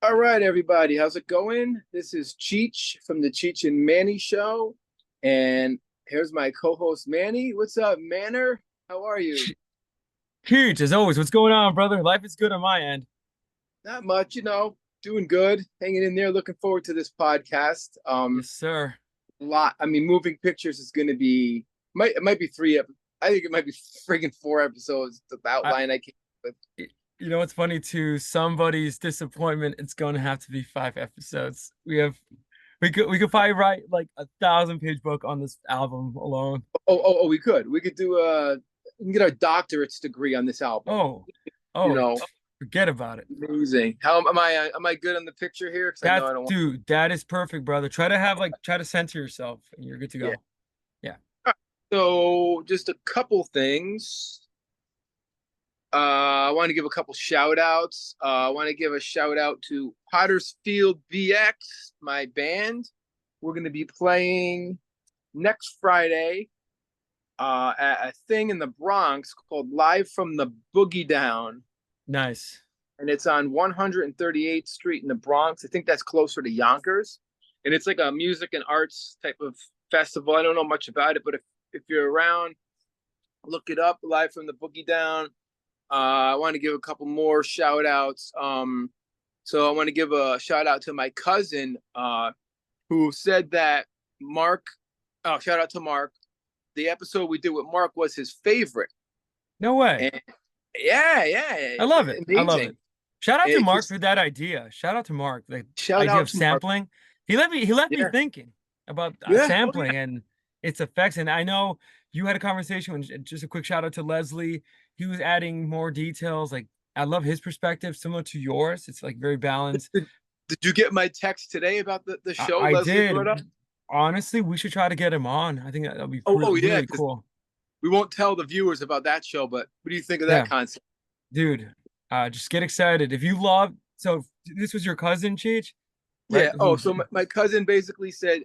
All right, everybody. How's it going? This is Cheech from the Cheech and Manny show. And here's my co-host Manny. What's up, Manner? How are you? Huge as always. What's going on, brother? Life is good on my end. Not much, doing good, hanging in there, looking forward to this podcast. Yes, sir. Moving pictures is gonna be it might be I think it might be friggin' 4 episodes, the I, outline I came up with. you know what's funny? To somebody's disappointment, it's going to have to be 5 episodes. We could probably write like 1,000 page book on this album alone. Oh, we could do we can get our doctorate's degree on this album. Oh, You oh, know, forget about it. Amazing. How am I? Am I good on the picture here? Because I know That's I don't want. dude, that is perfect, brother. Try to censor yourself and you're good to Yeah. go. Yeah. So just a couple things. I want to give a couple shout outs. I want to give a shout out to Pottersfield BX, my band. We're going to be playing next Friday at a thing in the Bronx called Live from the Boogie Down. Nice. And it's on 138th Street in the Bronx. I think that's closer to Yonkers. And it's like a music and arts type of festival. I don't know much about it, but if you're around, look it up. Live from the Boogie Down. I want to give a couple more shout outs. So I want to give a shout out to my cousin who said that Mark, oh, shout out to Mark. The episode we did with Mark was his favorite. No way. And yeah, I love it. I love amazing. it. Shout out to And he Mark for that idea. Shout out to Mark, the shout idea out of to Mark. sampling. He left me Yeah, thinking about yeah, oh yeah. sampling and its effects. And I know you had a conversation when just a quick shout out to Leslie. He was adding more details. Like I love his perspective, similar to yours. It's like very balanced. Did, did you get my text today about the I, show I Leslie did. brought up? Honestly, we should try to get him on. I think that'll be Oh yeah, really because cool. we won't tell the viewers about that show. But what do you think of that Yeah, concept? dude. Just get excited. If you love, so this was your cousin, Cheech, right? Yeah. Oh, so my cousin basically said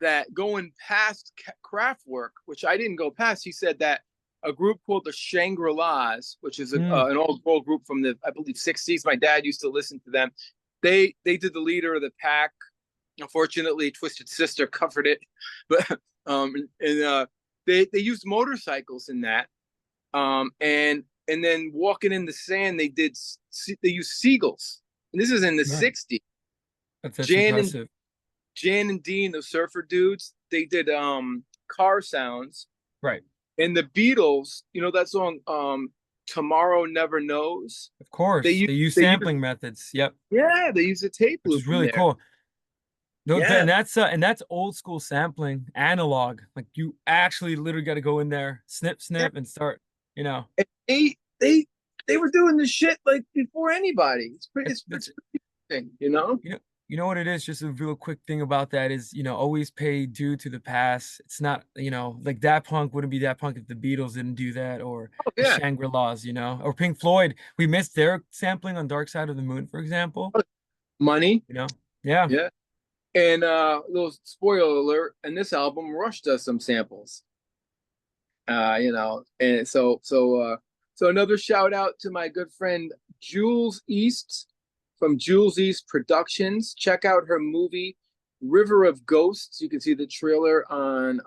that going past Kraftwerk, which I didn't go past, he said that a group called the Shangri-Las, which is Mm, an old world group from the I believe '60s. My dad used to listen to them. They did the leader of the pack. Unfortunately, Twisted Sister covered it, but and they used motorcycles in that. And then walking in the sand, they used seagulls. And this is in the nice. '60s. That's Jan and impressive. Jan and Dean, the surfer dudes, they did car sounds. Right. And the Beatles, you know that song Tomorrow Never Knows? Of They course. use They use they use sampling methods. Yep. yeah, they use a tape Which is loop in really there. cool. Yeah. And that's old school sampling, analog. Like you actually literally got to go in there, snip, Yeah. snip, and start, you know. And they were doing this shit like before anybody. It's That's pretty interesting. you know you know what it is. Just a real quick thing about that is, always pay due to the past. It's not, like that punk wouldn't be that punk if the Beatles didn't do that, or Oh the yeah. Shangri-Las, or Pink Floyd. We missed their sampling on Dark Side of the Moon, for example. Money. Yeah. Yeah. And little spoiler alert, in this album, Rush does some samples. And so another shout out to my good friend Jules East from Jules East Productions. Check out her movie River of Ghosts. You can see the trailer on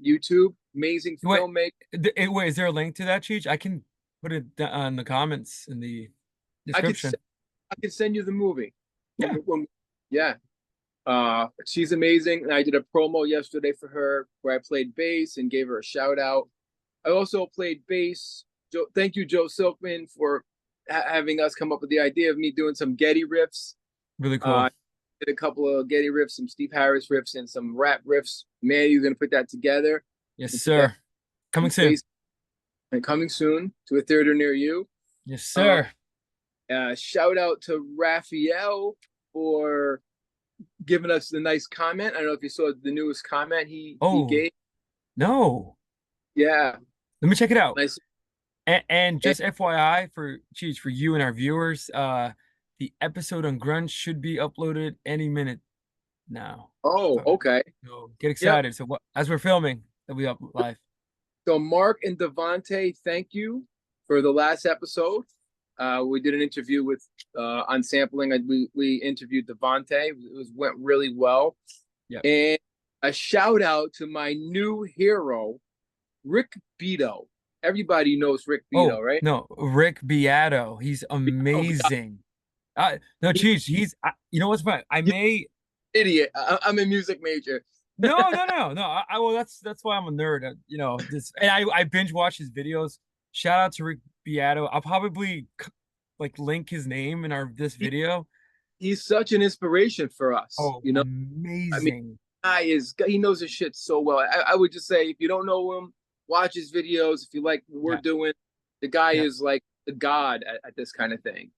YouTube. Amazing Wait, filmmaker. wait, is there a link to that, Cheech? I can put it on the comments in the I could description. I could send you the movie. Yeah. Yeah. She's amazing. And I did a promo yesterday for her where I played bass and gave her a shout out. I also played bass. Thank you, Joe Silkman, for having us come up with the idea of me doing some Getty riffs. Really cool. I did a couple of Getty riffs, some Steve Harris riffs, and some rap riffs. Man, you're gonna put that together Yes, and put that sir. Coming in soon. bass and coming soon to a theater near you. Yes, Uh, sir. Shout out to Raphael for giving us the nice comment. I don't know if you saw the newest comment he Oh, gave. no. Yeah, Let me check it out. nice. And And, just FYI for Cheech, for you and our viewers, the episode on grunge should be uploaded any minute now. oh, So, okay. so get Yep. excited. So as we're filming, it'll be up live. So Mark and Devante, thank you for the last episode. We did an interview with on sampling. We interviewed Devontae. Went really well. Yep. And a shout out to my new hero, Rick Beato. Everybody knows Rick Beato, Oh right? no, Rick Beato. He's Oh, yeah, amazing. No, Cheech. You know what's funny? I you may. idiot. I'm a music major. No. Well, that's why I'm a nerd. You know this, and I binge watch his videos. Shout out to Rick Beato. I'll probably like link his name in our this He, video. he's such an inspiration for us. Oh, I mean, amazing. he knows his shit so well. I would just say if you don't know him, watch his videos. If you like what we're Yeah, doing, the guy yeah. is like the god at this kind of thing.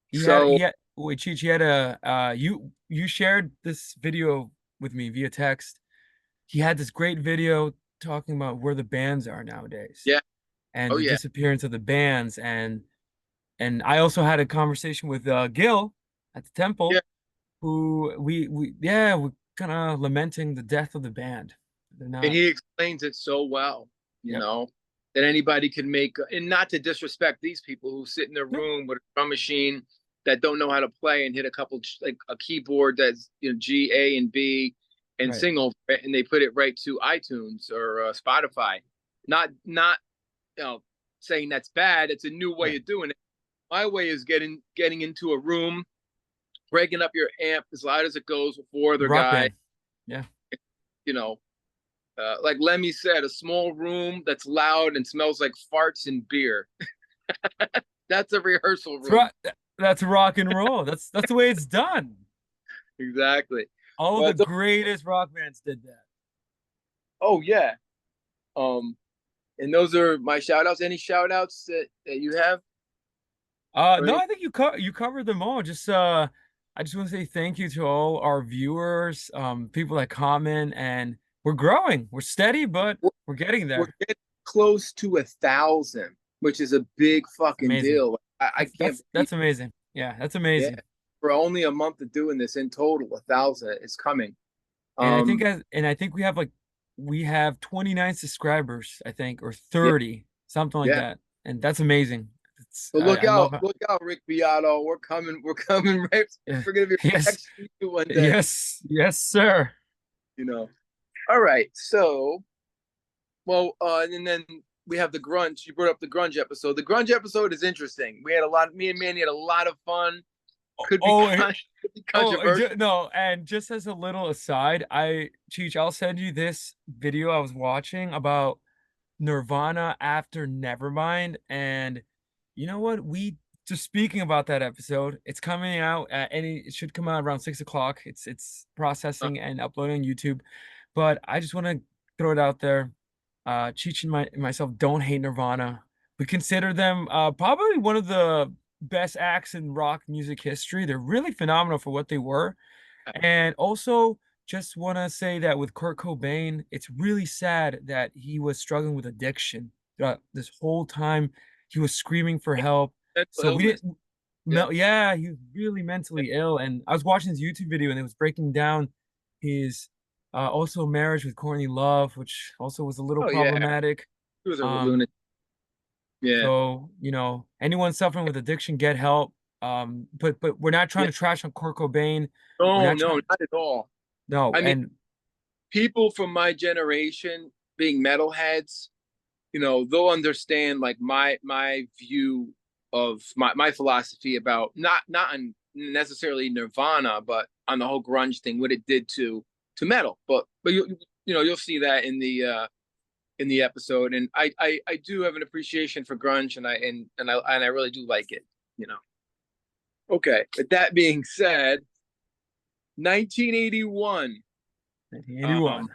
He had So he had wait, Cheech, he had a you shared this video with me via text. He had this great video talking about where the bands are nowadays yeah, and oh the yeah, disappearance of the bands, and I also had a conversation with Gil at the yeah. temple, who we kind of lamenting the death of the band. They're And not. he explains it so well, Yep. that anybody can make, and not to disrespect these people who sit in their No. room with a drum machine that don't know how to play and hit a couple like a keyboard that's G, A, and B, and Right. sing over it, and they put it right to iTunes or Spotify. Not saying that's bad. It's a new way Right. of doing it. My way is getting into a room, breaking up your amp as loud as it goes with four other Rock guys. band. Yeah. You know, like Lemmy said, a small room that's loud and smells like farts and beer. That's a rehearsal That's room. rock. That's rock and roll. That's the way it's done. Exactly. All the But greatest rock bands did that. oh yeah. Um, and those are my shout outs. Any shout outs that you have? Or No, any? I think you covered them all. Just I just want to say thank you to all our viewers, people that comment, and we're growing. We're steady, but We're, we're getting we're there. getting close to 1,000, which is a big fucking Amazing. deal. I That's can't that's believe, that's amazing. Yeah, that's yeah, amazing. for only a month of doing this in total, 1,000 is coming. And Um, I think we have 29 subscribers, I think, or yeah, 30, something like yeah. that. And that's amazing. It's But I love it. look out, Rick Beato. We're coming right. Yeah. We're gonna be right Yes. next to you one day. Yes, sir. You know. All right. So, well, and then we have the grunge. You brought up the grunge episode. The grunge episode is interesting. We had a lot. Me and Manny had a lot of fun. Could be Oh, could be controversial. no, and just as a little aside, Cheech, I'll send you this video I was watching about Nirvana after Nevermind, and you know what? We just speaking about that episode, it's coming out at it should come out around 6 o'clock. It's Uh, processing and uploading on YouTube, but I just want to throw it out there. Cheech and myself don't hate Nirvana. We consider them probably one of the best acts in rock music history. They're really phenomenal for what they were. And also, just want to say that with Kurt Cobain, it's really sad that he was struggling with addiction throughout this whole time. He was screaming for help. mental So we illness. didn't, Yeah. yeah, he was really mentally ill. And I was watching his YouTube video and it was breaking down his also marriage with Courtney Love, which also was a little Oh yeah. problematic. He was a Um, lunatic. Yeah. so, anyone suffering with addiction, get help. But we're not trying Yeah. to trash on Kurt Cobain. We're No, not no, trying. not at all. No, I mean, and people from my generation being metalheads, they'll understand like my view of my philosophy about not on necessarily Nirvana, but on the whole grunge thing, what it did to metal. But you'll see that in the episode, and I do have an appreciation for grunge, and I really do like it. You know. Okay, but that being said, 1981. 1981.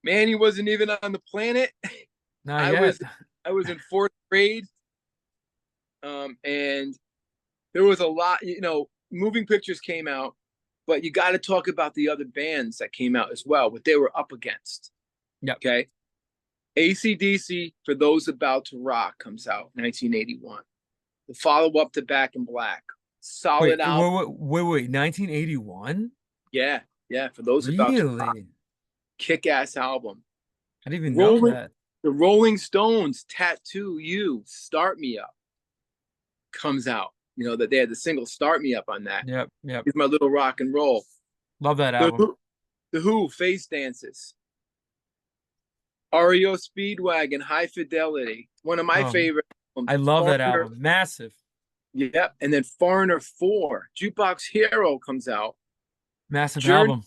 Manny wasn't even on the planet. Not I yet. was I was in fourth grade, and there was a lot. Moving pictures came out, but you got to talk about the other bands that came out as well. What they were up against. Yep. Okay, AC/DC for those about to rock comes out 1981. The follow up to Back in Black, Wait, solid album. wait. 1981? Yeah, yeah. For those about to rock, Really? kick ass album. I didn't even know Rolling that. the Rolling Stones, Tattoo You, Start Me Up. comes out. You know, that they had the single "Start Me Up" on that. Yep, yep. It's my little rock and roll. Love that The album. Who, the Who, Face Dances. REO Speedwagon, High Fidelity. One of my Um, favorite albums. I love that Foreigner, album. Massive, yep. And then Foreigner 4, Jukebox Hero comes out. massive Journey, album.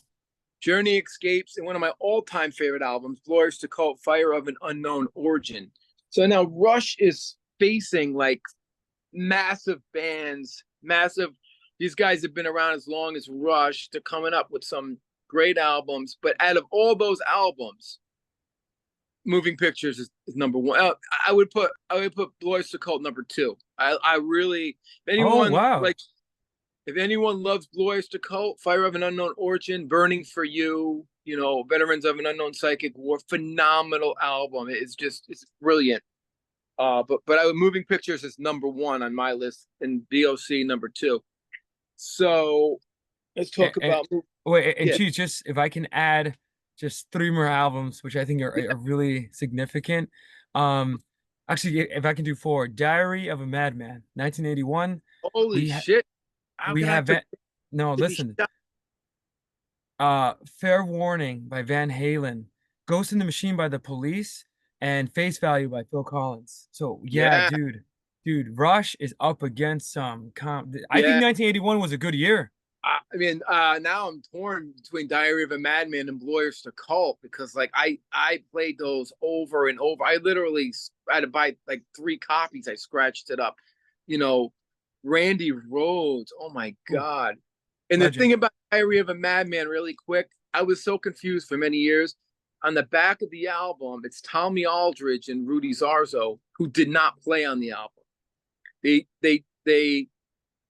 Journey Escapes, and one of my all-time favorite albums, Glorious to Cult, Fire of an Unknown Origin. So now Rush is facing like massive bands, massive. These guys have been around as long as Rush. They're coming up with some great albums, but out of all those albums, Moving Pictures is number one. I would put Glorious to Cult number two. I really, if Oh anyone wow. like, if anyone loves Glorious to Cult, Fire of an Unknown Origin, Burning for You, you know, Veterans of an Unknown Psychic War, phenomenal album. It's brilliant. But Moving Pictures is number one on my list, and BOC number two. So let's talk And, about wait, and yeah, geez, just if I can add just three more albums, which I think yeah. are really significant. Um, actually, if I can do four, Diary of a Madman, 1981. Holy We ha shit! How we can I have forget Van, no, to be listen. shot? Fair Warning by Van Halen, Ghost in the Machine by The Police, and Face Value by Phil Collins. So yeah, Yeah, dude, Rush is up against some I think yeah. 1981 was a good year. I mean, now I'm torn between Diary of a Madman and Glorious to Cult because, like, I played those over and over. I literally had to buy like 3 copies. I scratched it up, you know. Randy Rhoads, oh my Ooh, god! And the legend. thing about Diary of a Madman, really quick, I was so confused for many years. On the back of the album, it's Tommy Aldridge and Rudy Zarzo who did not play on the album. They they they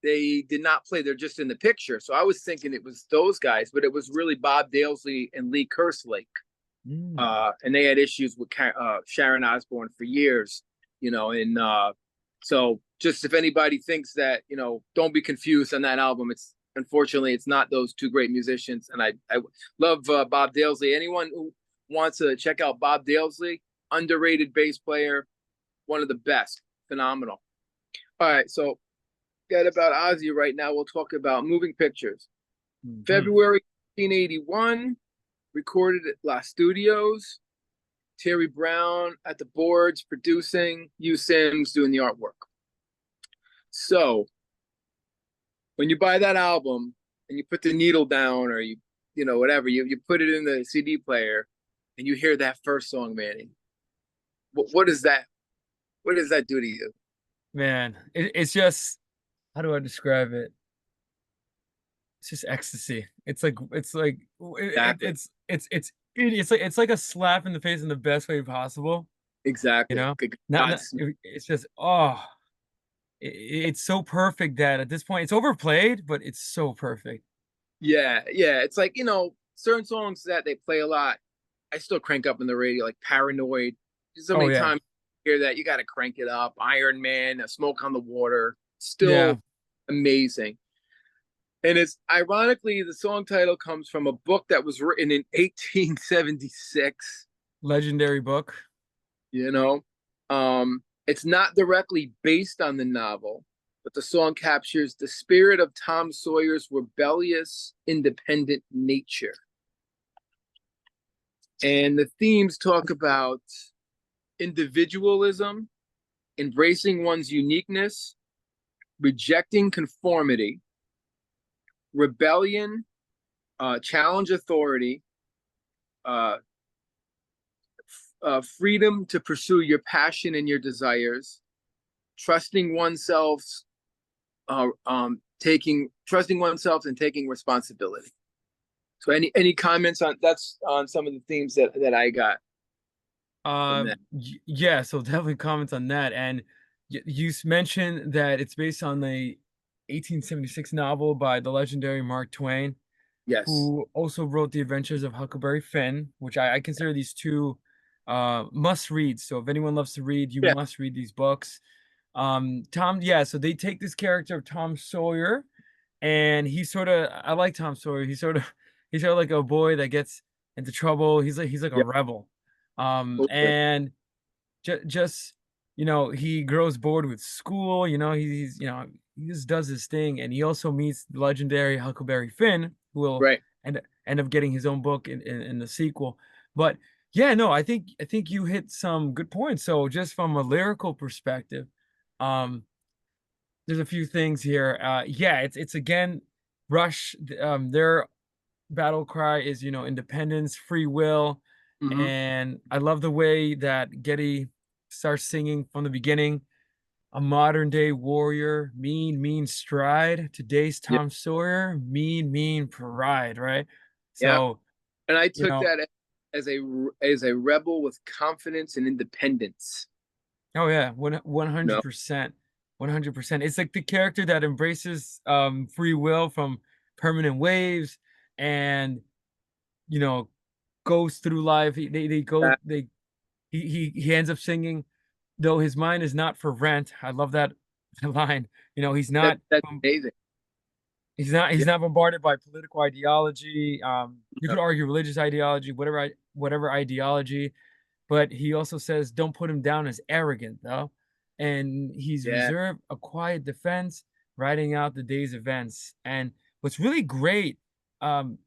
they did not play. They're just in the picture. So I was thinking it was those guys, but it was really Bob Daisley and Lee Kerslake. Mm. And they had issues with Sharon Osbourne for years, you know. And so just if anybody thinks that, you know, don't be confused on that album. It's unfortunately it's not those two great musicians. And I love Bob Daisley. Anyone who wants to check out Bob Daisley, underrated bass player, one of the best, phenomenal. All right, so forget about Ozzy right now. We'll talk about Moving Pictures. Mhm. February 1981, recorded at La Studios. Terry Brown at the boards, producing. Hugh Sims doing the artwork. So when you buy that album and you put the needle down, or you know, whatever, you put it in the CD player, and you hear that first song, Manny. What is that? What does that do to you? Man, it's just how do I describe it? It's just ecstasy. Exactly. It's like a slap in the face in the best way possible, you Exactly. know? Not God's it's just it's so perfect that at this point it's overplayed, but it's so perfect. Yeah, yeah. It's like, you know, certain songs that they play a lot, I still crank up in the radio, like Paranoid. There's so Oh many yeah. times you hear that you got to crank it up. Iron Man, Smoke on the Water, Yeah. still amazing. And it's ironically, the song title comes from a book that was written in 1876, Legendary book. you know. It's not directly based on the novel, but the song captures the spirit of Tom Sawyer's rebellious, independent nature. And the themes talk about individualism, embracing one's uniqueness, rejecting conformity, rebellion, challenge authority, uh, freedom to pursue your passion and your desires, trusting oneself, trusting oneself and taking responsibility. So, any comments on that's on some of the themes that I got from that? Yeah, so definitely comments on that. And you mentioned that it's based on the 1876 novel by the legendary Mark Twain, Yes. who also wrote The Adventures of Huckleberry Finn, which I consider these two must reads. So if anyone loves to read, you Yeah. must read these books. Tom, yeah, so they take this character of Tom Sawyer, and he's sort of I like Tom Sawyer. He's sort of like a boy that gets into trouble. He's like a Yeah. rebel. Totally. And just he grows bored with school. He just does his thing, and he also meets the legendary Huckleberry Finn, who will Right. end up getting his own book in the sequel. But yeah, no, I think you hit some good points. So just from a lyrical perspective, um, there's a few things here. Yeah, it's again, Rush. Their battle cry is independence, free will, Hmm. and I love the way that Getty starts singing from the beginning. A modern day warrior, mean, mean stride. Today's Yeah. Tom Sawyer, mean, mean pride, right? Yeah. So, And I you took know, that as a rebel with confidence and independence. oh yeah, You know 100%. 100%. It's like the character that embraces free will from permanent waves and you know goes through life. They go that they he ends up singing, though his mind is not for rent. I love that line. He's not that's amazing. he's Yeah. not bombarded by political ideology. You Yeah. could argue religious ideology, whatever ideology, but he also says don't put him down as arrogant though. And he's Yeah. reserved a quiet defense, writing out the day's events. And what's really great, um,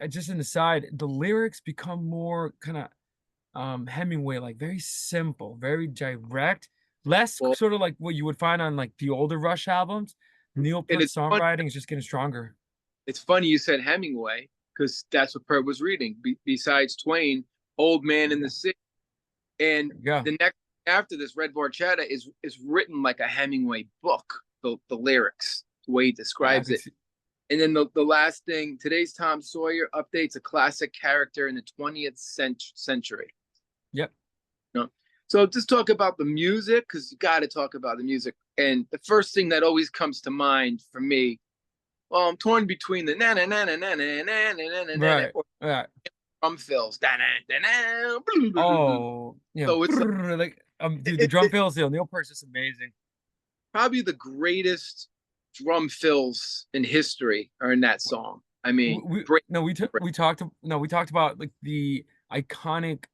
just an aside, the lyrics become more kind of Hemingway, like very simple, very direct, less Well, sort of like what you would find on like the older Rush albums. Neil and Peart's songwriting is just getting stronger. it's funny you said Hemingway because that's what Pert was reading. Besides Twain, Old Man in the Yeah. City, and Yeah, the next after this, Red Barchetta is written like a Hemingway book. The lyrics, the way he yeah, I describes could it. see. And then the last thing, today's Tom Sawyer updates a classic character in the 20th century. Yep. You know? So just talk about the music because you got to talk about the music. And the first thing that always comes to mind for me, well, I'm torn between the na na na na na na na na na na Right. or Right. drum fills. Da na da na. Oh, yeah. So it's like Like dude, the drum it fills, Neil Peart's just amazing. probably the greatest drum fills in history are in that song. I mean, We break, no, break. we talked about like the iconic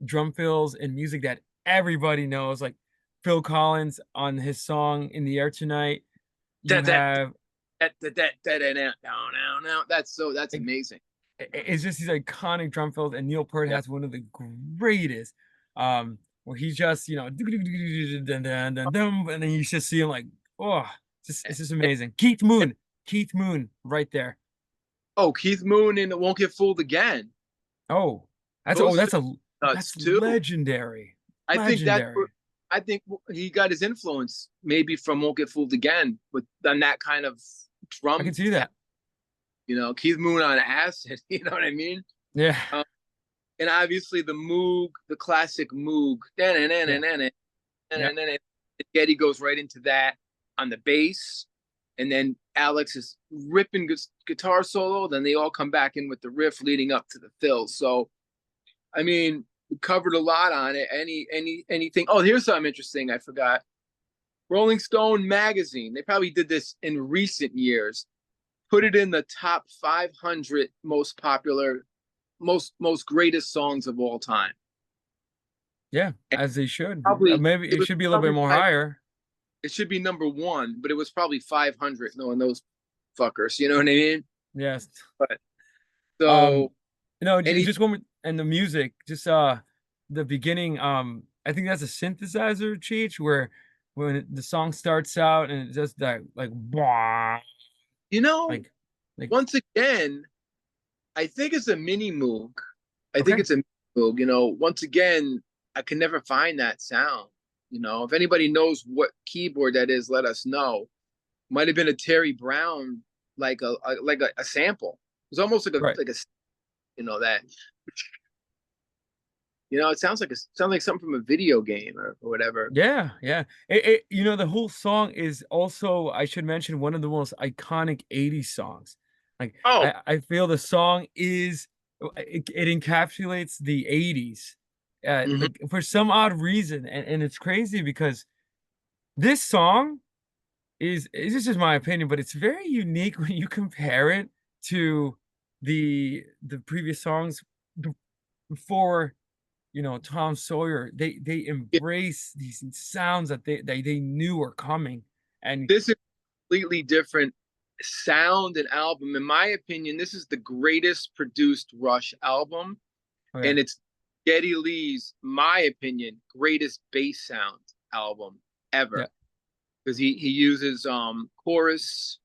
drum fills and music that everybody knows, like Phil Collins on his song In the Air Tonight. You That that have now. That's like, amazing. it's just these iconic drum fills, and Neil Peart Yeah. has one of the greatest, where he just and then you just see him like, oh, it's just amazing. Keith Moon, right there. Oh, Keith Moon and It Won't Get Fooled Again. Oh, that's Those two nuts that's too. legendary, I think that's where legendary. I think he got his influence maybe from Won't Get Fooled Again with on that kind of I can drum. see that. Keith Moon on acid. You know what I mean? Yeah, Um, and obviously the Moog, the classic Moog. yeah, yeah. Getty goes right into that on the bass, and then Alex is ripping guitar solo. Then they all come back in with the riff leading up to the fill. So I mean, we covered a lot on it. Anything? Oh, here's something interesting. I forgot. Rolling Stone magazine. They probably did this in recent years. Put it in the top 500 most popular, most greatest songs of all time. Yeah, And as they should. probably Maybe it it was should be a little bit probably more five, higher. it should be number one, but it was probably 500 knowing those fuckers. You know what I mean? Yes. But Um, so any just one more, and the music, just the beginning, I think that's a synthesizer, Cheech, where when the song starts out and it's just that like blah, you know, like like once again, I think it's a mini Moog. I think okay, it's a Moog. Once again, I can never find that sound. If anybody knows what keyboard that is, let us know. Might have been a Terry Brown, like a sample. It's almost like a right. like a that. It sounds like something from a video game or whatever. Yeah, yeah. The whole song is also, I should mention, one of the most iconic 80s songs. Like Oh, I feel the song is it encapsulates the 80s. hmm. Like for some odd reason. And it's crazy because this song this is just my opinion, but it's very unique when you compare it to the previous songs before Tom Sawyer, they Yeah, embrace these sounds that they knew were coming. And this is completely different sound and album. In my opinion, this is the greatest produced Rush album, okay, and it's Geddy Lee's, my opinion, greatest bass sound album yeah, ever. Because he uses chorus,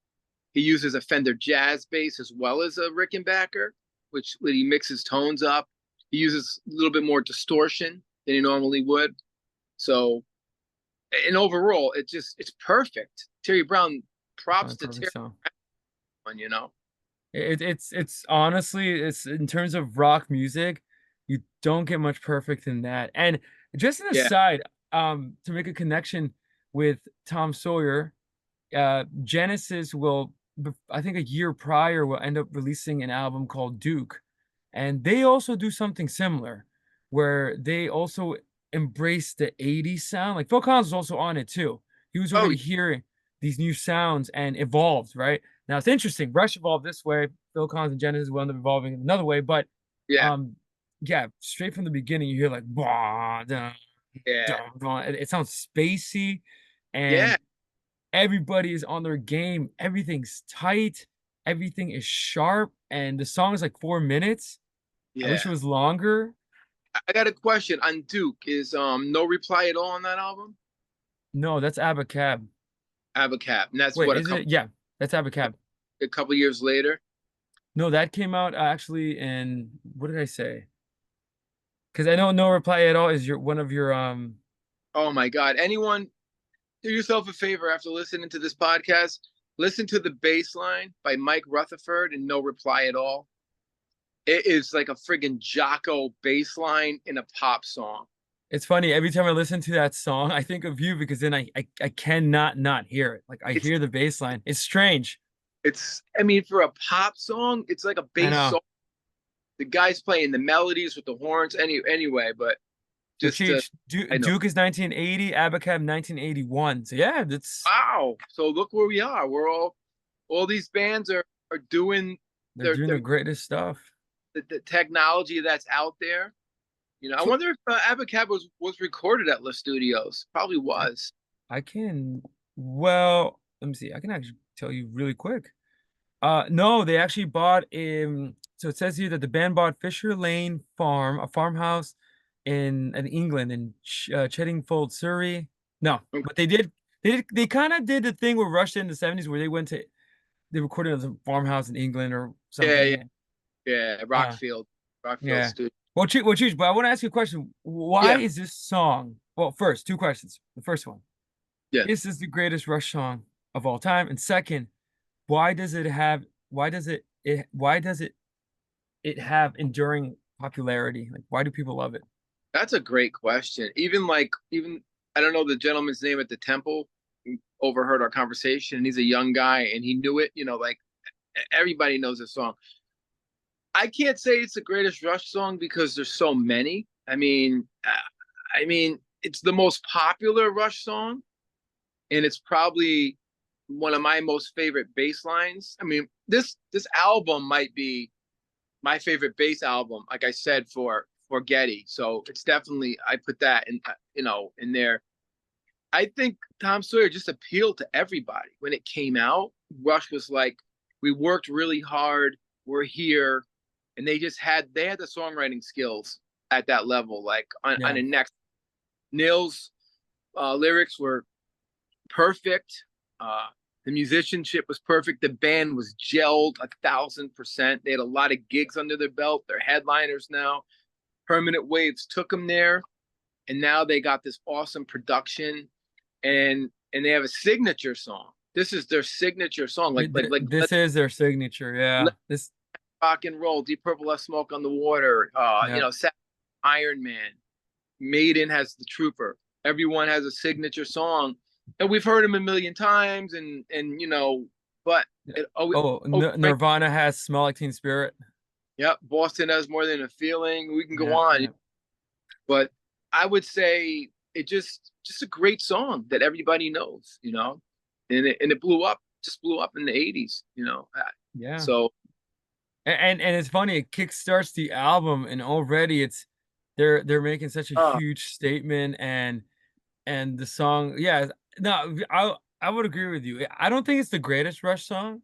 he uses a Fender jazz bass as well as a Rickenbacker, which when he mixes tones up, he uses a little bit more distortion than he normally would. So, and overall, it's perfect. Terry Brown, definitely props to perfect Terry song. Brown. It's honestly, it's in terms of rock music, you don't get much perfect in that. And just an Yeah. aside, to make a connection with Tom Sawyer, Genesis will, I think a year prior, will end up releasing an album called Duke, and they also do something similar, where they also embrace the '80s sound. Like Phil Collins was also on it too. He was Oh already hearing these new sounds and evolved, right? Now it's interesting. Rush evolved this way. Phil Collins and Genesis will end up evolving in another way, but yeah, um, yeah, straight from the beginning, you hear like bah, dun, yeah, dun, dun. It sounds spacey, yeah, and everybody is on their game. Everything's tight. Everything is sharp. And the song is like 4 minutes. I wish it yeah. was longer. I got a question on Duke. Is No Reply at All on that album? No, that's Abacab. Abacab, and that's Wait, what is it? Yeah, that's Abacab. a couple years later. No, that came out actually in, what did I say? Because I know No Reply at All is your one of your Oh my God! Anyone, do yourself a favor after listening to this podcast. Listen to the bass line by Mike Rutherford and No Reply at All. It is like a friggin' Jocko bass line in a pop song. it's funny, every time I listen to that song, I think of you because then I cannot not hear it. Like I It's hear the bass line. It's strange. I mean, for a pop song, it's like a I bass know. song. The guy's playing the melodies with the horns anyway, but Well, just Cheech, I know. Duke is 1980, Abacab 1981. So yeah, that's Wow. So look where we are. We're all these bands are doing they're their doing the their greatest stuff. the technology that's out there. I So wonder if Abacab was recorded at La Studios. Probably I was. I can well, let me see. I can actually tell you really quick. No, they actually bought so it says here that the band bought Fisher Lane Farm, a farmhouse in England in Cheddingfold, Surrey. No, Okay. but they kind of did the thing where Rush did in the '70s where they recorded at a farmhouse in England or Yeah, yeah, something. yeah. Uh Rockfield yeah. Studio. Cheech, but I want to ask you a question. Why Yeah, is this song? Well, first, two questions. The first one, yeah. is this the greatest Rush song of all time? And second, why does it have why does it have enduring popularity? Like why do people love it? That's a great question. Even I don't know the gentleman's name at the temple. Overheard our conversation, and he's a young guy, and he knew it. Like everybody knows this song. I can't say it's the greatest Rush song because there's so many. It's the most popular Rush song, and it's probably one of my most favorite bass lines. This album might be my favorite bass album, like I said, for Getty. So it's definitely, I put that in there. I think Tom Sawyer just appealed to everybody when it came out. Rush was like, we worked really hard, we're here, and they had the songwriting skills at that level, like on Yeah. a next. Neil's lyrics were perfect. Uh, the musicianship was perfect. The band was gelled 1,000%. They had a lot of gigs under their belt. They're headliners now. Permanent Waves took them there, and now they got this awesome production, and they have a signature song. This is their signature song, like This is their signature. Yeah. let This rock and roll. Deep Purple has Smoke on the Water. yeah. Iron Man. Maiden has The Trooper. Everyone has a signature song, and we've heard them a million times, but Yeah. it always, Oh, Nirvana has Smell Like Teen Spirit. yep, Boston has More Than a Feeling. We can go Yeah, on, yeah. but I would say it just a great song that everybody knows, and it blew up in the '80s. Yeah. So And it's funny, it kickstarts the album and already they're making such a Oh, huge statement, and the song, yeah, no, I would agree with you. I don't think it's the greatest Rush song.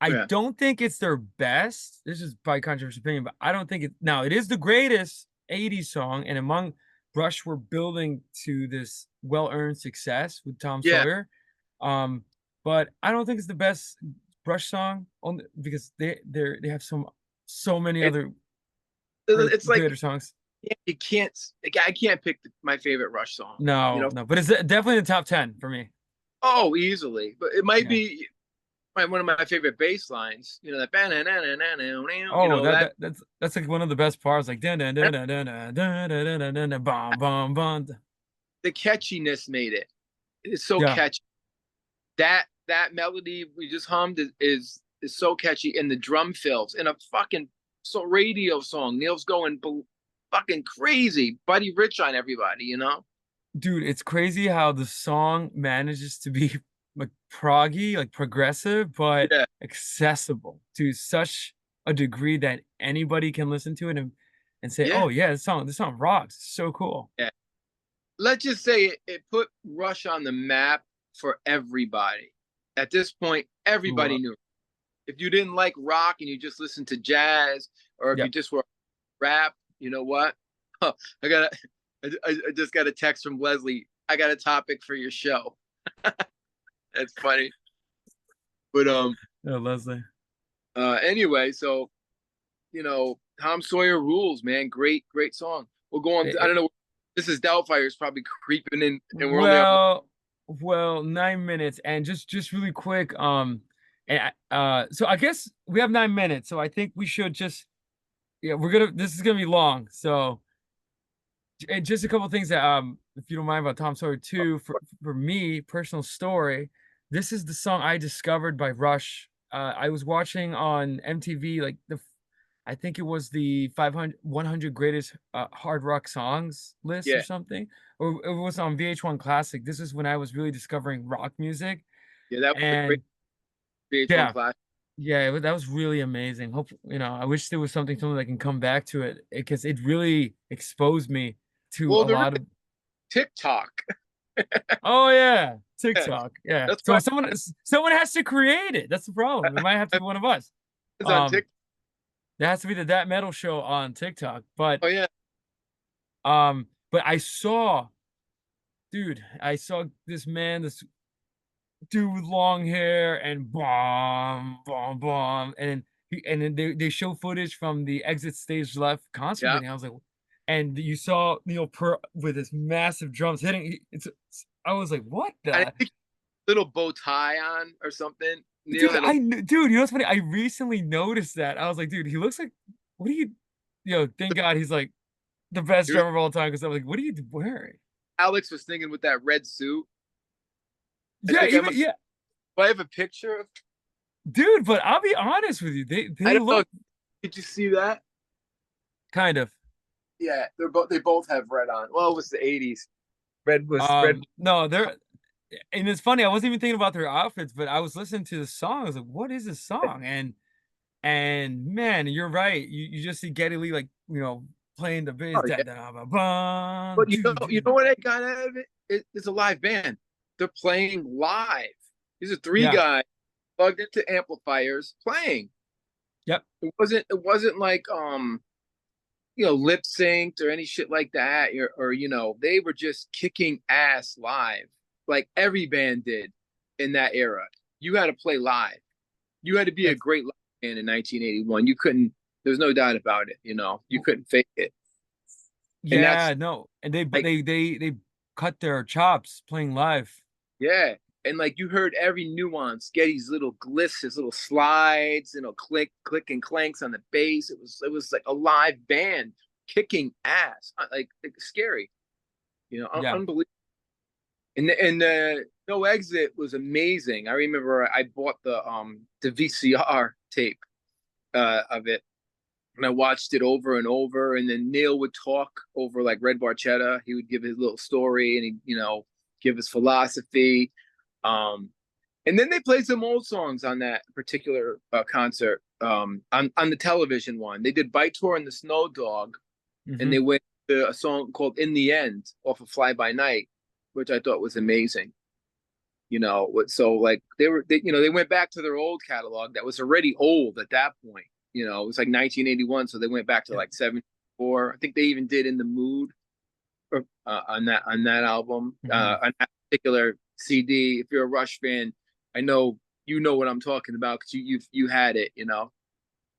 I yeah, don't think it's their best. This is probably controversial opinion, but I don't think it now it is the greatest 80s song, and among Rush were building to this well-earned success with Tom yeah. Sawyer. Um, but I don't think it's the best Rush song only because they have so many It, other it's like greater songs. you can't. Like, I can't pick my favorite Rush song. You No, know, no, but it's definitely in the top 10 for me. oh, easily. But it might Yeah. be one of my favorite bass lines. You know that. You Oh, know that. that's like one of the best parts, like dun dun dun dun dun dun dun dun dun dun dun dun, bum bum bum. The catchiness made it. It's so Yeah, catchy. That melody we just hummed is so catchy, and the drum fills in a fucking so radio song. Neil's going fucking crazy, Buddy Rich on everybody. You know? dude, it's crazy how the song manages to be like proggy, like progressive, but Yeah, accessible to such a degree that anybody can listen to it and say, yeah, "Oh yeah, this song rocks. It's so cool." yeah. Let's just say it put Rush on the map for everybody. At this point, Ooh, everybody knew. If you didn't like rock and you just listened to jazz, or if yeah, you just were rap, you know what? Huh, I got I just got a text from Leslie. I got a topic for your show. That's funny. But yeah, Leslie. anyway, so Tom Sawyer rules, man. Great song. We'll go on. I don't know. This is Doubtfire's probably creeping in, and we're only on. Well, 9 minutes, and just really quick, so I guess we have 9 minutes, so I think we should just, yeah, this is gonna be long, so and just a couple things that, if you don't mind, about Tom Sawyer 2, for me, personal story, this is the song I discovered by Rush. I was watching on MTV, like, I think it was the 500 100 greatest, hard rock songs list or Yeah, something, or it was on VH1 Classic. This is when I was really discovering rock music, yeah. That was a great and VH1 yeah, class. yeah, that was really amazing. Hope I wish there was something that can come back to it because it really exposed me to Well, a there is lot of. TikTok. Oh yeah, Yeah, TikTok. Yeah. that's So why someone has to create it. That's the problem. It might have to be one of us. it's on Um, TikTok. there has to be the That Metal Show on TikTok. Oh yeah, But I saw this dude with long hair and bomb, bomb, bomb, and then they show footage from the Exit Stage Left concert yeah. video. I was like, and you saw Neil Peart with his massive drums hitting. I was like, what I the. think little bow tie on or something. Neil Dude, had a dude, you know what's funny? I recently noticed that. I was like, dude, he looks like, what are you, thank God he's like the best he was, drummer of all time. Cause I'm like, what are you wearing? Alex was thinking with that red suit. I Yeah, think even, yeah, I have a picture of. dude, but I'll be honest with you. I They don't know. look Did you see that? kind of, Yeah, they both have red on. Well, it was the '80s. Red was red. no, and it's funny. I wasn't even thinking about their outfits, but I was listening to the song. I was like, what is this song? And man, you're right. You just see Geddy Lee, like, playing the bass. Oh Da, yeah. da, ba, bum, But doo, you doo. know what I got out of it? It's a live band. They're playing live. These are three Yeah. guys plugged into amplifiers playing. Yep. It wasn't like lip synced or any shit like that, or they were just kicking ass live, like every band did in that era. You had to play live. You had to be a That's great live band in 1981. You couldn't. There's no doubt about it. You couldn't fake it, and that's Yeah, no. And like they cut their chops playing live. yeah. And like you heard every nuance, Getty's little glisses, his little slides, click and clanks on the bass. It was like a live band kicking ass, like scary, Yeah. unbelievable. And No Exit was amazing. I remember I bought the VCR tape of it, and I watched it over and over. And then Neil would talk over like Red Barchetta. He would give his little story, and he give his philosophy. Um, and then they played some old songs on that particular concert. On the television one, they did Bite Tour and the Snow Dog, and they Hmm. went a song called "In the End" off of "Fly By Night," which I thought was amazing. So like they went back to their old catalog that was already old at that point. It was like 1981, so they went back to Yeah. like 74. I think they even did "In the Mood" on that album, Hmm. on that particular CD. If you're a Rush fan, I know you know what I'm talking about because you had it.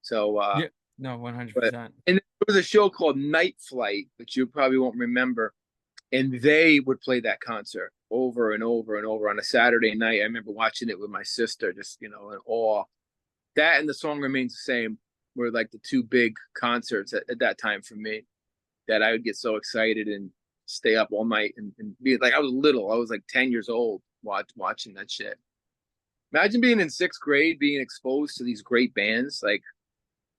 So Yeah. No, one hundred but percent. and there was a show called Night Flight, which you probably won't remember, and they would play that concert over and over and over on a Saturday night. I remember watching it with my sister, just in awe. That and The Song Remains the Same were like the two big concerts at that time for me that I would get so excited and stay up all night and be like I was little. I was like 10 years old watching that shit. Imagine being in sixth grade, being exposed to these great bands. Like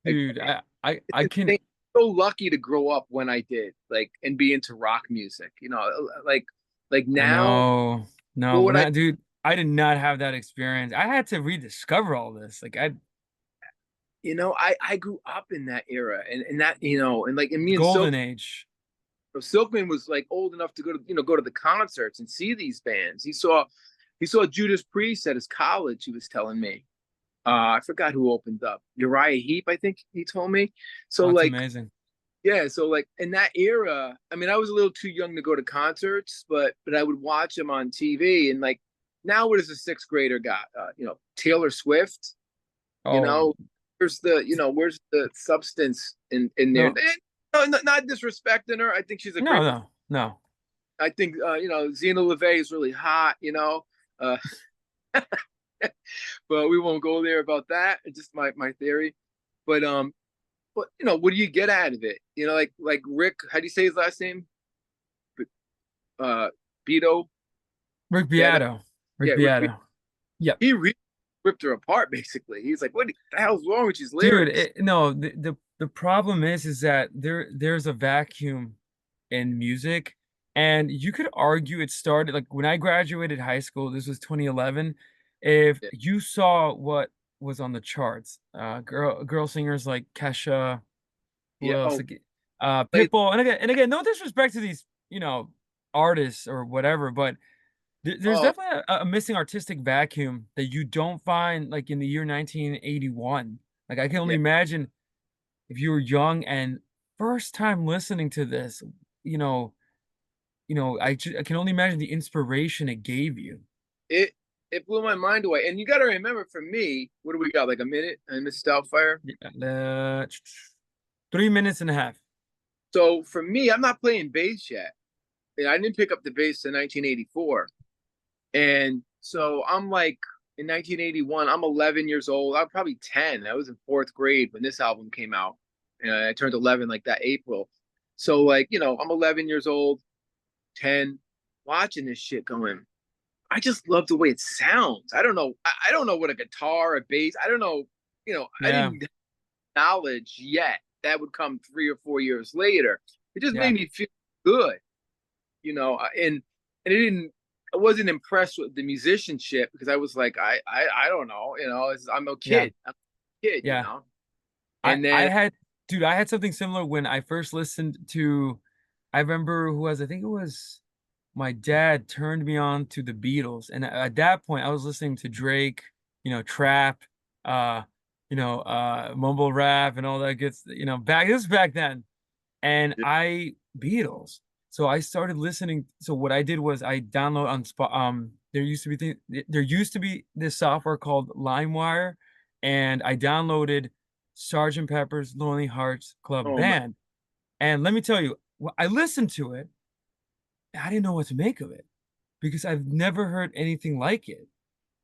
Dude, I it's can. insane. So lucky to grow up when I did, like, and be into rock music. Like I now, know. No, what would when I? I, dude, I did not have that experience. I had to rediscover all this. Like I I grew up in that era, and that and like, and me and golden age. Silkman was like old enough to go to the concerts and see these bands. He saw Judas Priest at his college. He was telling me. I forgot who opened up. Uriah Heep, I think he told me. So Oh, that's like, amazing. yeah, so like in that era, I mean, I was a little too young to go to concerts, but I would watch them on TV. And like now, what does a sixth grader got? Taylor Swift. You Oh, know, where's the substance in there? no. And, not disrespecting her. I think she's a No, great. no, no. I think Zena LeVay is really hot. Uh, but we won't go there about that. It's just my theory. But what do you get out of it? Like Rick, how do you say his last name? Uh, Beto. Rick Yeah, Beato. Rick yeah. Rick Beto. Beato. Yep. He really ripped her apart. Basically, he's like, "What the hell's wrong with his Dude, lyrics?" no, the problem is that there's a vacuum in music, and you could argue it started like when I graduated high school, this was 2011. If Yeah, you saw what was on the charts, girl singers like Kesha, who yeah. else? Oh, Like, play. Pitbull, and again, no disrespect to these, artists or whatever, but there's Oh, definitely a missing artistic vacuum that you don't find like in the year 1981. Like I can only yeah. imagine if you were young and first time listening to this, you know, I can only imagine the inspiration it gave you. It it blew my mind away. And you got to remember, for me, what do we got? Like a minute, and Miss Doubtfire. Yeah, 3 minutes and a half. So for me, I'm not playing bass yet. And I didn't pick up the bass in 1984. And so I'm like in 1981, I'm 11 years old. I'm probably 10. I was in fourth grade when this album came out. And I turned 11 like that April. So like, I'm 11 years old, 10, watching this shit going. I just love the way it sounds. I don't know. I don't know what a guitar, a bass. I don't know. I Yeah, didn't have knowledge yet. That would come 3 or 4 years later. It just yeah, made me feel good, and it didn't. I wasn't impressed with the musicianship because I was like, I don't know. I'm a yeah, kid. I'm a kid. yeah. I And I then had dude, I had something similar when I first listened to I remember I think it was my dad turned me on to the Beatles. And at that point I was listening to Drake, trap, uh, mumble rap and all that good, this was back then. And I Beatles. So I started listening. So what I did was I download on Spot. There used to be this software called LimeWire, and I downloaded Sergeant Pepper's Lonely Hearts Club oh my, Band. And let me tell you, I listened to it. I didn't know what to make of it because I've never heard anything like it.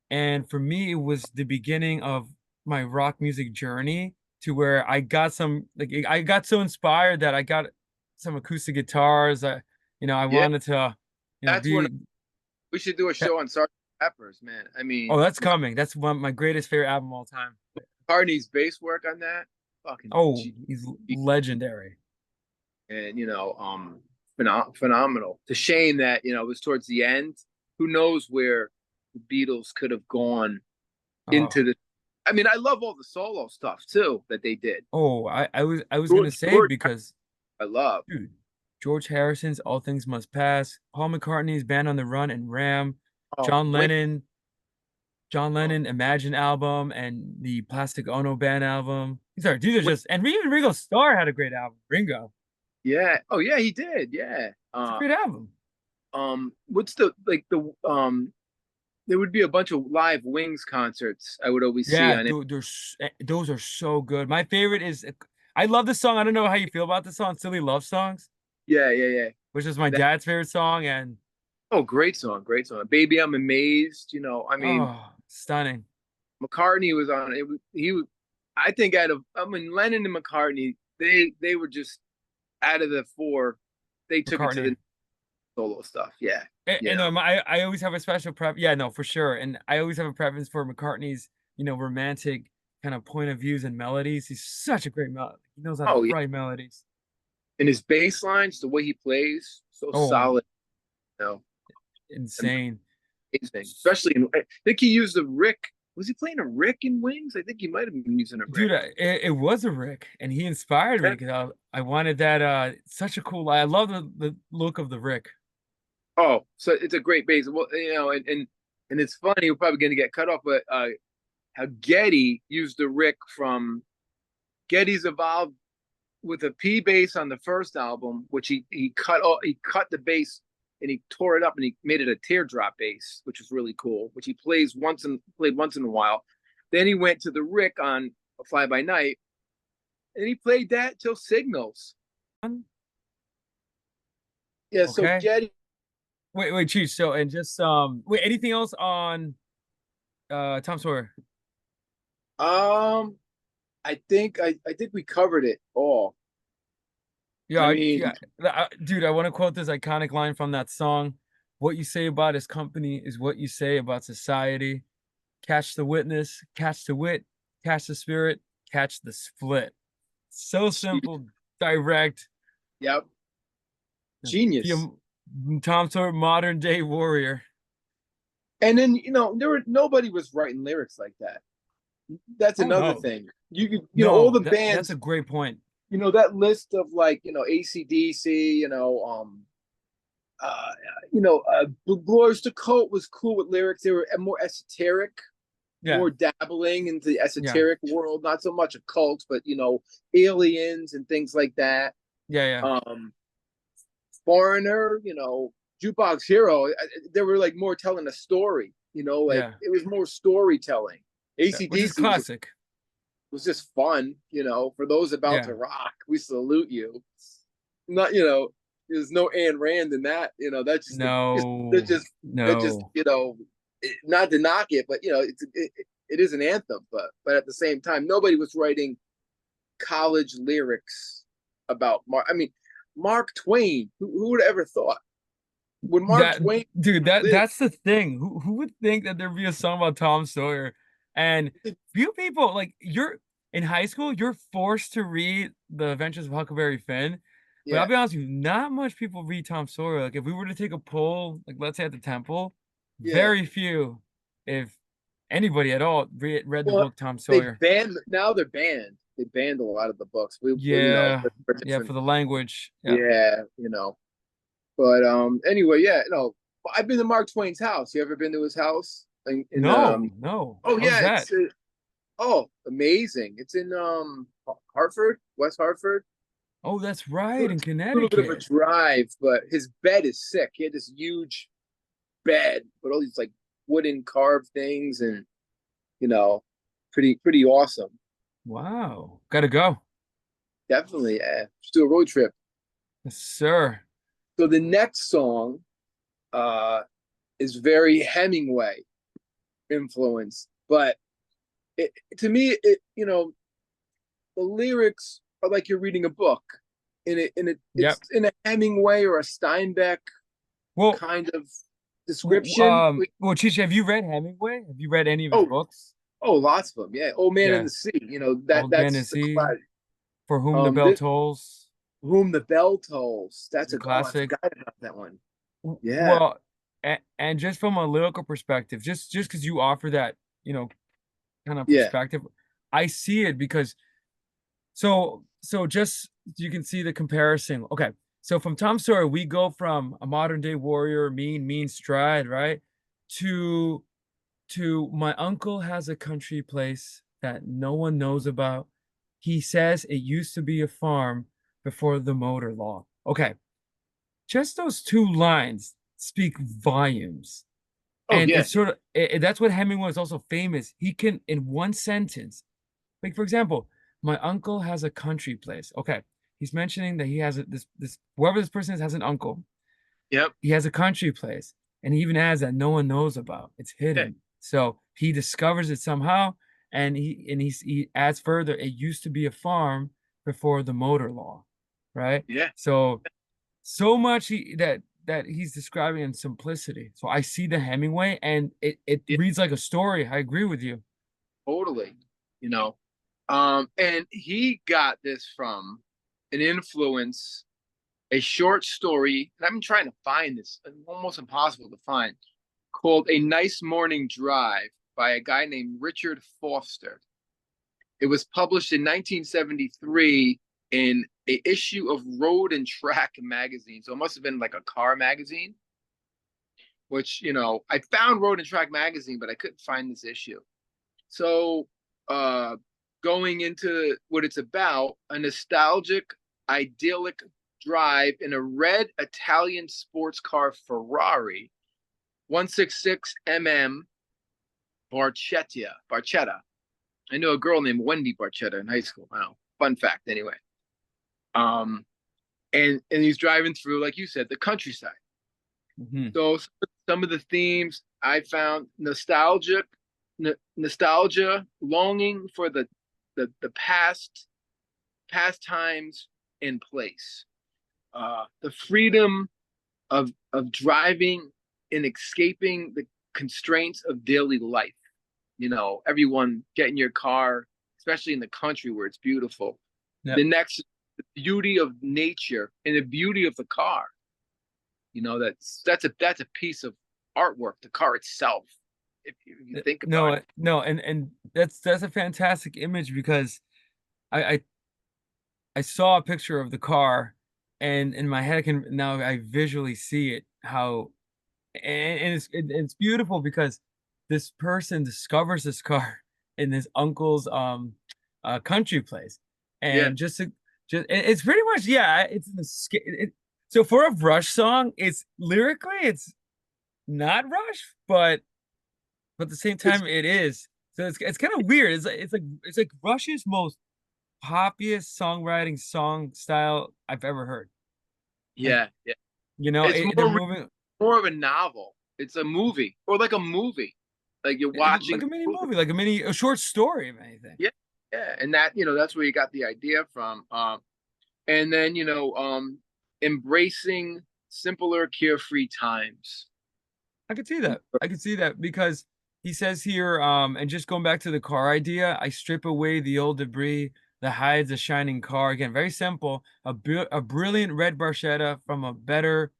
And for me, it was the beginning of my rock music journey to where I got I got so inspired that I got some acoustic guitars. I yeah, wanted to, that's what be. we should do a show on Sergeant Pepper's, man. I Oh, mean, that's coming. That's one of my greatest favorite album of all time. McCartney's bass work on that, fucking Oh, G, he's legendary. and phenomenal. It's a shame that it was towards the end. Who knows where the Beatles could have gone Oh, into the. I mean, I love all the solo stuff too that they did. I was gonna George, say George because I love. dude, George Harrison's All Things Must Pass, Paul McCartney's Band on the Run and Ram, Oh, John wait. Lennon, John Oh, Lennon Imagine album, and the Plastic Ono Band album. These are wait. just, and even Ringo Starr had a great album. Ringo, Yeah. Oh, yeah, he did. Yeah. it's a great album. What's the like the there would be a bunch of live Wings concerts I would always see Yeah, on it. those are so good. My favorite is, I love this song. I don't know how you feel about this song, Silly Love Songs, Yeah, yeah, yeah. which is my That dad's favorite song, and oh, great song, great song. Baby, I'm amazed. I mean, oh, stunning. McCartney was on it. He was, I think out of I mean Lennon and McCartney, they were just out of the four, they took it to McCartney. the solo stuff. Yeah, And I always have a special prep. Yeah, no, for sure. And I always have a preference for McCartney's, romantic kind of point of views and melodies. He's such a great melody. He knows how to Oh yeah, write melodies. and his bass lines, the way he plays, so Oh, solid. You know, insane. amazing. Especially I think he used the Rick. Was he playing a Rick in Wings? I think he might have been using a Rick. Dude, it was a Rick, and he inspired me Yeah. because I wanted that. Such a cool. I love the look of the Rick. Oh, so it's a great bass. Well, and it's funny. We're probably going to get cut off, but how Getty used the Rick from Getty's evolved with a P bass on the first album, which he cut the bass and he tore it up and he made it a teardrop bass, which was really cool. Which he played once in a while. Then he went to the Rick on a Fly By Night, and he played that till Signals. Yeah, so Okay. Getty. Wait, Cheech. So and just wait, anything else on Tom Sawyer? Um, I think we covered it all. Yeah, I mean, yeah, dude, I want to quote this iconic line from that song. What you say about his company is what you say about society. Catch the witness, catch the wit, catch the spirit, catch the split. So simple, direct. yep, Be genius. a Tom Sawyer modern day warrior. And then nobody was writing lyrics like that. That's Oh another no. thing. You could all No, the that's a bands, great point. that list of like AC/DC, Glorious to Cult was cool with lyrics. They were more esoteric, Yeah, more dabbling into the yeah, esoteric world, not so much occults, but aliens and things like that. yeah, yeah, Um, Foreigner, Jukebox Hero, they were like more telling a story, like yeah, it was more storytelling. yeah. Which is ACDC classic. was just fun, for those about Yeah. to rock. We salute you. Not, there's no Ayn Rand in that. That's just that No, just that just no. not to knock it, but it is an anthem. But at the same time, nobody was writing college lyrics about Mark. I mean, Mark Twain. Who would have ever thought when Mark That Twain dude, lived? that's the thing. Who would think that there'd be a song about Tom Sawyer? And few people like you're in high school, you're forced to read The Adventures of Huckleberry Finn. But I'll Yeah, be honest with you, not much people read Tom Sawyer. Like if we were to take a poll, like let's say at the temple, yeah. very few, if anybody at all, read the Well, book Tom they Sawyer. banned. Now they're banned. They banned a lot of the books. Yeah, For yeah, for different. the language. Yeah. Yeah. But anyway, yeah, no. I've been to Mark Twain's house. You ever been to his house? No, no. Oh How's yeah, that? amazing. It's in Hartford, West Hartford. Oh, that's right, A in little bit of a Connecticut. drive, but his bed is sick. He had this huge bed with all these like wooden carved things, and you know, pretty awesome. Wow. Gotta go. Definitely, just do a road trip. Yes, sir. So the next song uh is very Hemingway influence, but to me, the lyrics are like you're reading a book. It's Yep. in a Hemingway or a Steinbeck Well, kind of description. well, Chicha, have you read Hemingway? Have you read any of his Oh, books? oh, lots of them. Yeah, Old Man in Yeah. the Sea. Old Man That's and the Sea, classic. For Whom the Bell This Tolls Room the Bell Tolls. is a I classic. forgot about that one. Yeah, Well, and just from a lyrical perspective, just because you offer that, kind of yeah, perspective, I see it because so just so you can see the comparison. Okay, So from Tom Sawyer, we go from a modern day warrior, mean stride, right? To my uncle has a country place that no one knows about. He says it used to be a farm before the motor law. Okay, just those two lines speak volumes. Oh And yeah, it's sort of that's what Hemingway is also famous. He can, in one sentence, like for example, my uncle has a country place. Okay, he's mentioning that he has this whoever this person is has an uncle. yep, He has a country place, and he even adds that no one knows about. It's yeah, hidden. So he discovers it somehow, and he adds further. It used to be a farm before the motor law, right? yeah, So so much that he's describing in simplicity. So I see the Hemingway, and it yeah, reads like a story. I agree with you. totally. You know, and he got this from an influence, a short story, and I'm trying to find this, almost impossible to find, called A Nice Morning Drive by a guy named Richard Foster. It was published in 1973 in a issue of Road and Track magazine. So it must have been like a car magazine, which, I found Road and Track magazine, but I couldn't find this issue. So, uh, going into what it's about, a nostalgic, idyllic drive in a red Italian sports car Ferrari 166 mm Barchetta. I knew a girl named Wendy Barchetta in high school. Wow, fun fact. Anyway, um, and he's driving through, like you said, the countryside. Mhm. So some of the themes I found: nostalgia, longing for the past times and place, the freedom of driving and escaping the constraints of daily life. Everyone get in your car, especially in the country where it's beautiful. Yep. The next, the beauty of nature and the beauty of the car. That's a piece of artwork. The car itself, if you think about No, it. no, and that's a fantastic image because I, I I saw a picture of the car, and in my head I can now I visually see it how and it's beautiful because this person discovers this car in his uncle's country place, Yeah, and it's pretty much yeah it's so for a Rush song it's lyrically it's not Rush but at the same it's time it is so it's kind of weird it's like Rush's most poppiest songwriting song style I've ever heard. Like, yeah, yeah. It's they're moving more of a novel. It's a movie, or like a movie, like you're like watching a mini a movie. movie, like a short story, if anything. Yeah, yeah, and that's where you got the idea from. And then embracing simpler, carefree times. I could see that. I could see that because he says here, and just going back to the car idea, I strip away the old debris that hides a shining car. Again, very simple. A brilliant red Barchetta from a better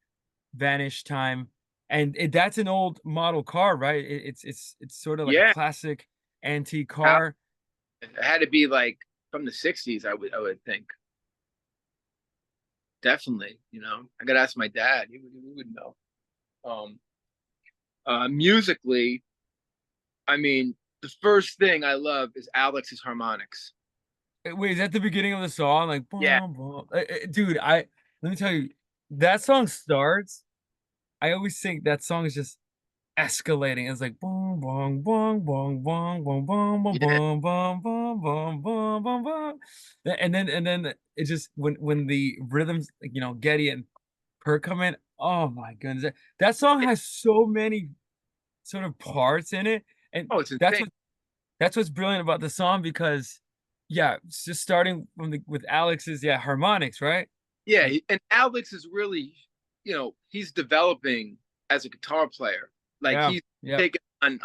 vanished time, and that's an old model car, right? It's sort of like a Yeah, classic antique how- car. it had to be like from the '60s. I would think definitely. I gotta ask my dad. He would know. Um, Musically, I mean, the first thing I love is Alex's harmonics. Wait, is that the beginning of the song? Like, Yeah. boom, boom. Dude, let me tell you, that song starts. I always think that song is just escalating. It's like boom, boom, boom, boom, boom, boom, boom, boom, Yeah. boom, boom, boom, boom, boom, boom, boom. And then it just when the rhythms, like, Getty and Perk come in. Oh my goodness, that song has so many sort of parts in it, and Oh, it's that's insane. what that's what's brilliant about the song because, yeah, it's just starting with Alex's harmonics, right? Yeah, Like, and Alex is really, he's developing as a guitar player. Like yeah, he's yeah, taking on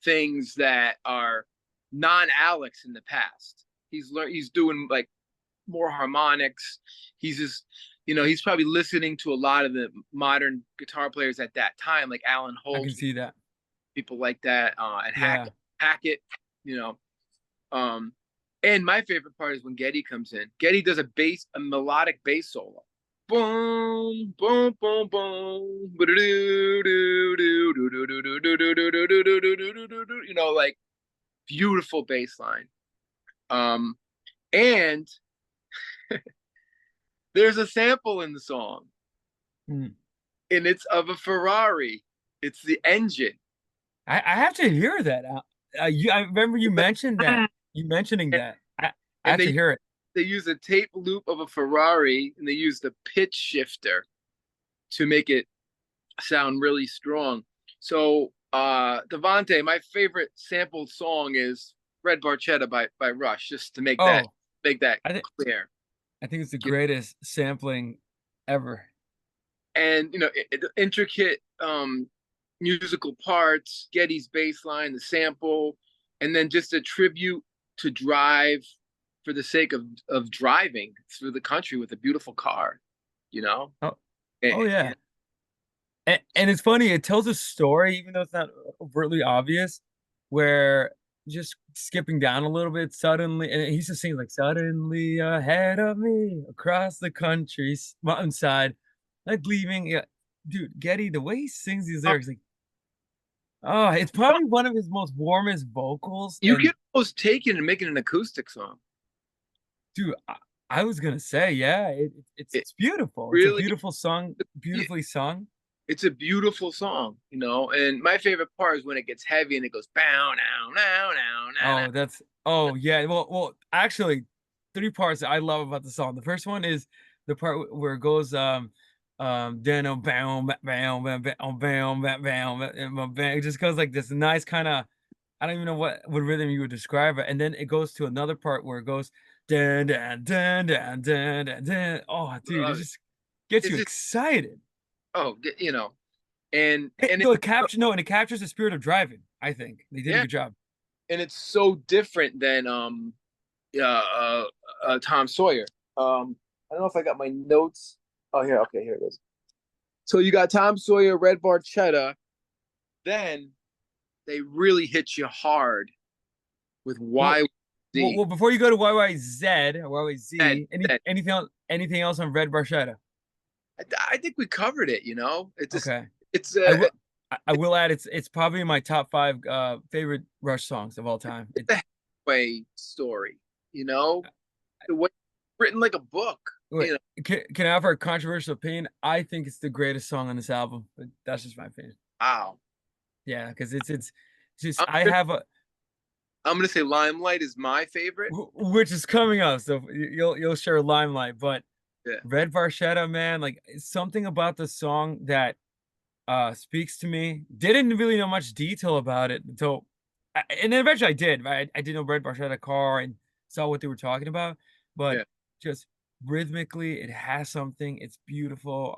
things that are non-Alex in the past. He's doing like more harmonics. He's just, he's probably listening to a lot of the modern guitar players at that time, like Alan I can Holtz, see that. people like that, and Yeah. Hackett, you know. Um, and my favorite part is when Getty comes in. Getty does a melodic bass solo. boom, boom, boom, boom, you know, like beautiful bass line. Um, and there's a sample in the song, Hmm. and it's of a Ferrari. It's the engine. I have to hear that. I remember you mentioned that. You mentioning that. I And have to hear it. they use a tape loop of a Ferrari, and they use the pitch shifter to make it sound really strong. So Devonte, my favorite sampled song is Red Barchetta by Rush, just to Oh, make that I think clear. I think it's the greatest sampling ever. And you know, intricate musical parts, Getty's bass line, the sample, and then just a tribute to Drive for the sake of driving through the country with a beautiful car, you know? Oh, And, oh yeah. And it's funny, it tells a story, even though it's not overtly obvious, where just skipping down a little bit suddenly, and he used to sing like suddenly ahead of me across the country's mountainside, like leaving. Yeah, dude, Getty, the way he sings these lyrics, like, oh, it's probably one of his most warmest vocals. you can And almost take it and make it an acoustic song. dude, I was gonna say, yeah, It it's beautiful. It's a really, beautiful song, beautifully sung. it's a beautiful song, you know. And my favorite part is when it gets heavy and it goes bow now now now now now. Oh, that's oh yeah. Well, actually, three parts that I love about the song. The first one is the part where it goes then bam bam bam bam bam bam bam bam. It just goes like this nice kind of, I don't even know what rhythm you would describe it. And then it goes to another part where it goes dun dun dun dun dun dun dun. Oh, dude, it just gets It's you just excited. you know, and it, No, and it captures the spirit of driving. I think they did a yeah, good job. and it's so different than Tom Sawyer. I don't know if I got my notes. Oh, here, okay, here it is. So you got Tom Sawyer, Red Barchetta. Then they really hit you hard with Well, YYZ. before you go to YYZ or Then, YYZ, then anything else on Red Barchetta? I think we covered it. You know, it's just Okay, it's I will. I will add it's probably in my top five favorite Rush songs of all time. a way story. You know, the way it's written like a book. Wait, You know, can I offer a controversial opinion? I think it's the greatest song on this album, but that's just my opinion. wow. Yeah, because it's just I'm I gonna, have a I'm gonna say Limelight is my favorite. which is coming up, so you'll share Limelight, but Yeah, Red Barchetta, man, like it's something about the song that speaks to me. Didn't really know much detail about it until, and then eventually I did. Right, I did know Red Barsh had a car and saw what they were talking about, but yeah, just rhythmically, it has something. It's beautiful,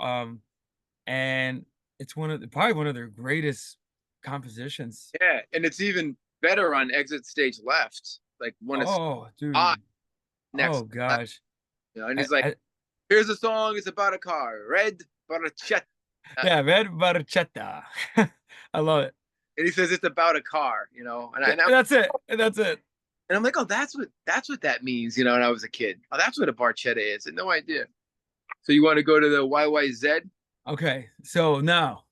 and it's probably one of their greatest compositions. yeah. And it's even better on Exit Stage Left. Like when it's Oh, hot dude. next, Oh to left, gosh. you know. And I, he's like, I, "Here's a song. It's about a car. Red Barchetta." yeah, Red Barchetta. I love it. And he says it's about a car. You know, That's it. That's it. and I'm like, "Oh, that's what that means." You know, when I was a kid, oh, that's what a Barchetta is. I had no idea. So you want to go to the YYZ? Okay, so now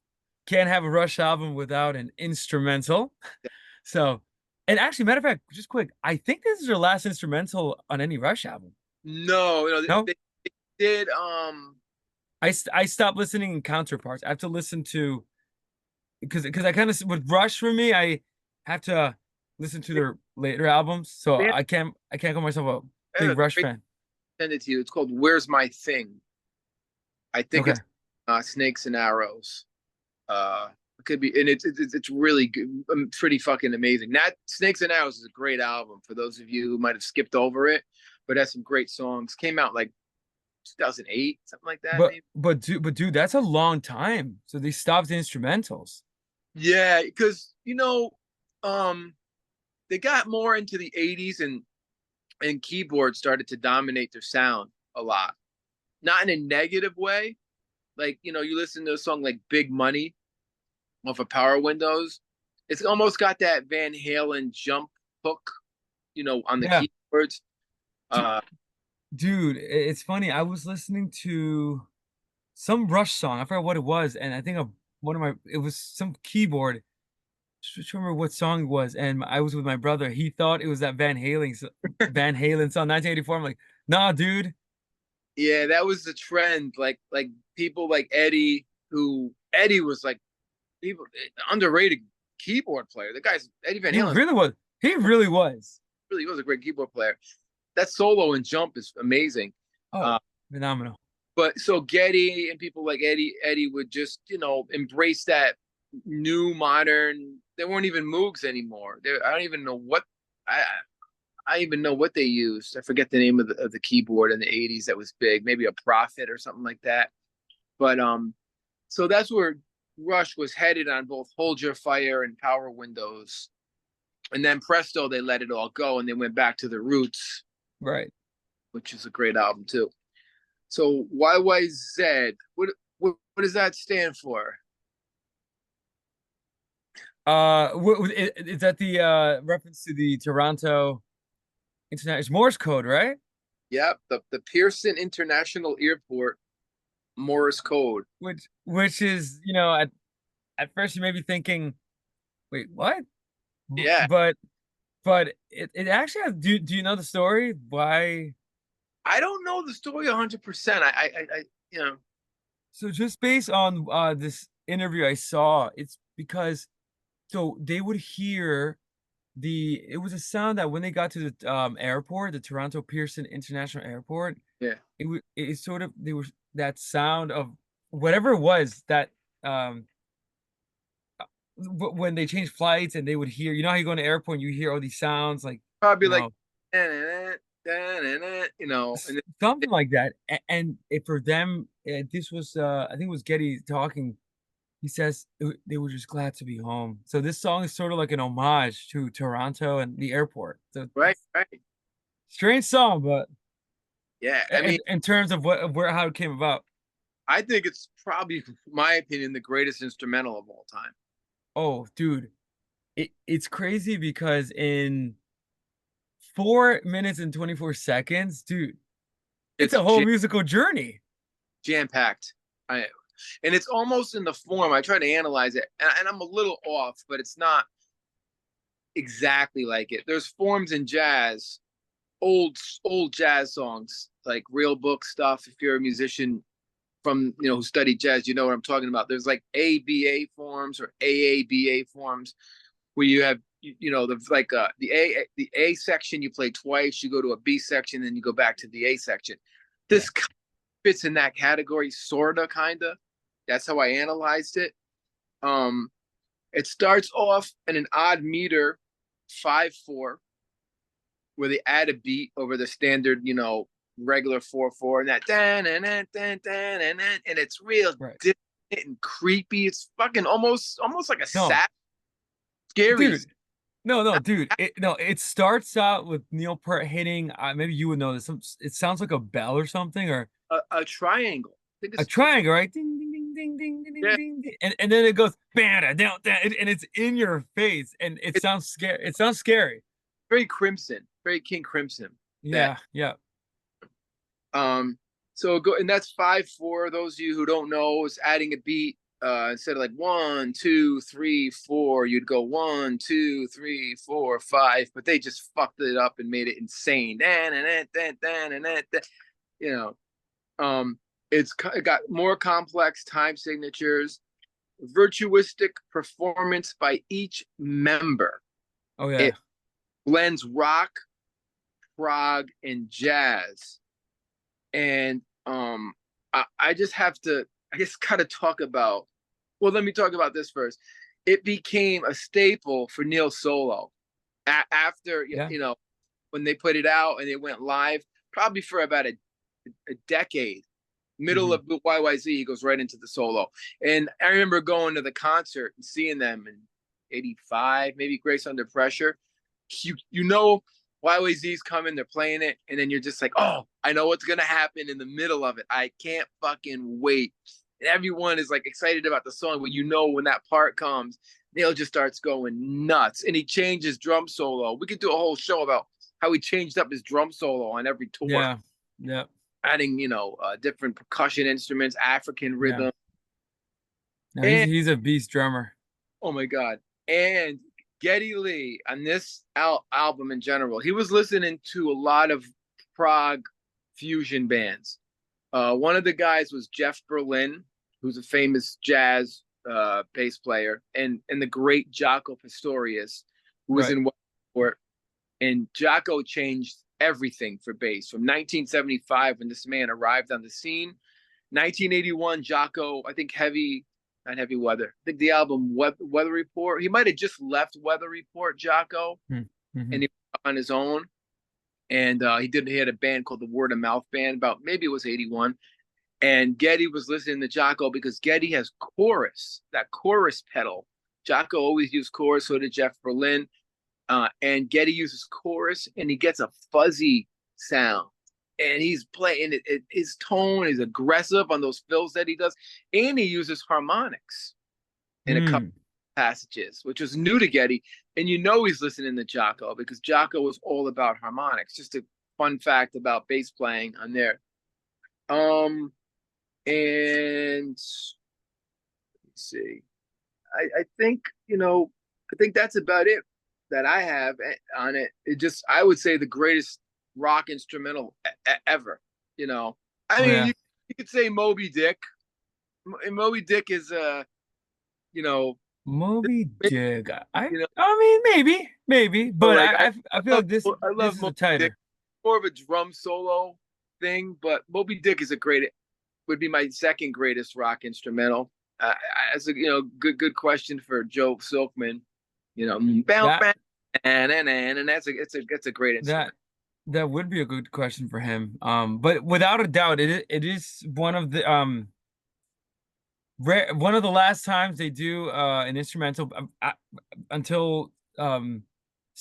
can't have a Rush album without an instrumental. So, and actually, matter of fact, just quick, I think this is their last instrumental on any Rush album. No, you know, No, they did. I stopped listening in counterparts. I have to listen to because I kind of with Rush for me, I have to listen to their later albums. So They I can't call myself a have big a Rush great fan. send it to you. It's called "Where's My Thing." I think Okay. it's Snakes and Arrows. It could be, and it's really good, pretty fucking amazing. That Snakes and Arrows is a great album for those of you who might have skipped over it, but has some great songs. Came out like 2008, something like that, maybe. But dude, that's a long time. So they stopped the instrumentals. Yeah, because you know, um, they got more into the '80s and keyboards started to dominate their sound a lot. Not in a negative way. Like you know, you listen to a song like "Big Money" off of Power Windows. It's almost got that Van Halen jump hook, you know, on the Yeah. keyboards. Du- Uh, Dude, it's funny. I was listening to some Rush song. I forgot what it was, and I think of one of my it was some keyboard. Just remember what song it was, and I was with my brother. He thought it was that Van Halen song, 1984. I'm like, nah, dude. Yeah, that was the trend. Like people like Eddie, who Eddie was like people underrated keyboard player. The guy's Eddie Van He Halen really was. He really was. really was a great keyboard player. That solo and jump is amazing. Oh, Uh, phenomenal. but so Getty and people like Eddie would just embrace that new modern. They weren't even Moogs anymore. I don't even know what I I even know what they used. I forget the name of the keyboard in the '80s that was big. Maybe a Prophet or something like that. But so that's where Rush was headed on both Hold Your Fire and Power Windows. And then presto, they let it all go and they went back to the roots, Right. which is a great album too. So YYZ, what does that stand for? Is that the reference to the Toronto International? It's Morse code, right? Yep, the Pearson International Airport Morse code. Which is, at first you may be thinking, wait, what? Yeah, But it actually has, do you know the story? Why? I don't know the story 100%. You know, So just based on this interview I saw, it's because so they would hear it was a sound that when they got to the airport, the Toronto Pearson International Airport, yeah, it sort of they were that sound of whatever it was that um when they changed flights and they would hear, you know how you go in the airport and you hear all these sounds like, probably you like, know, and something like that. And for them, this was I think it was Getty talking. He says they were just glad to be home. So this song is sort of like an homage to Toronto and the airport. So right, right, strange song, but yeah. I mean, in terms of where how it came about. I think it's probably, my opinion, the greatest instrumental of all time. Oh, dude, it's crazy because in 4 minutes and 24 seconds, dude, it's It's a whole musical journey. jam packed. I And it's almost in the form. I try to analyze it, and I'm a little off, but it's not exactly like it. There's forms in jazz, old jazz songs, like real book stuff. If you're a musician from who studied jazz, you know what I'm talking about. There's like ABA forms or AABA forms where you have the like the A section you play twice, you go to a B section, then you go back to the A section. Yeah. This fits in that category, sorta, kinda. That's how I analyzed it. Um, it starts off in an odd meter, 5/4, where they add a beat over the standard, regular 4/4, and that dan and it's real Right. distant and creepy. It's fucking almost like a No, sad, scary, dude. No, dude. It starts out with Neil Peart hitting. Maybe you would know this. It sounds like a bell or something, or a triangle. I think a it's triangle, right? Ding, ding, ding, ding, ding, ding, ding, yeah. ding, ding. And then it goes bam, down, down, and it's in your face, and it It's sounds scary. It sounds scary. very Crimson, very King Crimson. That Yeah, yeah, um, so go, and that's 5/4. Those of you who don't know, is adding a beat. Instead of like 1, 2, 3, 4, you'd go 1, 2, 3, 4, 5. But they just fucked it up and made it insane. You know, um, it got more complex time signatures, virtuistic performance by each member. oh yeah, It blends rock, prog, and jazz. And I just have to, I guess, kind of talk about. Well, let me talk about this first. It became a staple for Neil Solo after yeah. when they put it out and it went live, probably for about a decade. Middle Hmm. of YYZ, he goes right into the solo. And I remember going to the concert and seeing them in '85, maybe Grace Under Pressure. You know YYZ's coming, they're playing it, and then you're just like, oh, I know what's gonna happen in the middle of it. I can't fucking wait. And everyone is like excited about the song, but when that part comes, Neil just starts going nuts. And he changes drum solo. We could do a whole show about how he changed up his drum solo on every tour. Yeah, yeah. adding, different percussion instruments, African Yeah. rhythm, No, and he's a beast drummer. oh my God, and Geddy Lee on this album in general, he was listening to a lot of prog fusion bands. One of the guys was Jeff Berlin, who's a famous jazz bass player, and the great Jaco Pastorius, who was Right. in Westport. And Jaco changed everything for bass from 1975 when this man arrived on the scene. 1981, Jaco, I think not heavy weather. I think the album Weather Report. He might have just left Weather Report, Jaco, Mm-hmm. and he was on his own. And he had a band called the Word of Mouth Band. About maybe it was 81. And Geddy was listening to Jaco because Geddy has that chorus pedal. Jaco always used chorus, so did Jeff Berlin. And Geddy uses chorus, and he gets a fuzzy sound. And he's playing his tone is aggressive on those fills that he does, and he uses harmonics in a couple Mm. passages, which was new to Geddy. And he's listening to Jaco because Jaco was all about harmonics. Just a fun fact about bass playing on there. Um, and let's see. I think I think that's about it that I have on it. I would say the greatest rock instrumental ever. I Oh mean, yeah. you could say Moby Dick. Moby Dick is you know, Moby Dick. you know, I mean maybe, but but like I feel like I this love is a Moby Dick. tighter. More of a drum solo thing, but Moby Dick would be my second greatest rock instrumental. As a good question for Joe Silkman. Bounce That back, and that's a great that instrument. that would be a good question for him. But without a doubt, it is one of the one of the last times they do an instrumental until Snake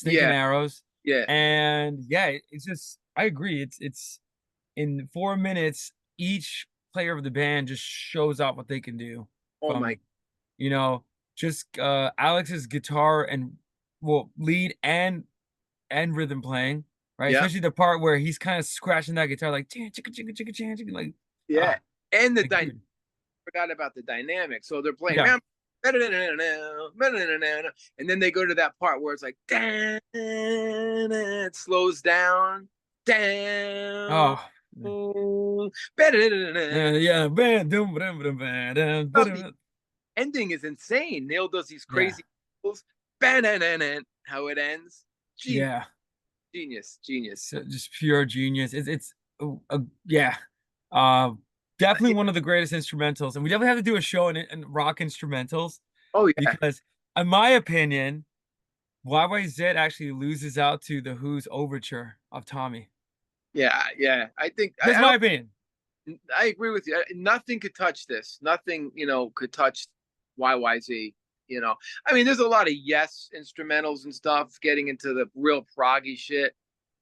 and Yeah, Arrows. yeah. And yeah, it's just I agree. It's in 4 minutes, each player of the band just shows off what they can do Oh my, from, you know, just Alex's guitar and lead and rhythm playing, right? yeah, Especially the part where he's kind of scratching that guitar like chicka chicka chicka chicka like yeah. ah And like dude. forgot about the dynamic. So they're playing, Yeah. and then they go to that part where it's like, it slows down, down. Oh. Yeah, Oh, the ending is insane. Neil does these yeah, crazy how it ends. Genius, yeah. genius. So just pure genius. It's yeah. Uh, definitely one of the greatest instrumentals, and we definitely have to do a show in rock instrumentals Oh yeah, because, in my opinion, YYZ actually loses out to the Who's overture of Tommy. yeah. I think That's I my don't. opinion. I agree with you. Nothing could touch this. Nothing, could touch YYZ. I mean, there's a lot of Yes instrumentals and stuff getting into the real proggy shit,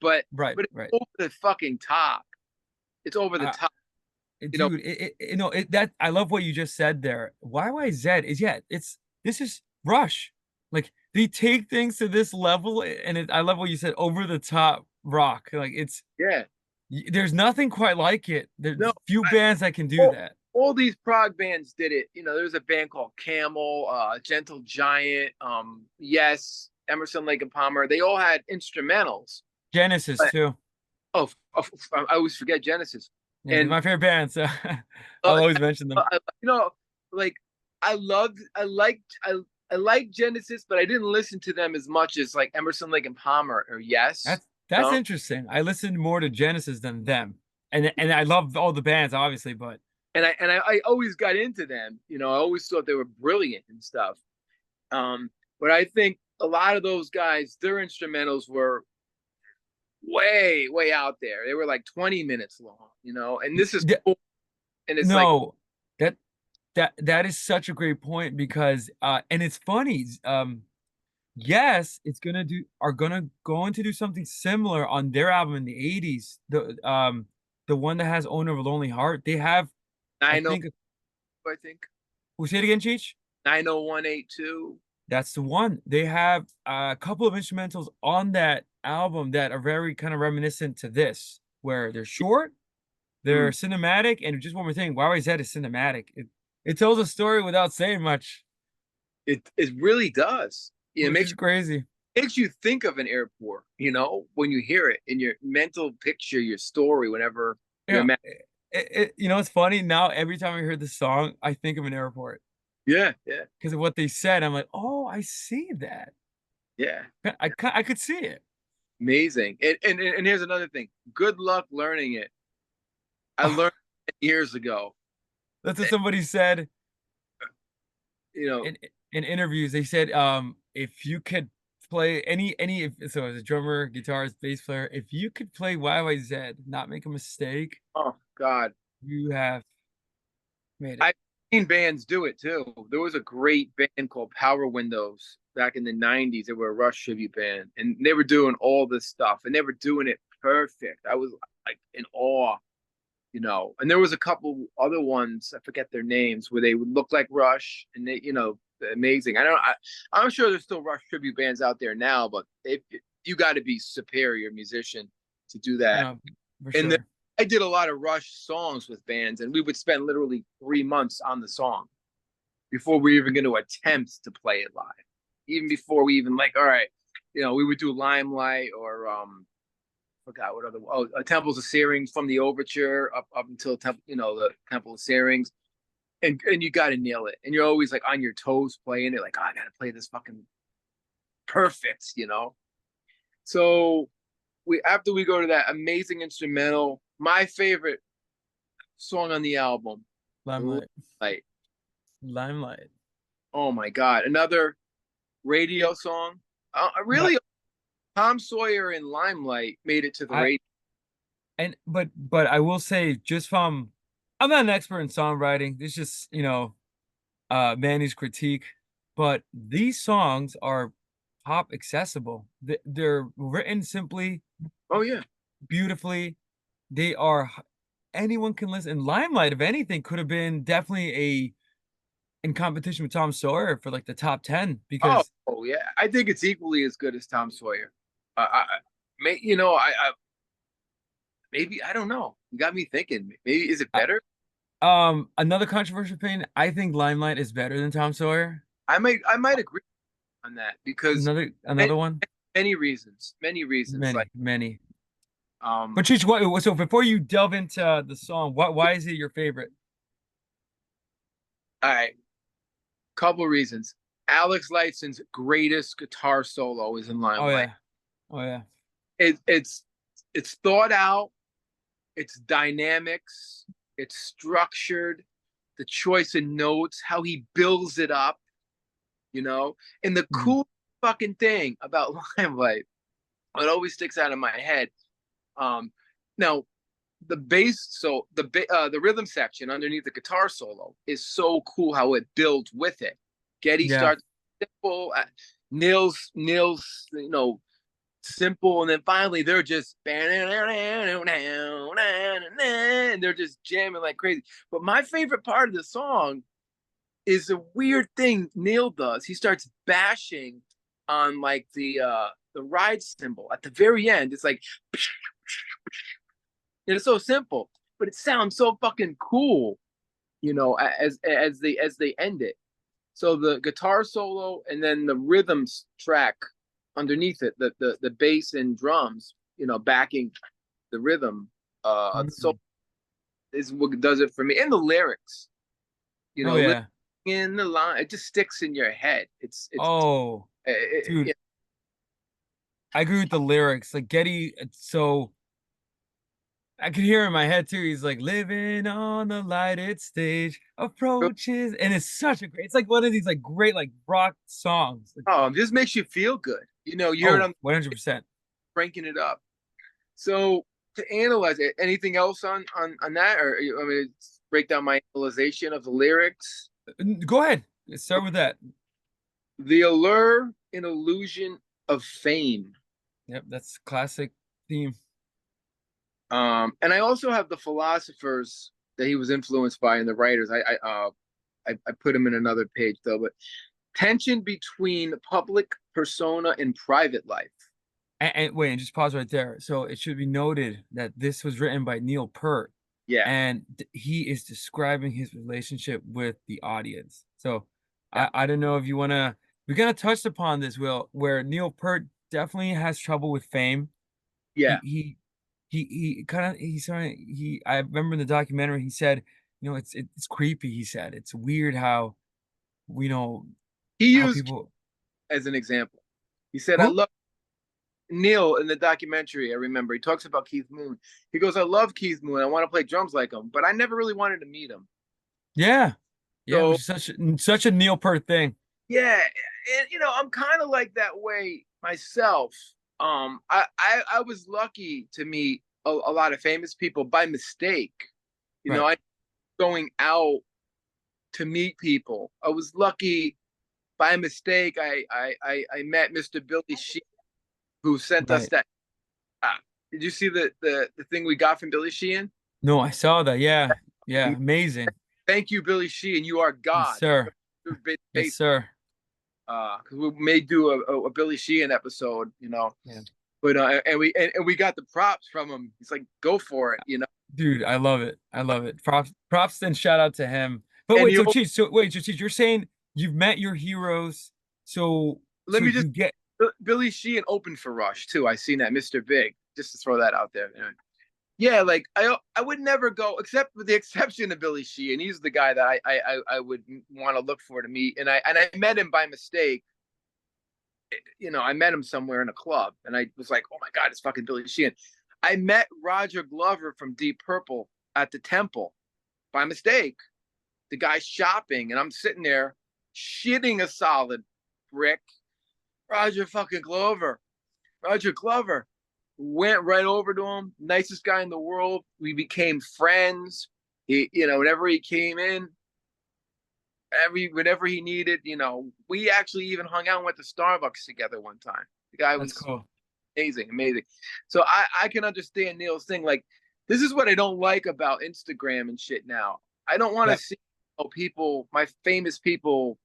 but Right, it's right. over the fucking top. It's over the Uh, top. You know, dude, that I love what you just said there. YYZ is yeah, this is Rush. Like they take things to this level, and I love what you said, over the top rock. Like yeah. there's nothing quite like it. No, There's few I, bands that can do all, that. all these prog bands did it. There's a band called Camel, Gentle Giant, Yes, Emerson, Lake and Palmer. They all had instrumentals. Genesis But too. I always forget Genesis. Yeah, they're And my favorite band, so uh, I'll always mention them. like I liked Genesis, but I didn't listen to them as much as like Emerson, Lake and Palmer or Yes. That's No, interesting. I listened more to Genesis than them, and I love all the bands, obviously, but I always got into them. I always thought they were brilliant and stuff. But I think a lot of those guys, their instrumentals were way out there. They were like 20 minutes long. And this is th- cool. And it's like, no, that that is such a great point because and it's funny. Yes, it's gonna do are gonna going to do something similar on their album in the 80s. The one that has Owner of a Lonely Heart. They have, I 90, think, I think we say it again, Cheech? 90182. That's the one. They have a couple of instrumentals on that album that are very kind of reminiscent to this, where they're short, They're Mm. cinematic, and just one more thing, YYZ is cinematic. It tells a story without saying much, It really does. It which is crazy. makes you think of an airport, when you hear it in your mental picture, your story, whenever you're Yeah, it's funny now. Every time I hear this song, I think of an airport yeah, yeah, because of what they said. I'm like, oh, I see that. yeah. I could see it. Amazing. And here's another thing. Good luck learning it. I learned it years ago. That's what somebody said You know, in interviews. They said, if you could play any so as a drummer, guitarist, bass player, if you could play YYZ, not make a mistake, oh God, you have made it. I've seen bands do it too. There was a great band called Power Windows back in the '90s. They were a Rush tribute band, and they were doing all this stuff, and they were doing it perfect. I was like in awe. And there was a couple other ones, I forget their names, where they would look like Rush, and amazing. I'm sure there's still Rush tribute bands out there now, but you got to be superior musician to do that. No, for And then sure. I did a lot of Rush songs with bands, and we would spend literally 3 months on the song before we were even going to attempt to play it live. Even before we even like, all right, we would do Limelight or forgot what other Temples of Searings from the overture up until the Temple of Searings, and you got to nail it, and you're always like on your toes playing it, like, oh, I got to play this fucking perfect. So after we go to that amazing instrumental, my favorite song on the album, Limelight. like, Limelight. oh my God, another radio song. But Really, Tom Sawyer and Limelight made it to the I radio. but I will say, just from, I'm not an expert in songwriting. It's just, Manny's critique, but these songs are pop accessible. They're written simply, Oh yeah. beautifully. They are anyone can listen. And Limelight, if anything, could have been definitely in competition with Tom Sawyer for like the top 10 Oh, because oh yeah. I think it's equally as good as Tom Sawyer. I maybe I don't know. You got me thinking. Maybe is it uh, better? another controversial opinion. I think Limelight is better than Tom Sawyer. I might agree on that because Another many, one. many reasons, many reasons. Like, Many. um, But Cheech, so before you delve into the song, why is it your favorite? all right, couple reasons. Alex Lifeson's greatest guitar solo is in Oh Limelight. yeah. Oh yeah. It's thought out. It's dynamics. It's structured. The choice of notes, how he builds it up. And the Mhm. cool fucking thing about Limelight, it always sticks out in my head. Um, Now the bass, so the rhythm section underneath the guitar solo is so cool how it builds with it. Getty Yeah. starts simple, Nils, simple, and then finally they're just and they're just jamming like crazy. But my favorite part of the song is a weird thing Neil does. He starts bashing on like the ride cymbal at the very end. It's like, and it's so simple, but it sounds so fucking cool, as they end it. So the guitar solo and then the rhythms track underneath it, the bass and drums, backing the rhythm. So Mhm. is what does it for me. And the lyrics, Oh living yeah. in the line, it just sticks in your head. It's Oh, dude, I agree with the lyrics. Like Getty, so I could hear in my head too. He's like living on the lighted stage, approaches, and it's such a great. It's like one of these like great like rock songs. Like, it just makes you feel good. You hear it oh, on 100%. cranking it up. So to analyze it, anything else on that, or I mean, break down my analyzation of the lyrics. Go ahead. Let's start with that. The allure and illusion of fame. Yep, that's classic theme. And I also have the philosophers that he was influenced by and the writers. I put him in another page though, but tension between public persona and private life. And wait, and just pause right there. So it should be noted that this was written by Neil Peart. Yeah, and he is describing his relationship with the audience. So yeah, I don't know if you want to. We kind of touched upon this, Will, where Neil Peart definitely has trouble with fame. yeah. He kind of he's trying he I remember in the documentary he said, it's creepy. He said it's weird how you know He how used people as an example. He said, "I who love Neil in the documentary." I remember he talks about Keith Moon. He goes, "I love Keith Moon. I want to play drums like him, but I never really wanted to meet him." yeah yeah, So which is such a Neil Peart thing. yeah, and I'm kind of like that way myself. I was lucky to meet a lot of famous people by mistake. Right, I going out to meet people. I was lucky by mistake. I met Mr. Billy Sheen, who sent us right. that. Uh, did you see the thing we got from Billy Sheehan? No, I saw that. Yeah, yeah, amazing. Thank you, Billy Sheehan. You are Yes, God. sir. You've been Yes, faithful. sir. Because we may do a Billy Sheehan episode. Yeah. But and we got the props from him. He's like, go for it. Dude, I love it. I love it. Props and shout out to him. But And wait, you so Cheech, you're saying you've met your heroes, so let so me just you get Billy Sheehan opened for Rush too. I seen that, Mr. Big, just to throw that out there. Yeah, like I would never go, except with the exception of Billy Sheehan. He's the guy that I would want to look for to meet, and I met him by mistake. I met him somewhere in a club, and I was like, oh my god, it's fucking Billy Sheehan. I met Roger Glover from Deep Purple at the Temple by mistake. The guy's shopping, and I'm sitting there shitting a solid brick. Roger fucking Glover. Roger Glover. Went right over to him. Nicest guy in the world. We became friends. Whenever he came in, whenever he needed, we actually even hung out and went to Starbucks together one time. The guy that's was cool. amazing, amazing. So I can understand Neil's thing. Like, this is what I don't like about Instagram and shit now. I don't want to Yep. see people, my famous people,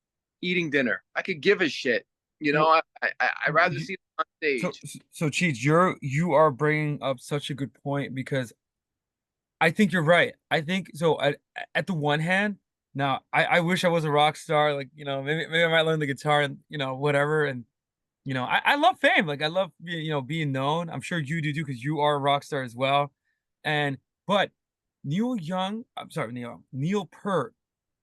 eating dinner. I could give a shit. Well, I'd rather see them on so stage. so Cheech, you are bringing up such a good point because I think you're right. I think so. At the one hand, now I wish I was a rock star. Like maybe I might learn the guitar and whatever. And I love fame. Like I love being known. I'm sure you do too because you are a rock star as well. And but Neil Peart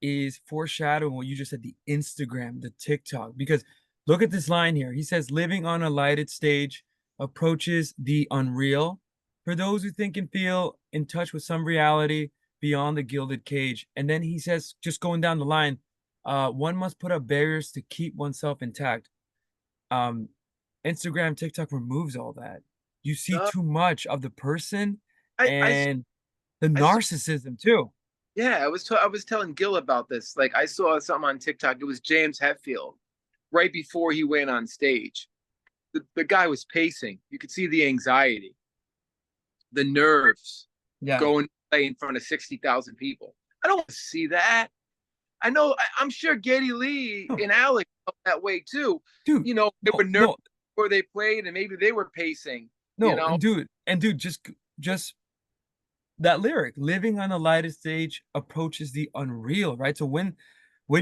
is foreshadowing what you just said, the Instagram, the TikTok. Because look at this line here. He says, living on a lighted stage approaches the unreal for those who think and feel in touch with some reality beyond the gilded cage. And then he says, just going down the line, one must put up barriers to keep oneself intact. Um, Instagram, TikTok removes all that. You see Uh, too much of the person I and the I saw, narcissism too. yeah, I was telling Gil about this. Like, I saw something on TikTok. It was James Hetfield right before he went on stage. The guy was pacing. You could see the anxiety, the nerves Yeah. going to play in front of 60,000 people. I don't want to see that. I know. I'm sure Geddy Lee No, and Alex felt that way too. dude, They no, were nervous no, before they played, and maybe they were pacing. You no, know, and dude, just that lyric, living on the lightest stage approaches the unreal, right? So when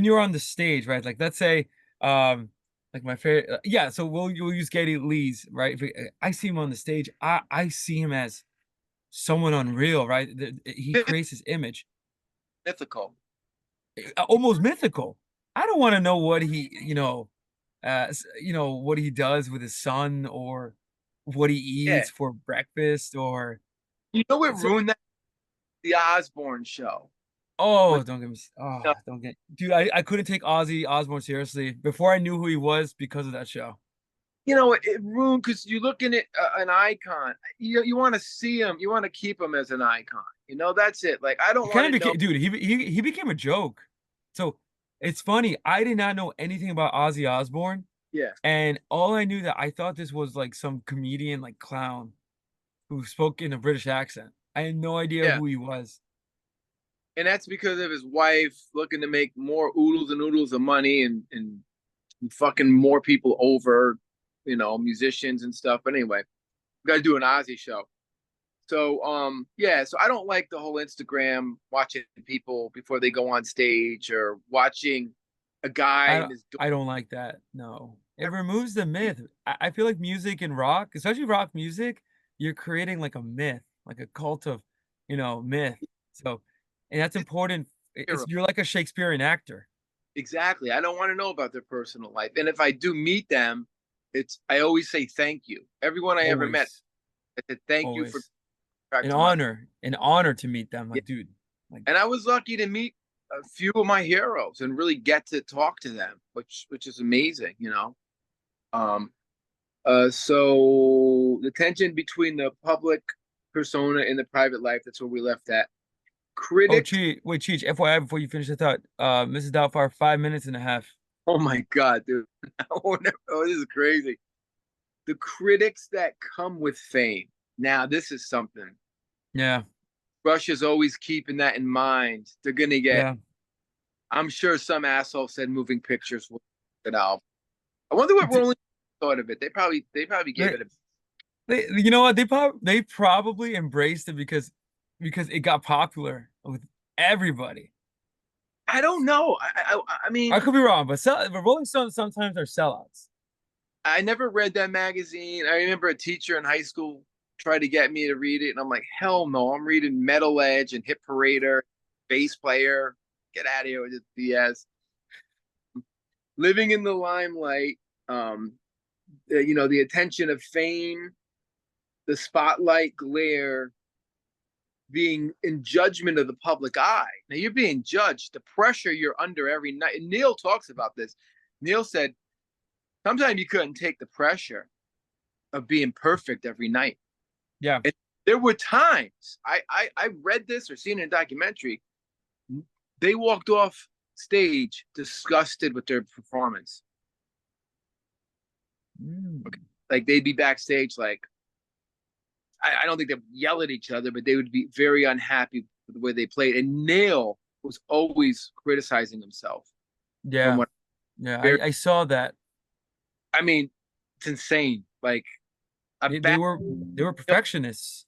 you're on the stage, right? Like let's say, like my favorite, yeah. So we'll use Geddy Lee's, right? I see him on the stage, I see him as someone unreal, right? He creates his image, mythical. almost mythical. I don't want to know what he, what he does with his son or what he Yeah. eats for breakfast or You know what so. ruined that? The Osbourne show. With Oh, don't get me. Oh, don't get, dude. I couldn't take Ozzy Osbourne seriously before I knew who he was because of that show. it ruined because you're looking at an icon. You want to see him. You want to keep him as an icon. That's it. Like, I He don't kind want of to know. became, dude. He became a joke. So it's funny. I did not know anything about Ozzy Osbourne, Yeah, and all I knew that I thought this was like some comedian, like clown, who spoke in a British accent. I had no idea yeah. who he was. And that's because of his wife looking to make more oodles and oodles of money and fucking more people over, musicians and stuff. But anyway, we got to do an Ozzy show. So yeah, so I don't like the whole Instagram watching people before they go on stage or watching a guy I and his I don't like that. No. It removes the myth. I feel like music and rock, especially rock music, you're creating like a myth, like a cult of, myth. So, and that's important. hero. You're like a Shakespearean actor. Exactly. I don't want to know about their personal life. And if I do meet them, it's I always say thank you. Everyone I ever met, Always, I said thank you for always. back to my An honor to meet them. yeah. Like, dude, like, And I was lucky to meet a few of my heroes and really get to talk to them, which is amazing, you know. Um so the tension between the public persona and the private life, that's where we left at. oh, Critics, Cheech, FYI, before you finish the thought, Mrs. Doubtfire, 5 minutes and a half. oh my God, dude. Oh, this is crazy. The critics that come with fame. Now, this is something. Yeah, Russia's always keeping that in mind. They're gonna get. yeah. I'm sure some asshole said moving pictures will it out. I wonder what Rolling thought of it. They probably gave They, it a. you know what? They probably embraced it because it got popular with everybody. I don't know. I I mean, could be wrong, but Rolling Stones sometimes are sellouts. I never read that magazine. I remember a teacher in high school tried to get me to read it, and I'm like, hell no. I'm reading Metal Edge and Hit Parader, Bass Player. Get out of here with this BS. Living in the limelight, um, the attention of fame, the spotlight glare, being in judgment of the public eye. Now you're being judged, the pressure you're under every night. And Neil talks about this. Neil said sometimes you couldn't take the pressure of being perfect every night. Yeah. And there were times I read this or seen in a documentary. They walked off stage disgusted with their performance. Mm. Like they'd be backstage like I don't think they'd yell at each other, but they would be very unhappy with the way they played. And Neil was always criticizing himself from Yeah. what Yeah. very I saw that. I mean, it's insane. Like a They, they bad were they were perfectionists.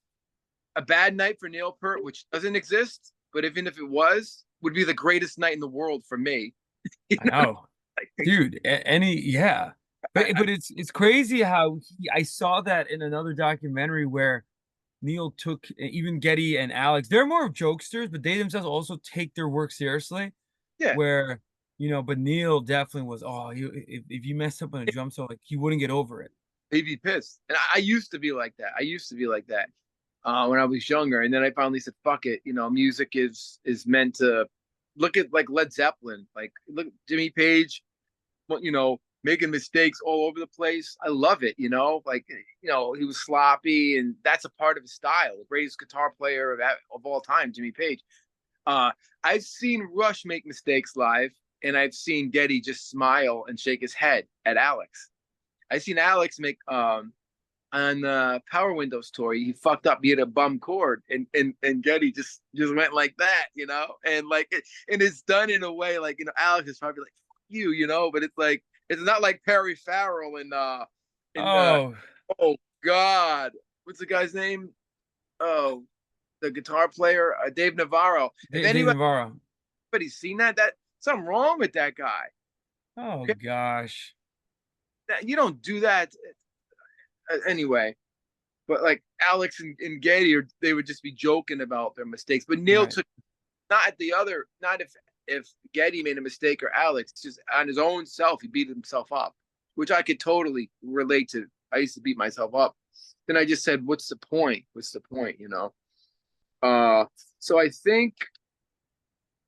a bad night for Neil Peart, which doesn't exist, but even if it was, would be the greatest night in the world for me. You I know, know. Dude, yeah. But it's crazy how I saw that in another documentary where Neil took even Getty and Alex. They're more of jokesters, but they themselves also take their work seriously. yeah, Where but Neil definitely was. Oh, if you messed up on a drum solo, like he wouldn't get over it. they'd be pissed. And I used to be like that. I used to be like that when I was younger, and then I finally said, "Fuck it." Music is meant to look at like Led Zeppelin, like look at Jimmy Page, making mistakes all over the place. I love it. Like he was sloppy, and that's a part of his style. The greatest guitar player of all time, Jimmy Page. Uh, I've seen Rush make mistakes live, and I've seen Getty just smile and shake his head at Alex. I've seen Alex make on Power Windows tour. He fucked up. He had a bum chord, and Getty just went like that, and like and it's done in a way like Alex is probably like fuck you, but it's like it's not like Perry Farrell in Oh, oh God, what's the guy's name? Oh, the guitar player, Dave Navarro. If Dave anybody's Navarro. seen that something wrong with that guy. Oh Okay, gosh. you don't do that anyway. But like Alex and Getty, they would just be joking about their mistakes. But Neil Right. took not if Getty made a mistake or Alex, just on his own self, he beat himself up, which I could totally relate to. I used to beat myself up. Then I just said, "What's the point? What's the point?" So I think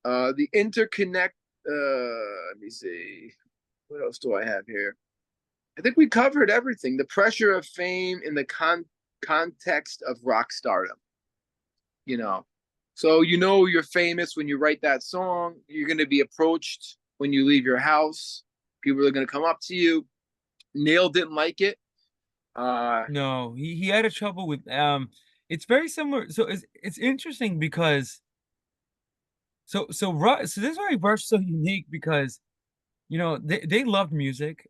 the interconnect. Let me see. What else do I have here? I think we covered everything. The pressure of fame in the context of rock stardom. You know, so you're famous when you write that song. You're going to be approached when you leave your house. People are going to come up to you. Neil didn't like it. Uh, No, he had a trouble with it's very similar. So it's interesting because so this is why Rush so unique because they love music.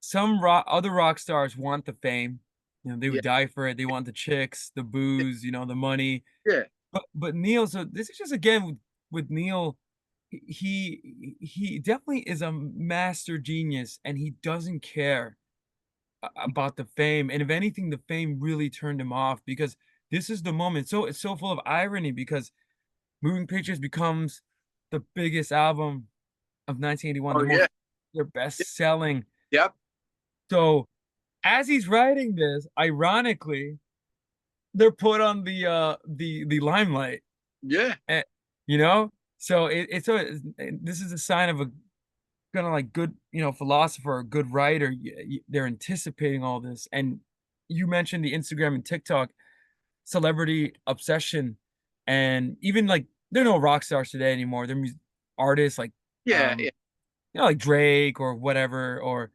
Some other rock stars want the fame. You know, they Yeah, would die for it. They want the chicks, the booze, you know, the money. yeah. But Neil, so this is just again with Neil, he definitely is a master genius, and he doesn't care about the fame. And if anything, the fame really turned him off because this is the moment. So it's so full of irony because Moving Pictures becomes the biggest album of 1981, Oh the yeah. most their best selling. Yep. So as he's writing this, ironically, they're put on the limelight. Yeah. Eh, you know, so this is a sign of a kind of like good, you know, philosopher or good writer. They're anticipating all this, and you mentioned the Instagram and TikTok celebrity obsession, and even like they're no rock stars today anymore. They're artists like Yeah. Yeah. you know, like Drake or whatever, or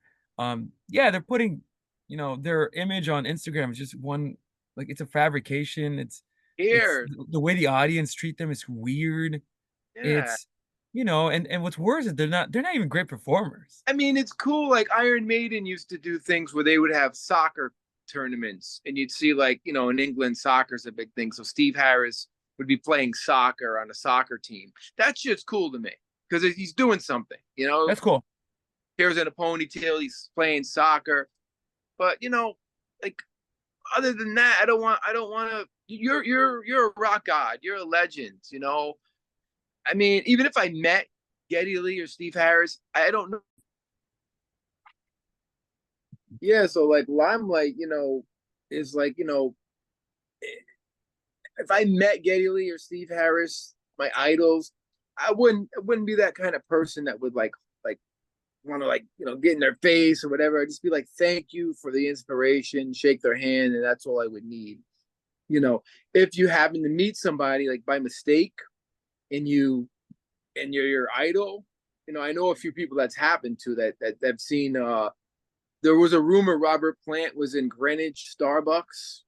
yeah, they're putting, you know, their image on Instagram is just one, like it's a fabrication. It's Here. the way the audience treat them is weird. Yeah. It's, you know, and what's worse is they're not even great performers. I mean, it's cool. Like Iron Maiden used to do things where they would have soccer tournaments, and you'd see like in England, soccer's a big thing. So Steve Harris would be playing soccer on a soccer team. That shit's cool to me because he's doing something. That's cool. Hair's in a ponytail, he's playing soccer. But like other than that, I don't want to. You're a rock god. You're a legend. I mean, even if I met Geddy Lee or Steve Harris, I don't know. Yeah, so like Limelight, is like, if I met Geddy Lee or Steve Harris, my idols, I wouldn't be that kind of person that would like want to like, get in their face or whatever. I'd just be like, thank you for the inspiration, shake their hand, and that's all I would need. You know, if you happen to meet somebody like by mistake and you're your idol, I know a few people that's happened to that have seen there was a rumor Robert Plant was in Greenwich Starbucks.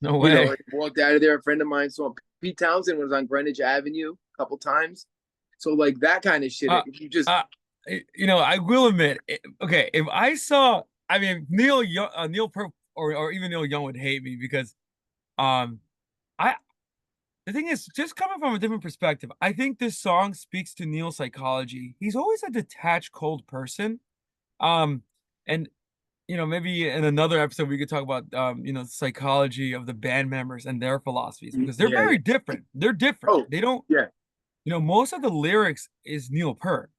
No way. Walked out of there. A friend of mine saw him. Pete Townsend was on Greenwich Avenue a couple times. So like that kind of shit. Uh, If you just uh, you know, I will admit, okay, if I saw, I mean, Neil Young, Neil Perk, or even Neil Young would hate me because, um, I the thing is, just coming from a different perspective, I think this song speaks to Neil's psychology. He's always a detached, cold person. Um, and you know, maybe in another episode we could talk about you know, the psychology of the band members and their philosophies because they're yeah, very yeah. different. They're different. Oh, They don't, yeah. you know, most of the lyrics is Neil Peart.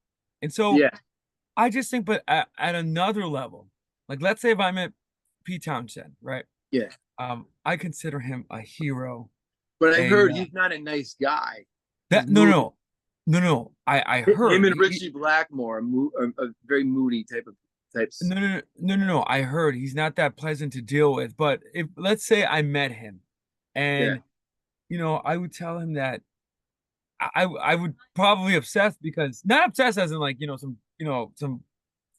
And so Yeah. I just think, but at another level, like let's say if I met Pete Townshend, right? Yeah. I consider him a hero. But I A heard he's not a nice guy. He's that no moody. no no no no. I Him heard and Richie Blackmore, a very moody types. no. I heard he's not that pleasant to deal with. But if let's say I met him, Yeah. and you know, I would tell him that I would probably obsess because not obsessed as in like you know some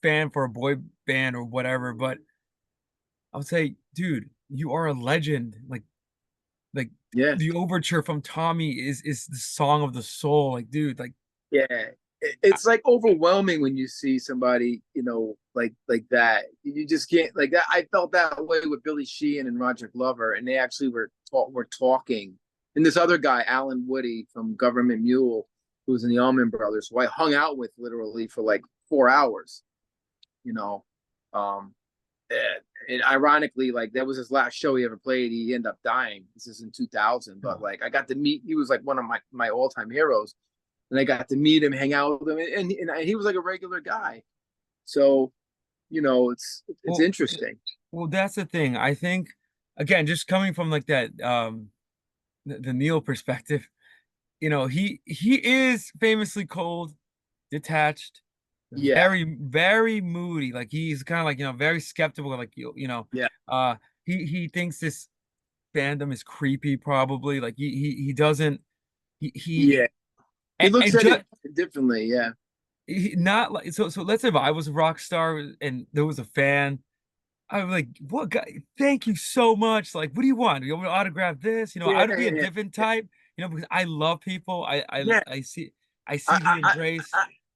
fan for a boy band or whatever, but I would say, dude, you are a legend. Like Yeah. the overture from Tommy is the song of the soul. Like, dude, like Yeah. I, It's like overwhelming when you see somebody, like that. You just can't like that. I felt that way with Billy Sheehan and Roger Glover, and they actually were talking. And this other guy, Alan Woody from Government Mule, who's in the Allman Brothers, who I hung out with literally for like 4 hours. You know, um, and ironically, like that was his last show he ever played. He ended up dying. This is in 2000, but oh, like I got to meet. He was like one of my all time heroes, and I got to meet him, hang out with him, and he was like a regular guy. So it's well, interesting. well, that's the thing. I think again, just coming from like that the Neil perspective, you know, he is famously cold, detached, Yeah, very moody. Like he's kind of like, you know, very skeptical. Like you know, yeah, uh, he thinks this fandom is creepy. Probably like he doesn't he yeah. He looks and at just it differently. Yeah, not like so. Let's say if I was a rock star and there was a fan. I'm like, what guy? Thank you so much. Like, what do you want? You want me to autograph this? You know, yeah, I'd be a yeah, different type, you know, because I love people. yeah. I see the I embrace.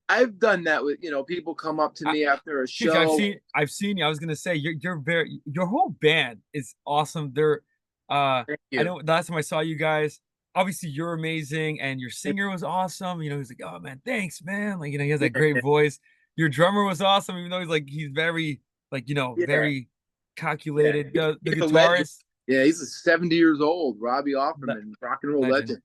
I've done that with, people come up to I, me after a Teach, show. I've seen you. I was gonna say you're very your whole band is awesome. They're Thank I you. know the last time I saw you guys, obviously you're amazing and your singer was awesome. He's like, oh man, thanks, man. Like, he has that great Yeah, voice. Your drummer was awesome, even though he's very like, yeah, very yeah. calculated. The He's a legend. guitarist, Yeah, he's 70 years old, Robbie le Offerman, rock and roll legend. legend.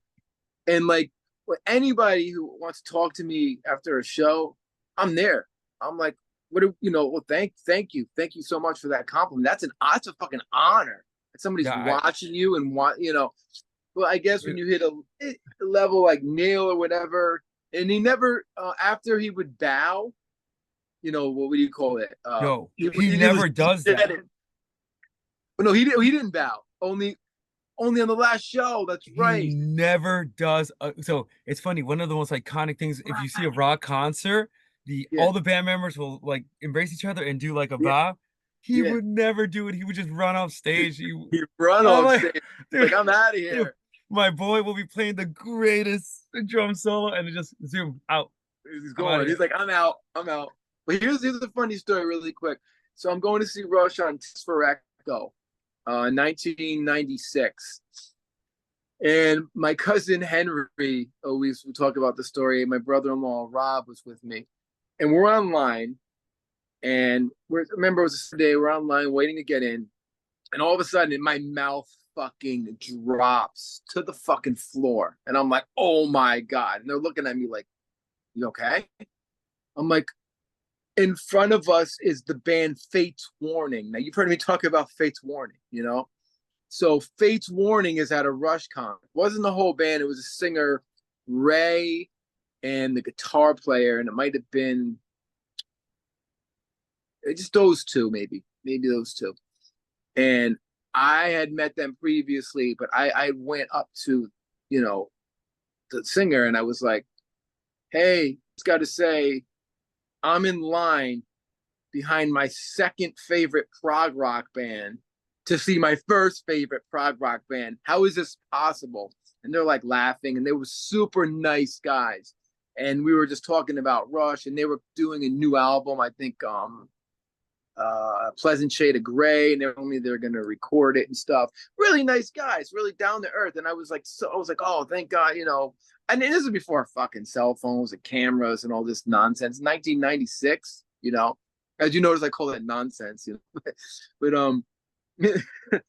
And like, with anybody who wants to talk to me after a show, I'm there. I'm like, what do well, thank you so much for that compliment. That's a fucking honor that somebody's Yeah, watching you and want. Well, I guess when you hit a level like Neil or whatever, and he never after he would bow, what would you call it? he He was never does that. dead. But no, he didn't bow. Only on the last show. That's He right. never does. So it's funny. One of the most iconic things, if you see a rock concert, the Yeah, all the band members will like embrace each other and do like a yeah, bow. He yeah. would never do it. He would just run off stage. He run I'm off like, stage. dude, Like, I'm out of dude, here. my boy will be playing the greatest drum solo, and it just zoom out. He's I'm out going. of He's here. like, I'm out. I'm out. But here's a funny story, really quick. So I'm going to see Rush on Test for Echo, 1996. And my cousin Henry always would talk about the story. My brother-in-law Rob was with me, and we're online. And remember, it was a Sunday. We're online waiting to get in, and all of a sudden, my mouth fucking drops to the fucking floor, and I'm like, "Oh my god!" And they're looking at me like, "You okay?" I'm like, "In front of us is the band Fate's Warning." Now you've heard me talk about Fate's Warning. So Fate's Warning is at a Rush con. It wasn't the whole band. It was a singer, Ray, and the guitar player, and it might have been just those two, maybe those two. And I had met them previously, but I went up to, you know, the singer and I was like, "Hey, just got to say, I'm in line behind my second favorite prog rock band to see my first favorite prog rock band. How is this possible?" And they're like laughing, and they were super nice guys. And we were just talking about Rush, and they were doing a new album. I think Pleasant Shade of Gray, and they're going to record it and stuff. Really nice guys, really down to earth. And I was like, oh, thank God. And this is before fucking cell phones and cameras and all this nonsense. 1996, as you notice, I call that nonsense. But well,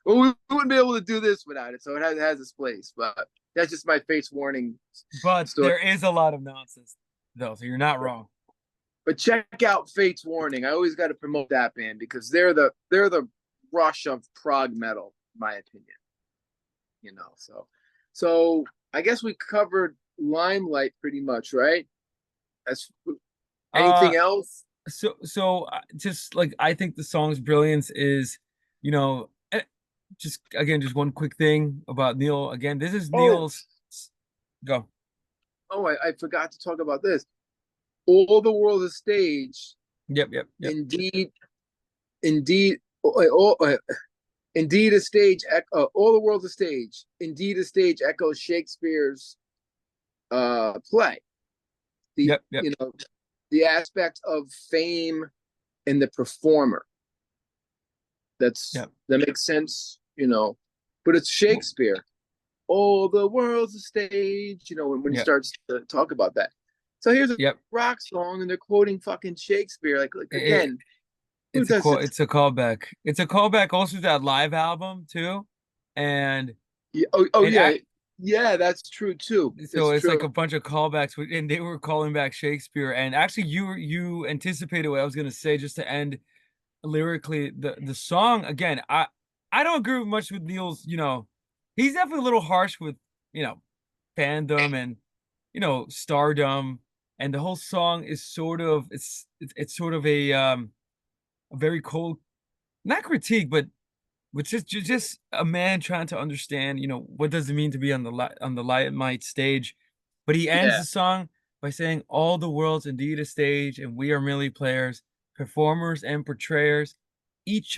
we wouldn't be able to do this without it. So it has its place. But that's just my face warning But story. there is a lot of nonsense, though, so you're not wrong. But check out Fate's Warning. I always got to promote that band because they're the Rush of prog metal, in my opinion. So I guess we covered Limelight pretty much, right? That's Uh, anything else? just like I think the song's brilliance is, you know, just again, just one quick thing about Neil. Again, this is Oh, Neil's go. I forgot to talk about this. All the world is stage. Yep. Indeed, indeed, indeed a stage. All the world's a stage. Indeed, a stage echoes Shakespeare's play. The Yep. the aspect of fame and the performer. Yep. That makes sense. But it's Shakespeare. All the world's a stage. When he Yep. starts to talk about that. So here's a Yep. rock song, and they're quoting fucking Shakespeare. Like It, again, who does it? it's a callback. It's a callback also to that live album too, and Yeah, oh and yeah, yeah. That's true too. so It's it's true. like a bunch of callbacks, and they were calling back Shakespeare. And actually, you anticipated what I was gonna say just to end lyrically. The song again, I don't agree much with Neil's. He's definitely a little harsh with you know fandom and stardom, and the whole song is sort of it's sort of a very cold, not critique, but just a man trying to understand, what does it mean to be on the limelight stage. But he ends Yeah, the song by saying, "All the world's indeed a stage, and we are merely players, performers and portrayers, each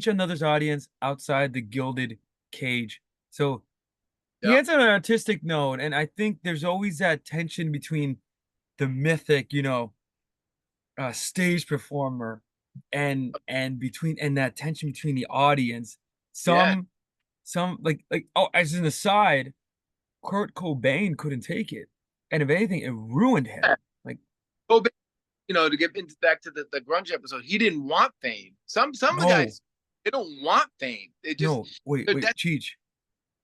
another's audience outside the gilded cage." So he yeah, ends on an artistic note, and I think there's always that tension between the mythic, stage performer, and between and that tension between the audience. Yeah. Some like oh, as an aside, Kurt Cobain couldn't take it, and if anything, it ruined Yeah. him. Like, Go back, to get into back to the grunge episode, he didn't want fame. Some of the no, guys, they don't want fame. They just no, wait, that's Cheech.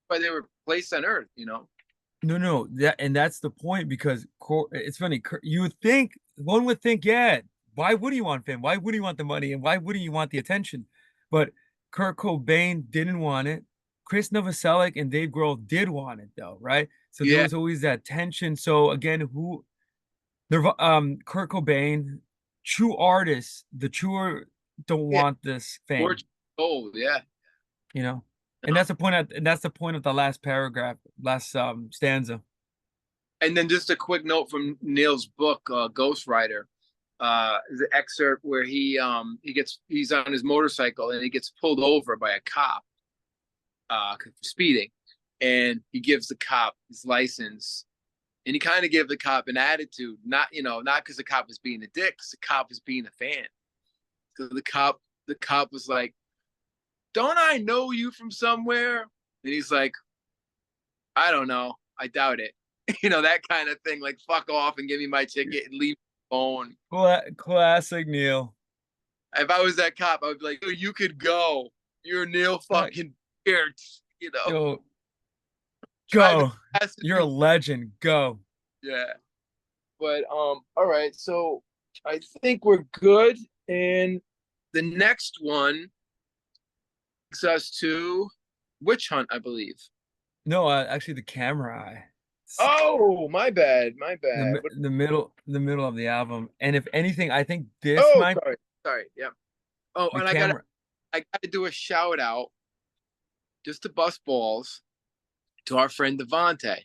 why they were placed on Earth. No, no, that's the point because it's funny. You would think one would think, yeah, why would he want fame? Why would he want the money? And why wouldn't you want the attention? But Kurt Cobain didn't want it. Chris Novoselic and Dave Grohl did want it though, right? So there Yeah, was always that tension. So again, Kurt Cobain, true artists, the truer don't yeah. want this fame, George Gold, yeah. you know? And that's the point of the last paragraph, last stanza. And then just a quick note from Neil's book, Ghostwriter. The excerpt where he's on his motorcycle and he gets pulled over by a cop for speeding, and he gives the cop his license, and he kind of gave the cop an attitude, not because the cop was being a dick, because the cop was being a fan. So the cop was like, "Don't I know you from somewhere?" And he's like, "I don't know. I doubt it." That kind of thing. Like, fuck off and give me my ticket and leave my phone. Classic Neil. If I was that cop, I would be like, "Oh, you could go. You're Neil Like, fucking Peart." yo, Driving go. fast to You're a do. legend. Go. Yeah. But all right. So I think we're good. And the next one takes us to Witch Hunt, I believe. No, actually, the camera eye. Oh, my bad. My bad. The middle of the album. And if anything, I think this Oh, might sorry. Sorry. Yeah. Oh, the and I gotta camera. I gotta do a shout out just to bust balls to our friend Devonte.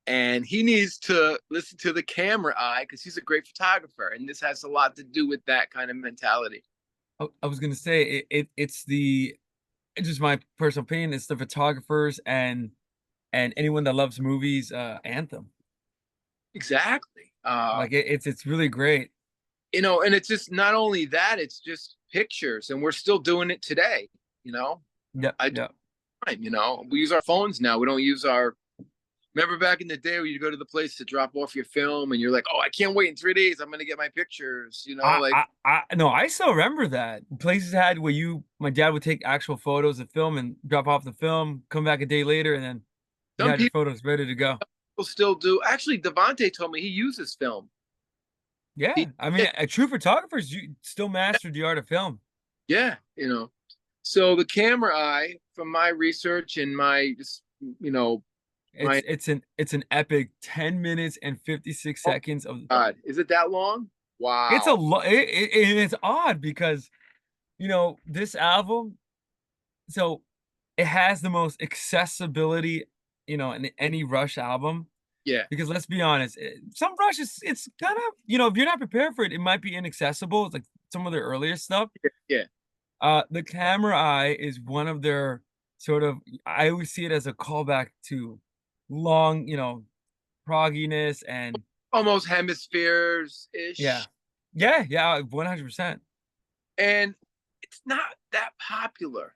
And he needs to listen to the camera eye because he's a great photographer. And this has a lot to do with that kind of mentality. I was gonna say it's just my personal opinion. It's the photographers and anyone that loves movies anthem. Exactly. Like it's really great. And it's just not only that, it's just pictures, and we're still doing it today. You know, Yep, I do yep. time. We use our phones now. We don't use our. Remember back in the day where you go to the place to drop off your film, and you're like, "Oh, I can't wait in 3 days. I'm gonna get my pictures." Like No, I still remember that. Places had where my dad would take actual photos of film and drop off the film, come back a day later, and then you some had your people photos ready to go. still do. Actually, Devonte told me he uses film. Yeah, He, I mean, a true photographers you still mastered the art of film. yeah. So the camera eye, from my research and my just, my It's an epic 10 minutes and 56 oh seconds of God, is it that long? it's a Wow. lot. It's odd because this album, so it has the most accessibility, in any Rush album. Yeah. Because let's be honest, some Rush it's kind of, if you're not prepared for it, it might be inaccessible. It's like some of their earlier stuff. Yeah. The Camera Eye is one of their sort of, I always see it as a callback to long, progginess and Almost hemispheres yeah. ish. Yeah, 100%. And it's not that popular.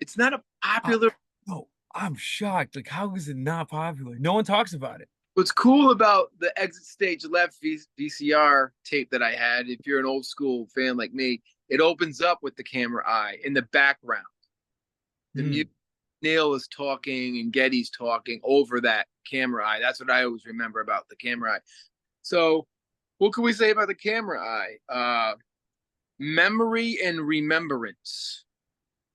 It's not a Uh, popular. no, I'm shocked. Like, how is it not popular? No one talks about it. What's cool about the Exit Stage Left VCR tape that I had, if you're an old school fan like me, it opens up with the camera eye in the background. The Hmm. music, Neil is talking and Getty's talking over that camera eye. That's what I always remember about the camera eye. So, what can we say about the camera eye? Memory and remembrance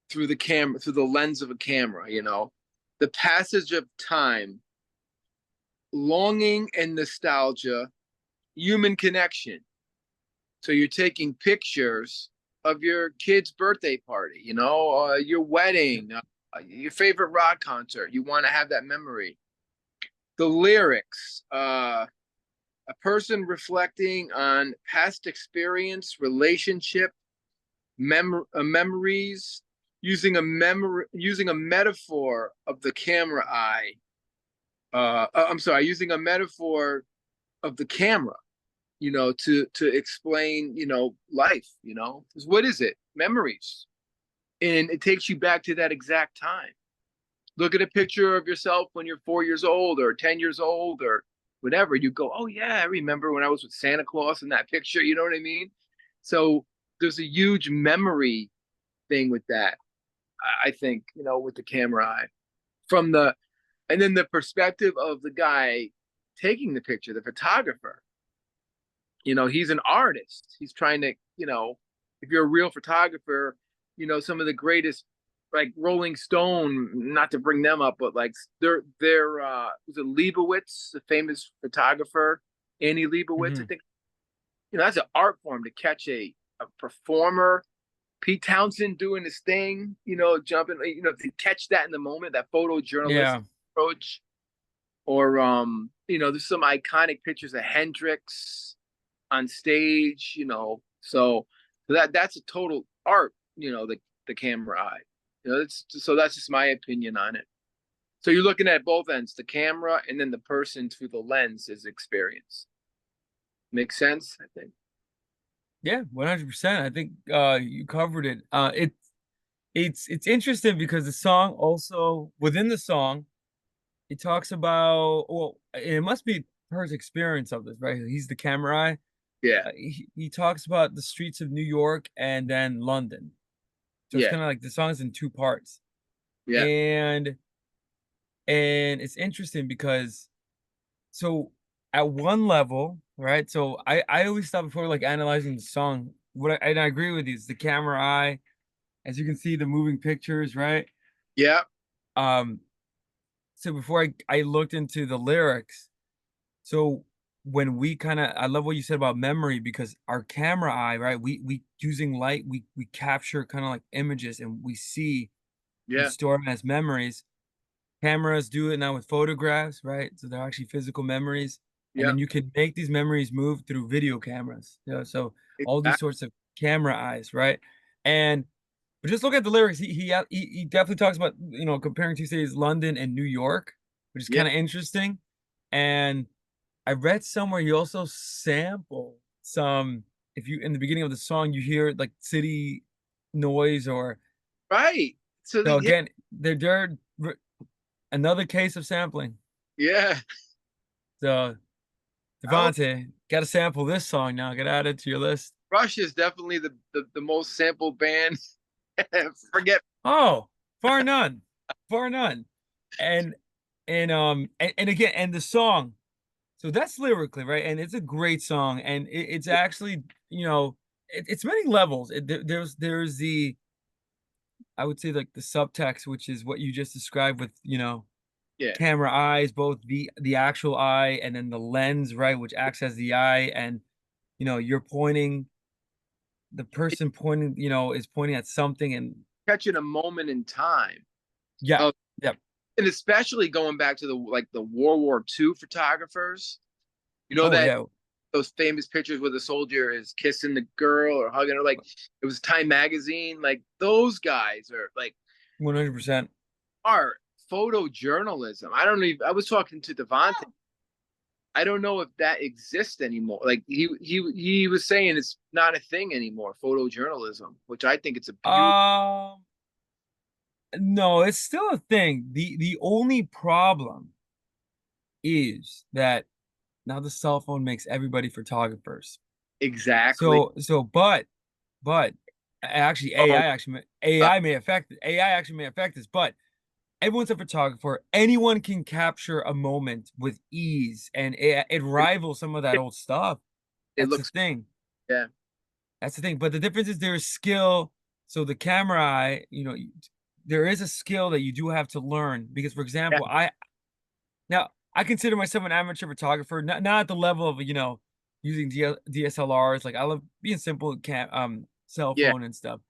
through the lens of a camera. The passage of time, longing and nostalgia, human connection. So you're taking pictures of your kid's birthday party, your wedding, your favorite rock concert. You want to have that memory. The lyrics, a person reflecting on past experience, relationship, memories, using a metaphor of the camera eye. I'm sorry, using a metaphor of the camera. to explain, life, 'Cause what is it? Memories. And it takes you back to that exact time. Look at a picture of yourself when you're 4 years old or 10 years old or whatever. You go, oh, yeah, I remember when I was with Santa Claus in that picture. You know what I mean? So there's a huge memory thing with that, I think, with the camera eye. From the, and then the perspective of the guy taking the picture, the photographer, he's an artist. He's trying to, if you're a real photographer, some of the greatest, like Rolling Stone, not to bring them up, but like they're was it Leibowitz, the famous photographer, Annie Leibovitz, I Hmm. think. That's an art form to catch a performer, Pete Townsend doing his thing, jumping, to catch that in the moment, that photojournalistic Yeah. approach. Or there's some iconic pictures of Hendrix on stage, so that's a total art, the camera eye. That's just my opinion on it. So you're looking at both ends, the camera and then the person through the lens is experience. Makes sense, I think. Yeah, 100%. I think you covered it. It's interesting because the song also within the song it talks about, well, it must be Per's experience of this, right? He's the camera eye. Yeah, He talks about the streets of New York and then London. So it's yeah, kind of like the song's in two parts. yeah, And it's interesting because so at one level, right? So I always thought before like analyzing the song, and I agree with you, it's the camera eye, as you can see the moving pictures, right? yeah, Um, so before I looked into the lyrics, so when we kind of, I love what you said about memory because our camera eye, right? We using light, we capture kind of like images and we yeah, store them as memories. Cameras do it now with photographs, right? So they're actually physical memories. And yeah. then you can make these memories move through video cameras. So all these sorts of camera eyes, right? And but just look at the lyrics. He definitely talks about, comparing two cities, London and New York, which is Yeah, kind of interesting. And I read somewhere you also sample some, if you in the beginning of the song you hear like city noise or right. So so yeah, again, they're another case of sampling. yeah. So Oh, Devontae, gotta sample this song now. Get added to your list. Rush is definitely the most sampled band. Forget. Oh, far none. Far none. And and again, and the song. So that's lyrically, right? And it's a great song. And it's actually, it's many levels. There's the I would say like the subtext, which is what you just described with, Yeah, camera eyes, both the actual eye and then the lens, right, which acts as the eye, and you're pointing, the person pointing, is pointing at something, and catching a moment in time. yeah, Of, yeah, and especially going back to the World War II photographers. oh That yeah, those famous pictures where the soldier is kissing the girl or hugging her, like it was Time magazine. Like those guys are like 100%. art, photojournalism. I don't even. I was talking to Devontae. I don't know if that exists anymore. Like he was saying it's not a thing anymore, photojournalism, which I think it's a beautiful. Um, no, it's still a thing. The only problem is that now the cell phone makes everybody photographers. Exactly. But actually Oh, AI actually may affect this, but everyone's a photographer. Anyone can capture a moment with ease, and it it, rivals some of that old stuff. it That's the looks. thing. Yeah. That's the thing. But the difference is there is skill. So the camera eye, there is a skill that you do have to learn. Because, for Yeah. example, now I consider myself an amateur photographer, not at the level of using DSLRs. Like I love being simple, cell Yeah. phone and stuff.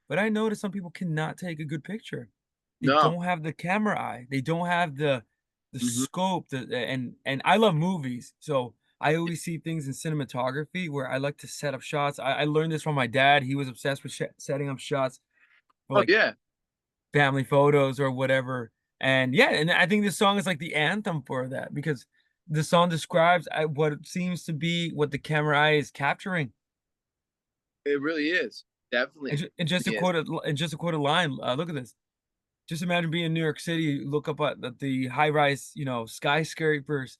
But I noticed some people cannot take a good picture. They No. don't have the camera eye. They don't have the Hmm. scope. And I love movies, so I always see things in cinematography where I like to set up shots. I learned this from my dad. He was obsessed with setting up shots for Oh like yeah. family photos or whatever. And yeah, and I think this song is like the anthem for that because the song describes what seems to be what the camera eye is capturing. It really is. Definitely And just to is. quote a line, look at this. Just imagine being in New York City, look up at the high-rise, skyscrapers.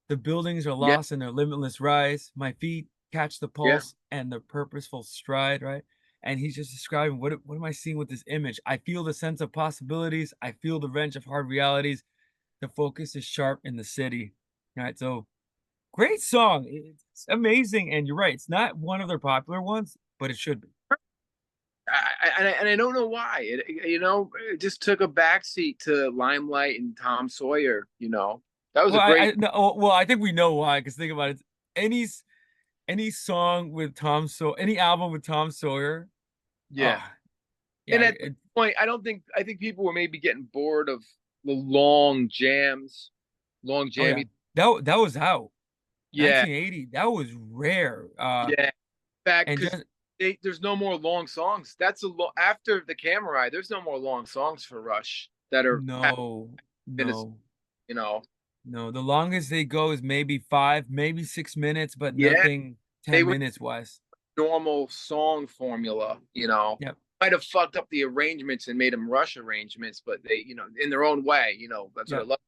The buildings are Yeah, lost in their limitless rise. My feet catch the yeah. pulse and the purposeful stride, right? And he's just describing what am I seeing with this image? I feel the sense of possibilities. I feel the wrench of hard realities. The focus is sharp in the city. All right, so great song. It's amazing, and you're right. It's not one of their popular ones, but it should be. And I don't know why. It just took a backseat to Limelight and Tom Sawyer. That was Well, a great. no, well, I think we know why. Because think about it, any any song with any album with Tom Sawyer, Yeah, oh yeah, and at the point, I think people were maybe getting bored of the long jams, long oh yeah, jammy. that was out Yeah, 1980. That was rare. yeah. Back And because just there's no more long songs. That's after the camera ride. There's no more long songs for Rush that are no, minutes. no, You know. no. The longest they go is maybe 5, maybe 6 minutes, but Yeah, nothing they 10 went minutes, Wes. normal song formula. Yep, Might have fucked up the arrangements and made them Rush arrangements, but they, in their own way. That's what I yep. love.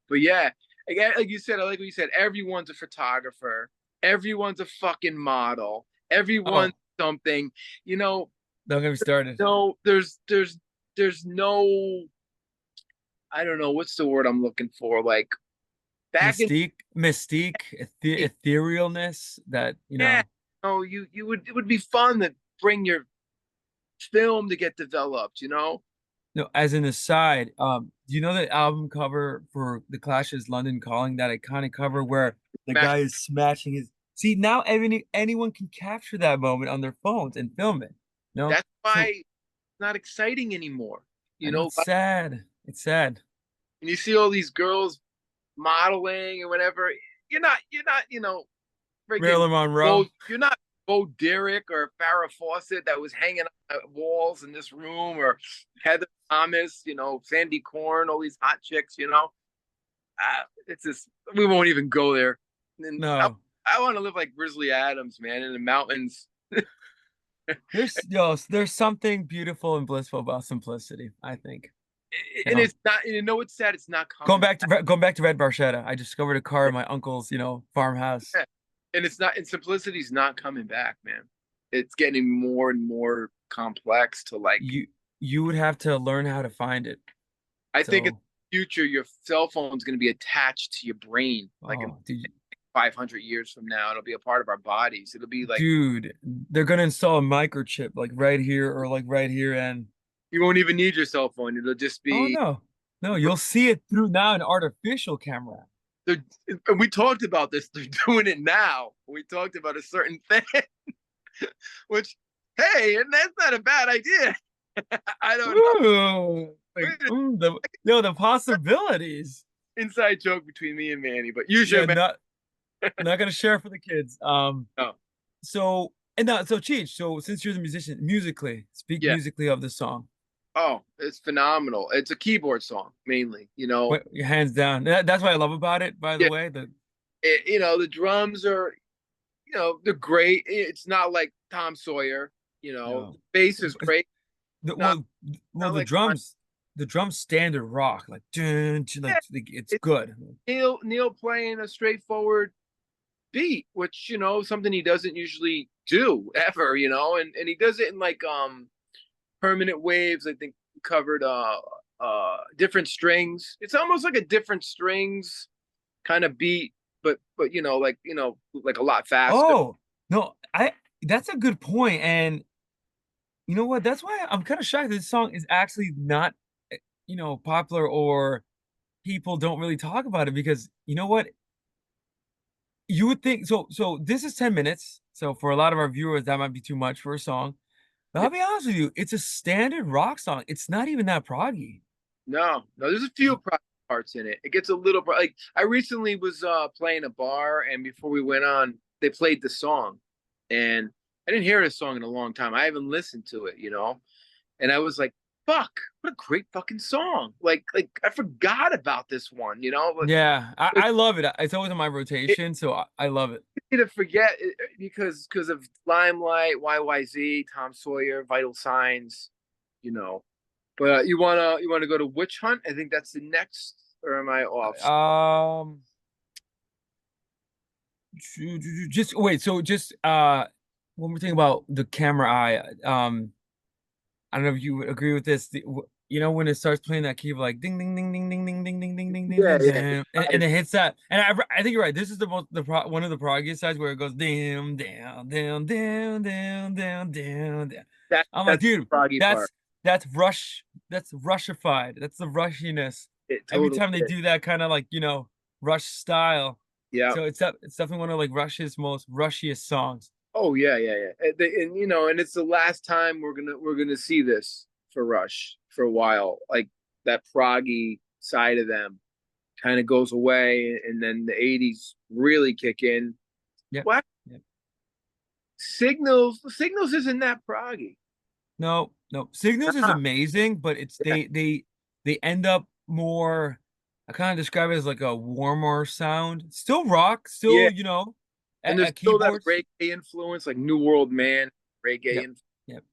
But yeah, again, like you said, I like what you said. Everyone's a photographer. Everyone's a fucking model. Everyone's Oh, something. You know, don't get me started. no, there's no. I don't know what's the word I'm looking for. Like back in Mystique, etherealness. That yeah, you would it would be fun to bring your film to get developed. No, as an aside, do you know the album cover for The Clash's London Calling, that iconic cover where the Smash. guy is smashing his. See, now anyone can capture that moment on their phones and film it. No, That's why so it's not exciting anymore. I know it's sad. It's sad. And you see all these girls modeling or whatever. You're not, freaking Marilyn Monroe. You're not Bo Derek or Farrah Fawcett that was hanging on walls in this room, or Heather Thomas, Sandy Korn, all these hot chicks. It's just we won't even go there. And No, I want to live like Grizzly Adams, man, in the mountains. there's something beautiful and blissful about simplicity, I think. You And know, it's not. It's sad. It's not going coming back to going back to Red Barchetta, I discovered a car in my uncle's, farmhouse. back. And it's not. And simplicity's not coming back, man. It's getting more and more complex to like. You would have to learn how to find it. I think in So, the future, your cell phone's going to be attached to your brain, like in oh, dude, 500 years from now. It'll be a part of our bodies. It'll be like dude, they're gonna install a microchip like right here or like right here, and you won't even need your cell phone. It'll just oh be. no, no, you'll see it through now an artificial camera. they're- And we talked about this. They're doing it now. We talked about a certain thing, which, hey, and that's not a bad idea. I don't know. Ooh, like the possibilities. Inside joke between me and Manny, but use your Yeah, man. not gonna share for the kids. Oh, So and now so Cheech, so since you're the musician, speak yeah. musically of the song. Oh, it's phenomenal. It's a keyboard song mainly. What your hands down. That's what I love about it, by the Yeah. way. The The drums are, they're great. It's not like Tom Sawyer. no. The bass is great. The, Not well, not like Con- the drums standard rock, like dun, dun, yeah, like it's it's good. Neil playing a straightforward beat, which something he doesn't usually do ever. And he does it in like permanent waves. I think covered different strings. It's almost like a different strings kind of beat, but like a lot faster. Oh no, I that's a good point, and you know what? That's why I'm kind of shocked this song is actually not, popular, or people don't really talk about it, because you know what? You would think so. So this is 10 minutes. So for a lot of our viewers, that might be too much for a song. But Yeah. I'll be honest with you, it's a standard rock song. It's not even that proggy. No, there's a few parts in it. It gets a little like I recently was playing a bar, and before we went on, they played the song, and I didn't hear this song in a long time. I haven't listened to it, and I was like, fuck, what a great fucking song. Like I forgot about this one, you know? But Yeah, it's I love it. It's always in my rotation, so I love it. easy to forget because of Limelight, YYZ, Tom Sawyer, Vital Signs, you know. But you wanna go to Witch Hunt? I think that's the next, or am I off? Um, just wait. So just one more thing about the camera eye. I don't know if you would agree with this. You know when it starts playing that key of like ding ding ding ding ding ding ding ding ding ding ding Yeah, ding yeah. damn, and it hits that. And I think you're right. This is one of the proggiest sides where it goes damn down down down down down down down. I'm like, That's the dude, froggy part. that's that's rush. That's Rushified. That's the rushiness. It Every totally time they is. do that kind of like Rush style. Yeah. So it's definitely one of like Rush's most rushiest songs. Oh yeah, yeah, yeah. And and it's the last time we're gonna see this for Rush for a while. Like that proggy side of them kind of goes away, and then the '80s really kick in. Yep. What Yep. Signals isn't that proggy. No, no. Signals is Ah, amazing, but it's yeah, they end up more. I kind of describe it as like a warmer sound. Still rock, yeah. still And there's at still that keyboards. reggae influence, like New World Man, reggae Yep, influence. yep.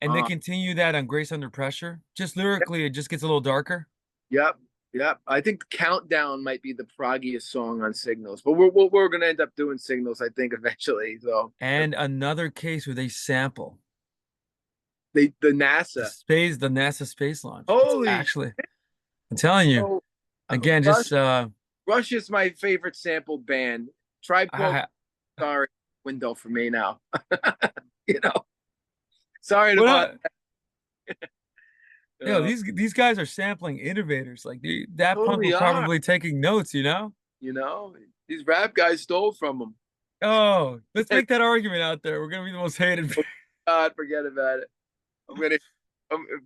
And they Uh, continue that on Grace Under Pressure. Just lyrically, it just gets a little darker. yep, yep. I think Countdown might be the proggiest song on Signals, but we're gonna end up doing Signals, I think, eventually. So And another case where they sample the NASA. the NASA space launch. It's Holy actually, I'm telling you, so again, Rush just Rush is my favorite sample band. Tribe Called I, Sorry window for me now. you know, sorry about what uh, these guys are sampling innovators. Like that punk totally was are. probably taking notes, you know? You know, these rap guys stole from them. Oh, let's make that argument out there. We're gonna be the most hated. God, forget about it. I'm gonna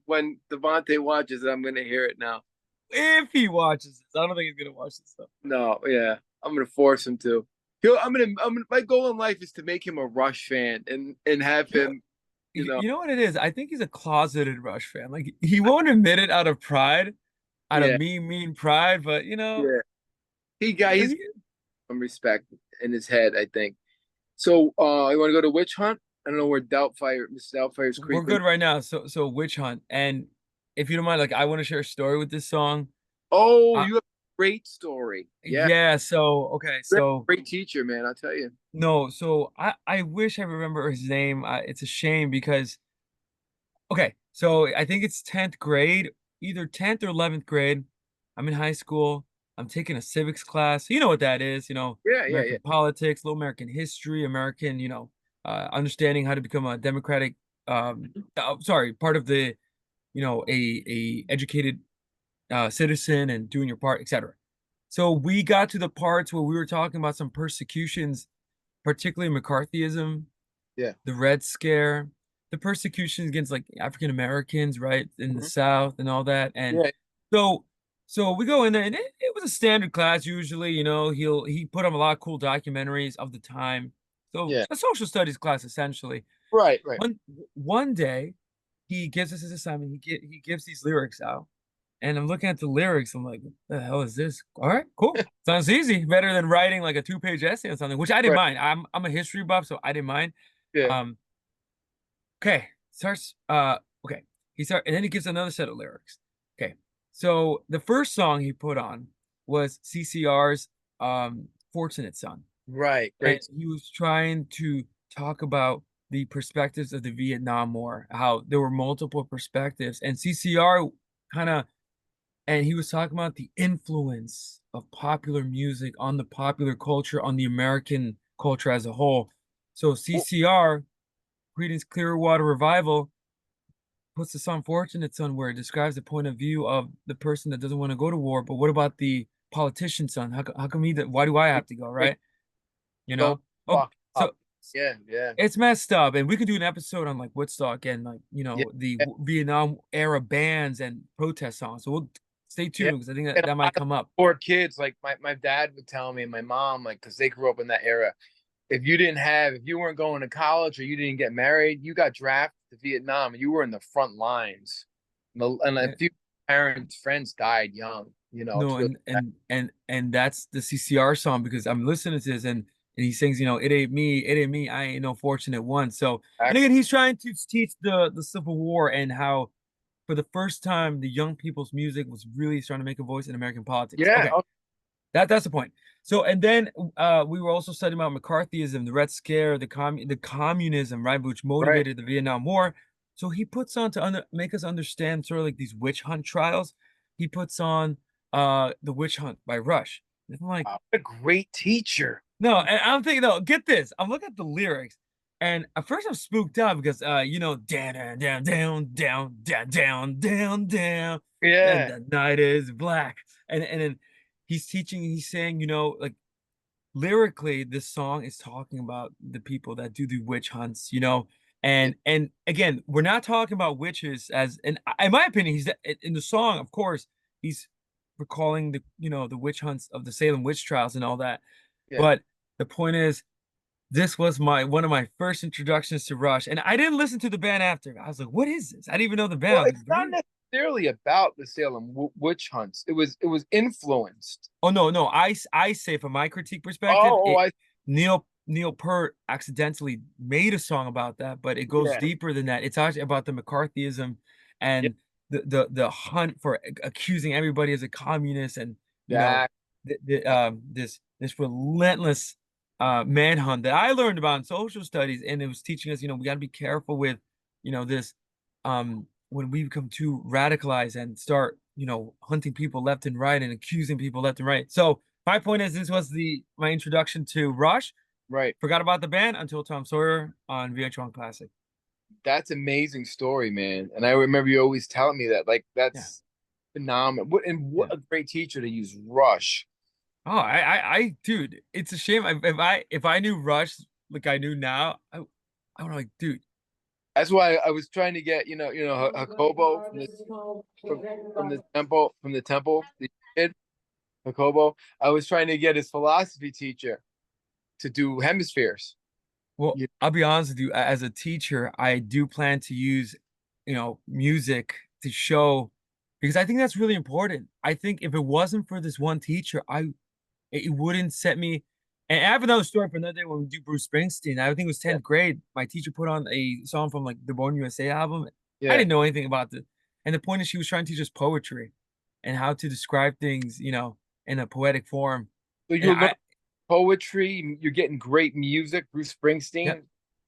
when Devontae watches it, I'm gonna hear it now. If he watches this, I don't think he's gonna watch this stuff. No, yeah, I'm gonna force him to. My goal in life is to make him a Rush fan and have You know, him, you know, you know what it is? I think he's a closeted Rush fan. Like he won't admit it out of pride, out of yeah, mean pride. But yeah. He's he, some respect in his head, I think. So, you want to go to Witch Hunt? I don't know where Mr. Doubtfire's we're creeping. good right now. So Witch Hunt, and if you don't mind, like I want to share a story with this song. Oh, Uh, you have a great story. Yeah, yeah. So okay. great, So great teacher, man. I'll tell you. no. So I wish I remember his name. It's a shame because okay. So I think it's 10th grade, either 10th or 11th grade. I'm in high school. I'm taking a civics class. You know what that is, Yeah, yeah, yeah. American politics, little American history, American, understanding how to become a democratic, sorry, part of the, a educated citizen and doing your part, etc. So we got to the parts where we were talking about some persecutions, particularly McCarthyism, Yeah. the Red Scare, the persecutions against like African Americans, right, in the Mhm. South and all that. And Yeah. so so we go in there and it was a standard class usually, he put on a lot of cool documentaries of the time. So Yeah. a social studies class essentially. Right, right. One day he gives us his assignment, he gives these lyrics out. And I'm looking at the lyrics. I'm like, what the hell is this? All right, cool. Sounds easy. Better than writing like a 2-page essay on something, which I didn't Right. mind. I'm a history buff, so I didn't mind. Yeah. Um, okay, starts okay. And then he gives another set of lyrics. Okay. So the first song he put on was CCR's Fortunate Son. Right. And Great. he was trying to talk about the perspectives of the Vietnam War, how there were multiple perspectives, and CCR kind of and he was talking about the influence of popular music on the popular culture, on the American culture as a whole. So Well, CCR, Creedence Clearwater Revival, puts this on Fortunate Son where it describes the point of view of the person that doesn't want to go to war. But what about the politician son? How come why do I have to go, it's right? You so know? Oh, fucked so up. Yeah, yeah. it's messed up. And we could do an episode on like Woodstock and like, Yeah. the Yeah. Vietnam era bands and protest songs. So we'll stay Yeah. tuned because I think And that a might lot of come up. poor kids, like my dad would tell me, and my mom, like, because they grew up in that era. If you weren't going to college or you didn't get married, you got drafted to Vietnam and you were in the front lines. And a Eh, few parents, friends died young. It's No, really and that's the CCR song because I'm listening to this and he sings, it ain't me, I ain't no fortunate one. So, and sad. again, he's trying to teach the Civil War and how for the first time the young people's music was really starting to make a voice in American politics. Yeah. Okay, that's the point. So, and then we were also studying about McCarthyism, the Red Scare, the communism, right, which Right. motivated the Vietnam War. So he puts on to make us understand sort of like these witch hunt trials. He puts on The Witch Hunt by Rush. And I'm like, Wow. What a great teacher. no, and I'm thinking, no, get this. I'm looking at the lyrics, and at first I'm spooked out because down, down, down, down, down, down, down, down, down, and Yeah. the night is black. And then he's saying, like lyrically, this song is talking about the people that do the witch hunts, Yeah. and again, we're not talking about witches as, and in my opinion, he's in the song, of course, he's recalling the witch hunts of the Salem witch trials and all that. Yeah. But the point is, this was my one of my first introductions to Rush, and I didn't listen to the band after. I was like, "What is this?" I didn't even know the band. I Well, was like, it's not "Really?" necessarily about the Salem witch hunts. It was influenced. Oh no, no. I say from my critique perspective, Oh, I Neil Peart accidentally made a song about that, but it goes yeah. deeper than that. It's actually about the McCarthyism Yeah. and the hunt for accusing everybody as a communist, and That. this relentless manhunt that I learned about in social studies, and it was teaching us, we got to be careful with, this when we become too radicalized and start, hunting people left and right and accusing people left and right. So my point is, this was the my introduction to Rush. Right. Forgot about the band until Tom Sawyer on VH1 Classic. That's amazing story, man. And I remember you always telling me that. Like, Yeah, that's phenomenal. What yeah. a great teacher to use Rush. Oh, dude, it's a shame. If I knew Rush like I knew now, I would like, dude. That's why I was trying to get, Hakobo from the temple, the kid, Hakobo. I was trying to get his philosophy teacher to do hemispheres. Well, You- I'll be honest with you. As a teacher, I do plan to use, music to show because I think that's really important. I think if it wasn't for this one teacher, it wouldn't set me. And I have another story for another day when we do Bruce Springsteen. I think it was Yeah, 10th grade. My teacher put on a song from like the Born USA album. I yeah. didn't know anything about it. And the point is, she was trying to teach us poetry and how to describe things, in a poetic form. So And you're learning I, poetry. You're getting great music. Bruce yep, Springsteen,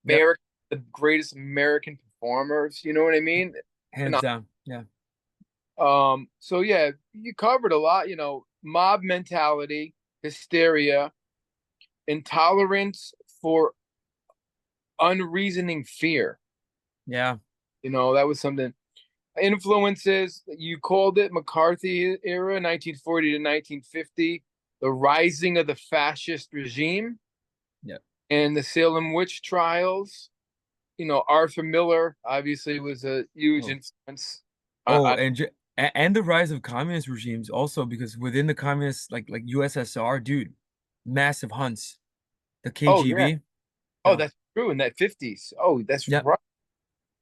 yep, The greatest American performers. You know what I mean? hands down. Yeah, So yeah, you covered a lot. Mob mentality, hysteria, intolerance for unreasoning fear. yeah. That was something. Influences, you called it McCarthy era, 1940 to 1950, the rising of the fascist regime Yep. and the Salem witch trials. Arthur Miller obviously was a huge Oh, influence. oh, I and the rise of communist regimes also because within the communist like USSR, dude, massive hunts. The oh yeah, KGB. oh Yeah. that's true in that 50s. Oh, that's Yep. right.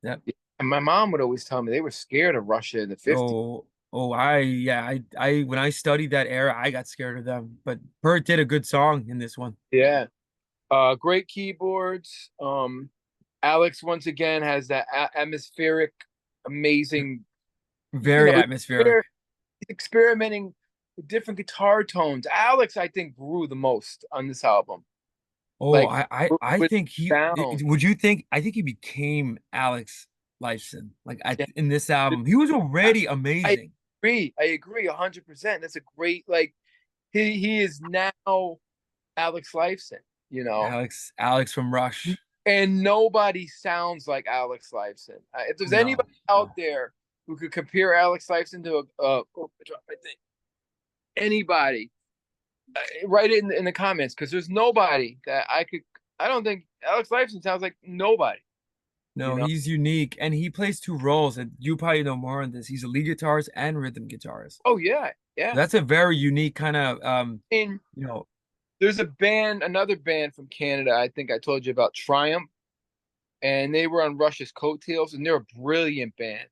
Yep. Yeah. And my mom would always tell me they were scared of Russia in the 50s. I when I studied that era, I got scared of them. But Bert did a good song in this one. Yeah. Great keyboards. Alex once again has that atmospheric, amazing, you know, Very atmospheric. experimenting with different guitar tones. Alex, I think, grew the most on this album. Oh, Like I with think sound. would you think I think he became Alex Lifeson like Yeah. in this album. He was already I amazing. agree. I agree 100%. That's a great like he is now Alex Lifeson, you know. Alex from Rush. And nobody sounds like Alex Lifeson. If there's No, anybody out no. there who could compare Alex Lifeson to I dropped my thing. Anybody, write it in the comments because there's nobody that I could. I don't think Alex Lifeson sounds like nobody. You No, know? he's unique and he plays two roles, and you probably know more on this. He's a lead guitarist and rhythm guitarist. Oh yeah, yeah. That's a very unique kind of And you know, there's another band from Canada. I think I told you about Triumph, and they were on Rush's coattails, and they're a brilliant band.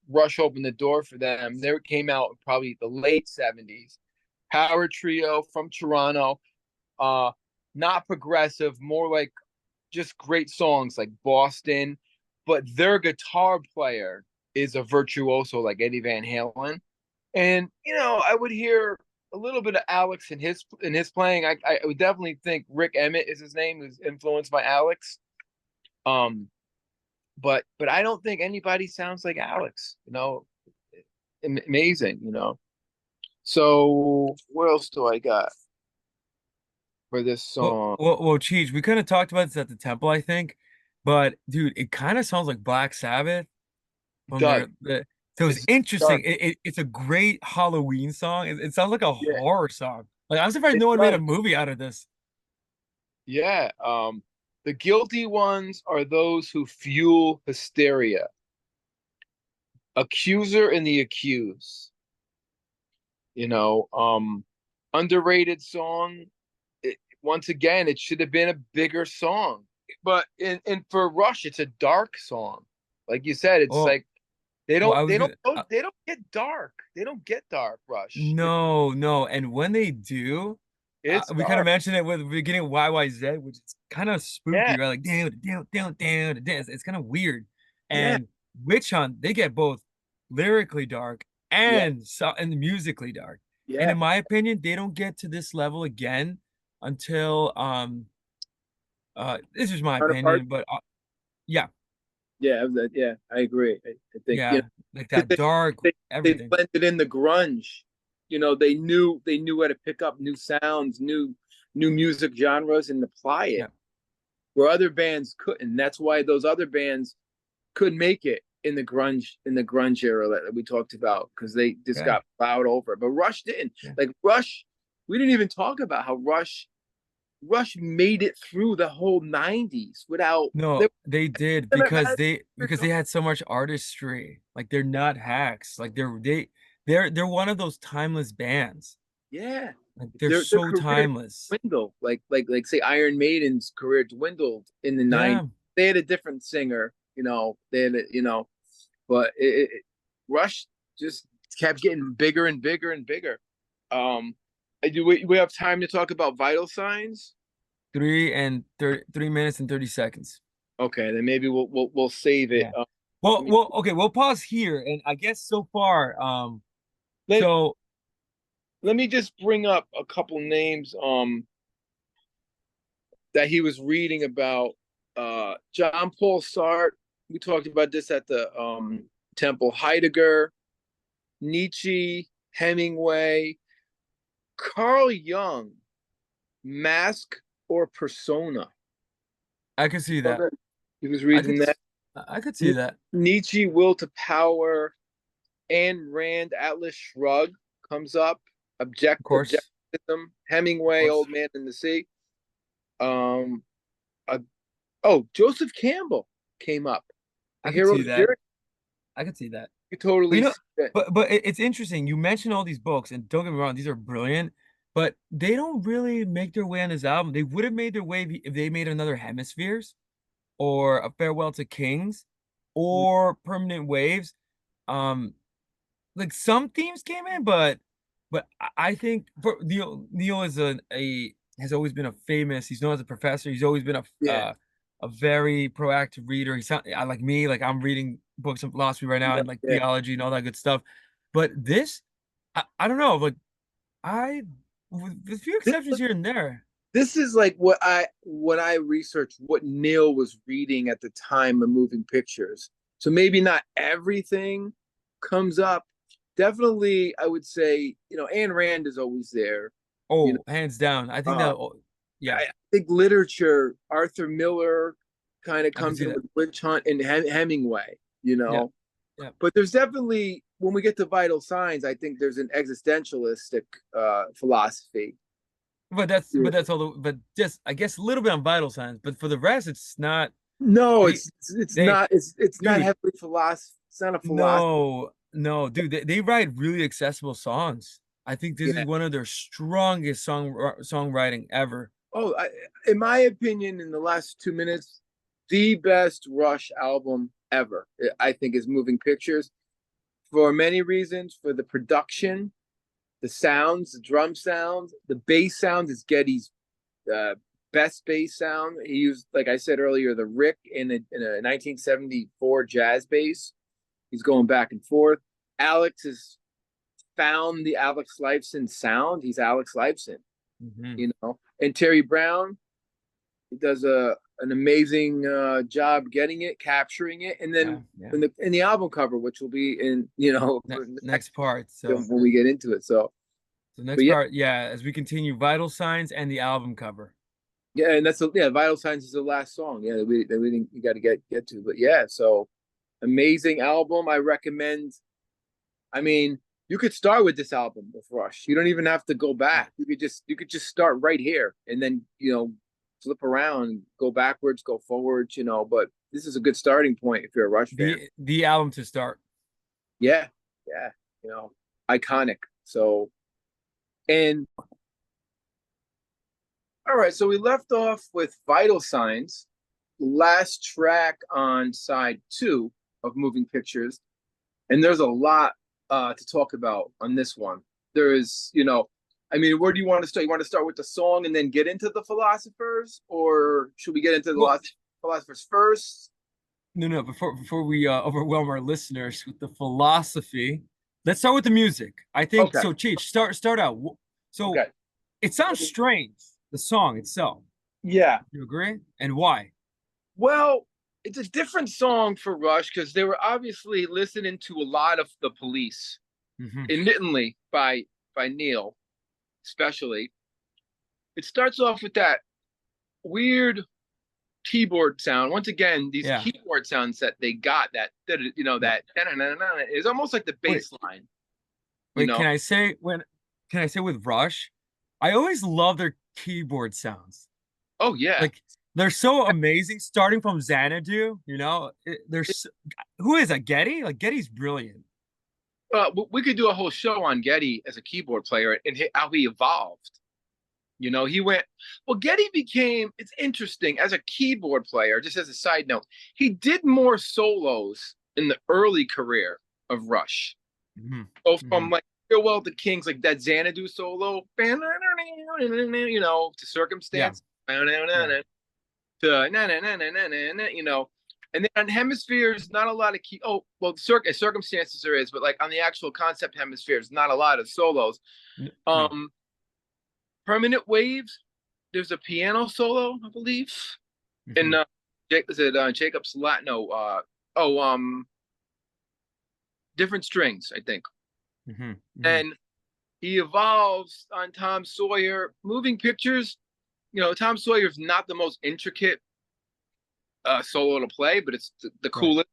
Rush opened the door for them. They came out probably the late 70s. Power trio from Toronto. Uh, Not progressive, more like just great songs like Boston. But their guitar player is a virtuoso like Eddie Van Halen. And I would hear a little bit of Alex in his playing. I would definitely think Rick Emmett is his name, who's influenced by Alex. Um, but I don't think anybody sounds like Alex. Amazing. So what else do I got for this song? Cheech, we kind of talked about this at the temple, I think, but dude, it kind of sounds like Black Sabbath It from does. so it's It's interesting. dark. It's a great Halloween song. It sounds like a Yeah, horror song. Like I'm surprised it no one made a does. movie out of this. Yeah. The guilty ones are those who fuel hysteria. Accuser and the accused. You know, Underrated song. Once again, it should have been a bigger song. But and for Rush, it's a dark song. Like you said, it's Oh, like they well, don't I was they don't gonna. they don't get dark. They don't get dark, Rush. No, no. And when they do, It's we kind of dark. mentioned it with the beginning of YYZ, which is kind of spooky, Yeah, right? Like, down, down, down, down, down. It's kind of weird. yeah, And Witch Hunt, they get both lyrically dark yeah, and musically dark. And yeah. in my opinion, they don't get to this level again until this is my Counterpart. opinion, but yeah, Yeah, yeah, I agree. I think yeah, like because that dark they everything. blended in the grunge. They knew how to pick up new sounds, new music genres, and apply it Yeah, where other bands couldn't. That's why those other bands could make it in the grunge era that we talked about because they just yeah, got plowed over. But Rush didn't. yeah. Like Rush, we didn't even talk about how Rush made it through the whole '90s without No, they they did had because they had so much artistry. Like they're not hacks. Like they're one of those timeless bands. yeah. Like they're Their so career timeless. dwindled like say Iron Maiden's career dwindled in the '90s. Yeah. They had a different singer, but Rush just kept getting bigger and bigger and bigger. Do we have time to talk about vital signs? 3 minutes and 30 seconds. Okay, then maybe we'll save it. Yeah. Let me Okay, we'll pause here. And I guess so far, let, so let me just bring up a couple names that he was reading about. John Paul Sartre. We talked about this at the Temple. Heidegger, Nietzsche, Hemingway, Carl Jung, Mask or Persona. I could see that. He was I reading could that. I could see that. Nietzsche, Will to Power, Ayn Rand, Atlas Shrugged comes up. Of course. Objectivism, Of Hemingway, course. Old Man in the Sea. Um, uh, Joseph Campbell came up. A I could see hero's that. journey. I could see that. You But totally see that. it's interesting. You mentioned all these books, and don't get me wrong, these are brilliant, but they don't really make their way on this album. They would have made their way if they made another Hemispheres or a Farewell to Kings or Permanent Waves. Um, like some themes came in, but I think Neil is a has always been a famous. He's known as a professor. He's always been Yeah, a very proactive reader. He's not like me. Like I'm reading books of philosophy right now yeah, and like yeah. theology and all that good stuff. But this, I don't know. Like I, with a few This, exceptions here and there. this is like what I researched what Neil was reading at the time of moving pictures. So maybe not everything comes up. Definitely, I would say, Ayn Rand is always there. You know, Oh, hands down. I think uh, that. Yeah, I think literature, Arthur Miller kind of I can comes see in that. with Witch Hunt and Hemingway, you Yeah, know. yeah. But there's definitely when we get to vital signs, I think there's an existentialistic philosophy. But Yeah. that's all. But just I guess a little bit on vital signs. But for the rest, it's not. No, They it's they not it's not dude. heavily philosophy. It's not a philosophy. No, dude. They write really accessible songs. I think this is Yeah. one of their strongest songwriting ever. In my opinion, in the last 2 minutes, the best Rush album ever. I think is Moving Pictures for many reasons. For the production, the sounds, the drum sounds, the bass sounds is Geddy's uh, best bass sound. He used, like I said earlier, the Rick in a 1974 jazz bass. He's going back and forth. Alex has found the Alex Lifeson sound. He's Alex Lifeson, Hmm. you know. And Terry Brown, he does a an amazing job getting it, capturing it, and Yeah, then yeah. in the album cover, which will be in for the next Next part. So when we get into it. So, the next but yeah, part, yeah, as we continue, Vital Signs and the album cover. yeah, and Vital Signs is the last song. Yeah, that we didn't, you got to get to, but yeah, so amazing album. I recommend. I mean, you could start with this album with Rush. You don't even have to go Yeah. back. You could just start right here and then flip around, go backwards, go forwards. But this is a good starting point if you're a Rush fan. The album to start. Yeah, yeah, you know, iconic. So and all right, so we left off with Vital Signs, last track on side two of Moving Pictures, and there's a lot to talk about on this one. There is, I mean, where do you want to start? You want to start with the song and then get into the philosophers, or should we get into the Well, philosophers first? no, no. Before we overwhelm our listeners with the philosophy, let's start with the music. I think Okay, so. Cheech, start out. So okay, it sounds strange, the song itself. yeah. You agree? And why? Well, it's a different song for Rush because they were obviously listening to a lot of the Police, Hmm. admittedly by Neil, especially. It starts off with that weird keyboard sound. Once again, these Yeah. keyboard sounds that they got Yeah. that is almost like the Wait, bass line, you wait. know. Can I say with Rush? I always love their keyboard sounds. Oh yeah. Like they're so amazing. Starting from Xanadu, who is that? Getty? Like Getty's brilliant. We could do a whole show on Geddy as a keyboard player and how he evolved. He went, well, Geddy became, it's interesting as a keyboard player, just as a side note, he did more solos in the early career of Rush. Hmm. So from Hmm. like Farewell to Kings, like that Xanadu solo, to Yeah. Circumstance, Yeah. to and then on Hemispheres, not a lot of key. Oh, well, Circumstances there is, but like on the actual concept Hemispheres, not a lot of solos. No. Um, Permanent Waves, there's a piano solo, I believe, Hmm. and is it Jacob's Latino? Oh, Different Strings, I think, Hmm. Hmm. and he evolves on Tom Sawyer. Moving Pictures, Tom Sawyer's not the most intricate solo to play, but it's the Right. coolest.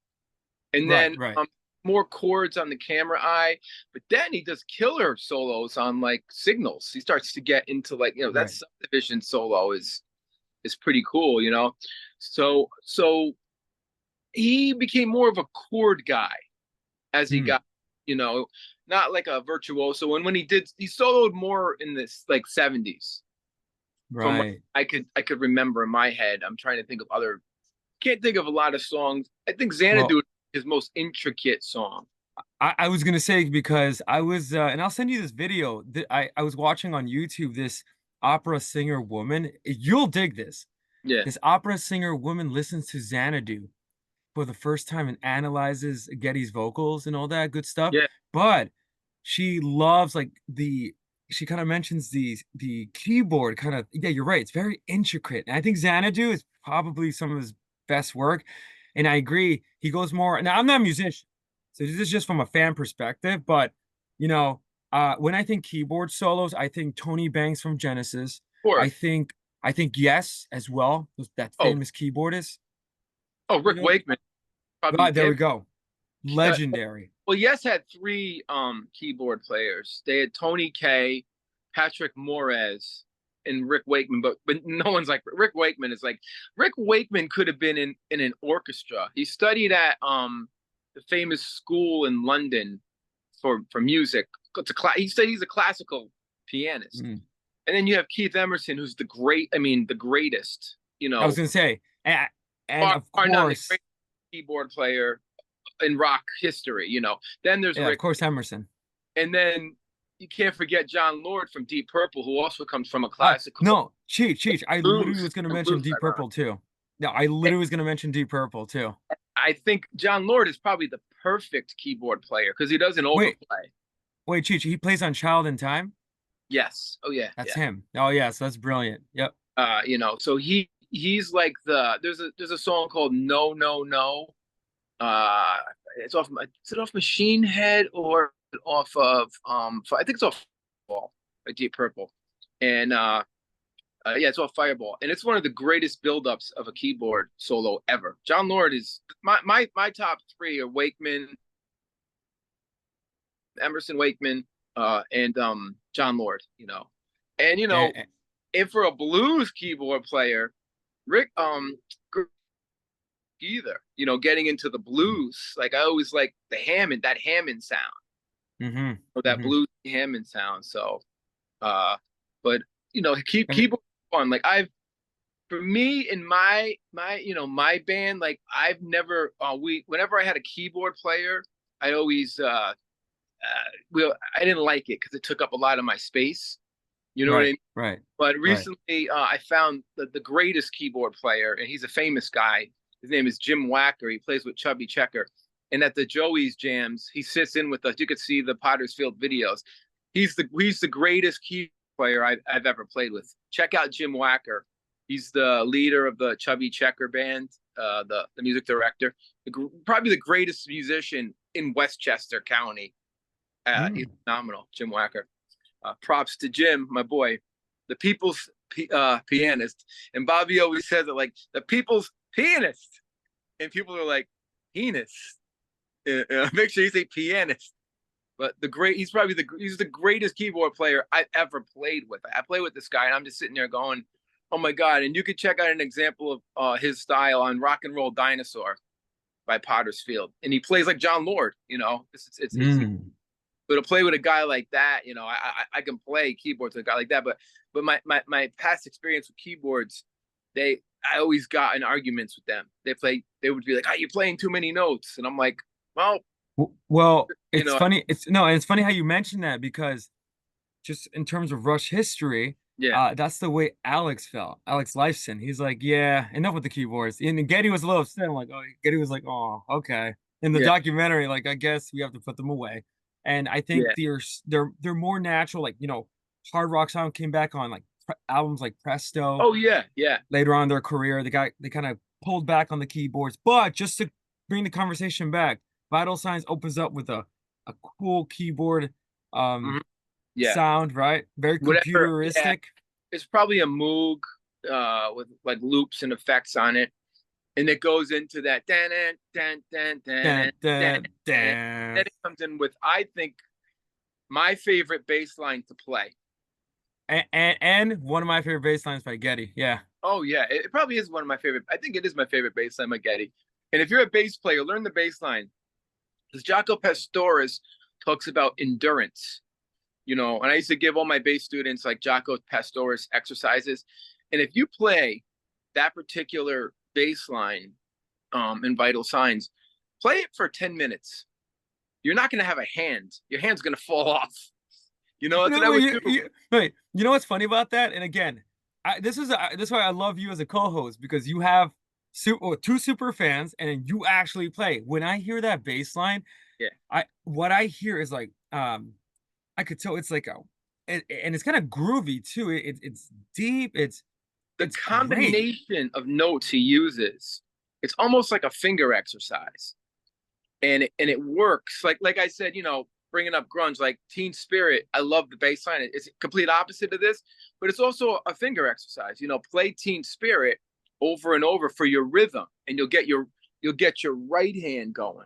And Right. then Right. more chords on the camera eye, but then he does killer solos on like Signals. He starts to get into like that Right. subdivision solo is pretty cool, So he became more of a chord guy as he Hmm. got, not like a virtuoso. And when he soloed more in this like 70s from what Right. I could remember in my head. I'm trying to think of other can't think of a lot of songs. I think Well, Xanadu is his most intricate song. I was gonna say because I was, and I'll send you this video that I was watching on YouTube. This opera singer woman, you'll dig this. Yeah. This opera singer woman listens to Xanadu for the first time and analyzes Getty's vocals and all that good stuff. Yeah. But she loves like she kind of mentions the keyboard kind of, yeah, you're right. It's very intricate. And I think Xanadu is probably some of his best work. And I agree, he goes more. Now I'm not a musician, so this is just from a fan perspective, but you know, when I think keyboard solos, I think Tony Banks from Genesis. Of I course. think I think Yes as well, that Oh, famous keyboardist. You Rick know, Wakeman, probably right, there him. we go. Uh, Legendary. well, Yes had three keyboard players. They had Tony Kaye, Patrick Moraz, and Rick Wakeman, but no one's like Rick Wakeman is like Rick Wakeman could have been in an orchestra. He studied at the famous school in London for music. He said he's a classical pianist. Mm. And then you have Keith Emerson, who's the greatest, I was gonna say, and of not the course, great. keyboard player in rock history. Then there's Yeah, of Rick, course, Emerson. and then you can't forget John Lord from Deep Purple, who also comes from a classical No, Cheech. I literally blues was gonna and mention blues Deep background. Purple too. No, I And literally was gonna mention Deep Purple too. I think John Lord is probably the perfect keyboard player because he doesn't Wait, overplay. wait, Cheech, he plays on Child in Time? Yes. Oh yeah, That's yeah. him. Oh yeah, so that's brilliant. Yep. So he's like there's a song called No No No. It's off. Is it off Machine Head or off of I think it's off Fireball by Deep Purple, and yeah, it's off Fireball, and it's one of the greatest buildups of a keyboard solo ever. John Lord is my top three are Wakeman, Emerson Wakeman, and John Lord. And And, if for a blues keyboard player, Rick either. Getting into the blues, like I always like that Hammond sound, mm-hmm, or that mm-hmm. blues Hammond sound. So, uh, but And keyboard fun. Like for me in my band, like I've never whenever I had a keyboard player, I always I didn't like it because it took up a lot of my space. You know what I right, mean? right, But right. recently, I found the greatest keyboard player, and he's a famous guy. His name is Jim Wacker. He plays with Chubby Checker. And at the Joey's jams, he sits in with us. You could see the Pottersfield videos. He's the greatest keyboard player I've ever played with. Check out Jim Wacker. He's the leader of the Chubby Checker band, the music director, probably the greatest musician in Westchester County. He's Mm. phenomenal, Jim Wacker. Props to Jim, my boy, the people's pianist. And Bobby always says it like the people's pianist, and people are like pianist. Make sure you say pianist. But he's the greatest keyboard player I've ever played with. I play with this guy, and I'm just sitting there going, "Oh my god!" And you could check out an example of his style on "Rock and Roll Dinosaur" by Pottersfield, and he plays like John Lord. It's Mm. but to play with a guy like that, I can play keyboards with a guy like that. But my past experience with keyboards, I always got in arguments with them. They would be like, "Oh, you're playing too many notes," and I'm like, "Well, Well, you it's know, funny. It's funny how you mentioned that because just in terms of Rush history, yeah, that's the way Alex felt. Alex Lifeson. He's like, yeah, enough with the keyboards. And Getty was a little upset. I'm like, oh, Getty was like, oh, okay. In the yeah, documentary, like, I guess we have to put them away. And I think yeah. they're more natural. Like, hard rock sound came back on like albums like Presto Oh yeah, yeah. later on in their career. They kind of pulled back on the keyboards. But just to bring the conversation back, Vital Signs opens up with a cool keyboard Mhm. Yeah. sound, right? Very Whatever. Yeah, computeristic. it's probably a Moog with like loops and effects on it, and it goes into that dan dan dan dan Dun, dan. dun, Then dun. it comes in with, I think, my favorite bass line to play. And one of my favorite bass lines by Getty. Yeah. Oh yeah, it probably is one of my favorite. I think it is my favorite bass line by Getty. And if you're a bass player, learn the bass line because Jaco Pastorius talks about endurance. And I used to give all my bass students like Jaco Pastorius exercises. And if you play that particular bass line in Vital Signs, play it for 10 minutes. You're not going to have a hand. Your hand's going to fall off. That's what I would do. Wait, you know what's funny about that? And again, this is why I love you as a co-host because you have two super fans and you actually play. When I hear that bass line, Yeah. what I hear is like I could tell it's like and it's kind of groovy too. It's deep. The It's great. combination of notes he uses, it's almost like a finger exercise. And it works. Like I said, bringing up grunge, like Teen Spirit, I love the bass line. It's a complete opposite of this, but it's also a finger exercise. Play Teen Spirit over and over for your rhythm, and you'll get your right hand going.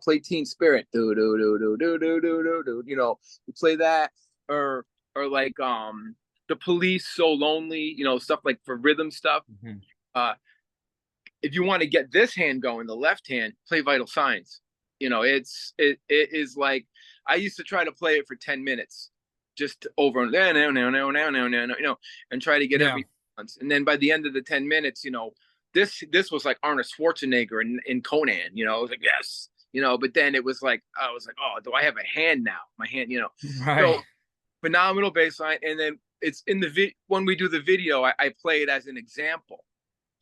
Play Teen Spirit, do do do do do do do do do. You play that, or like the Police, So Lonely. Stuff like for rhythm stuff. Mhm. Uh, if you want to get this hand going, the left hand, play Vital Signs. It is like I used to try to play it for 10 minutes, just over and now, and try to get Yeah. every once. And then by the end of the 10 minutes, this was like Arnold Schwarzenegger in Conan, you know. I was like, yes, you know, but then it was like I was like, oh, do I have a hand now? My hand, you know. Right. So phenomenal bass line. And then it's in the when we do the video, I play it as an example.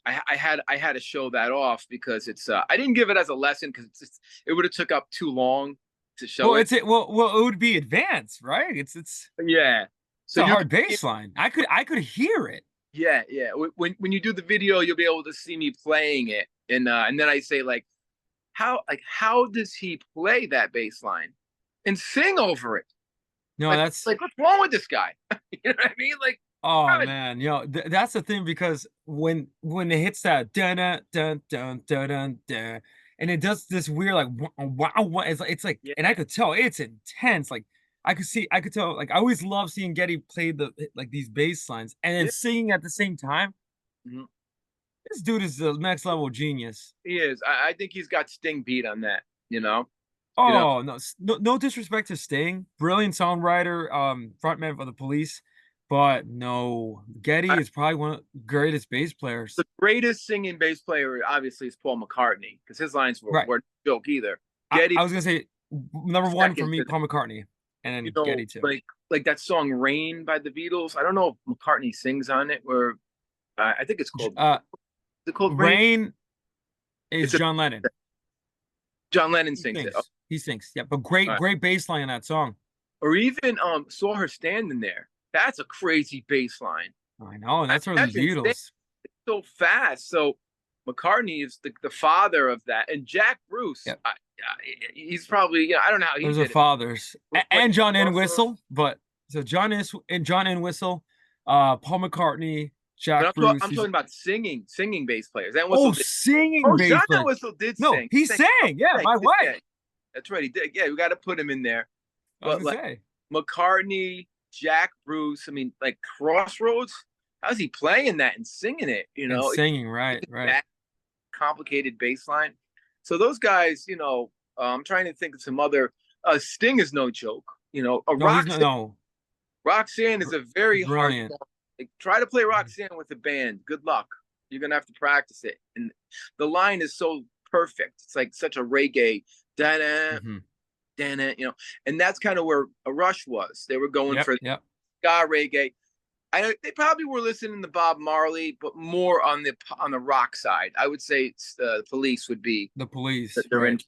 I had to show that off because it's I didn't give it as a lesson because it would have took up too long to show Well, it. well, it would be advanced, right? Yeah. It's So a you hard bass line. I could hear it. yeah. When you do the video, you'll be able to see me playing it, and then I say how does he play that bass line and sing over it? No, that's What's wrong with this guy? You know what I mean? Like, oh God, man, that's the thing because when it hits that dun dun dun dun dun dun, dun and it does this weird like wow, wow, it's like yeah, and I could tell it's intense. Like I could tell like I always love seeing Getty play like these bass lines and then yeah. singing at the same time. Mhm. This dude is the next level genius. He is. I think he's got Sting beat on that. You know. Oh no, no disrespect to Sting, brilliant songwriter, frontman for the Police, but no, Getty I, is probably one of the greatest bass players. the greatest singing bass player obviously is Paul McCartney because his lines Right. were no joke either. Getty I was gonna say number one for second me, to Paul McCartney, and then Getty too. like that song "Rain" by the Beatles. I don't know if McCartney sings on it, or I think it's called. Uh, Is it called "Rain"? Rain is It's a John Lennon. John Lennon He sings it. Oh, sings. He sings. Yeah, but all right. great bass line in that song. Or even "Saw Her Standing There." That's a crazy bass line. I know, and that's from the That's insane. Beatles. So fast. So McCartney is the father of that, and Jack Bruce, Yep. he's probably I don't know how he Those are did it. fathers. Like And John Crossroads. Entwistle, but so John Entwistle, Paul McCartney, But Jack Bruce. I'm talking about singing bass players. That Oh, Whistle did. singing Oh, bass John player. Whistle did No, sing. he Oh, sang. Yeah, yeah, my yeah, wife. that's right. He did. Yeah, we got to put him in there. I was But gonna like say. McCartney, Jack Bruce. I mean, like Crossroads. How's he playing that and singing it? And singing, right, right. That complicated bass line. So those guys, I'm trying to think of some other. Sting is no joke. A No, he's no Roxanne is a very hard brilliant. song. Like, try to play Roxanne with a band. Good luck. You're gonna have to practice it. And the line is so perfect. It's like such a reggae, da da Hmm. da, and that's kind of where a Rush was. They were going Yep, for yep. ska reggae. They probably were listening to Bob Marley, but more on the rock side. I would say the Police would be The Police, that they're in,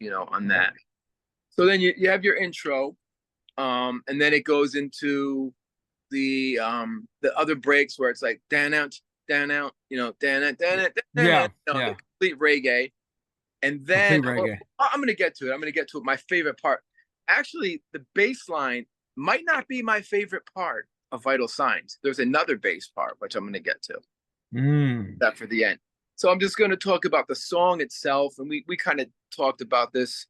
right. on that. So then you have your intro, and then it goes into the other breaks where it's like down out, Yeah, the yeah. complete reggae. And Complete then reggae. I'm gonna get to it. I'm gonna get to it. My favorite part. Actually, the bass line might not be my favorite part of Vital Signs. There's another bass part, which I'm gonna get to Mm. that for the end. So I'm just gonna talk about the song itself, and we kind of talked about this,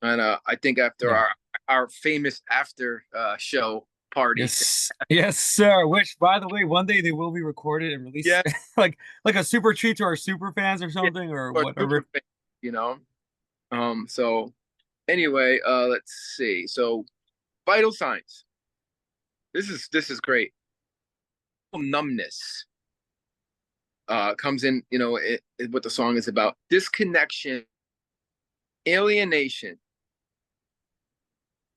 and I think after Yeah. our famous after show party. Yes, sir. Which, by the way, one day they will be recorded and released, Yeah, like a super treat to our super fans or yeah, something or or super whatever. fan, you know. So anyway, let's see. So Vital Signs. This is great. Numbness comes in, what the song is about. Disconnection, alienation,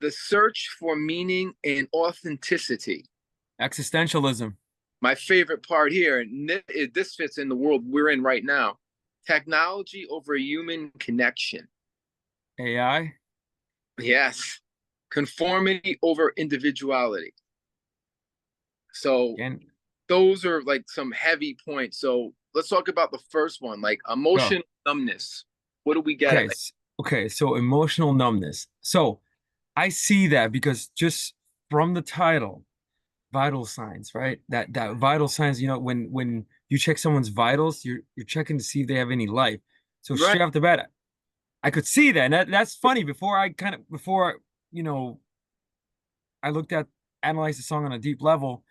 the search for meaning and authenticity. Existentialism. My favorite part here, and this fits in the world we're in right now. Technology over human connection. AI. Yes. Conformity over individuality. So And those are like some heavy points. So let's talk about the first one, like go. emotion numbness. What do we get Okay. at? Okay. So emotional numbness. So I see that because just from the title, vital signs, right? That vital signs, when you check someone's vitals, you're checking to see if they have any life. So Right. straight off the bat, I could see that. And that's funny. Before you know, I looked at analyzed the song on a deep level.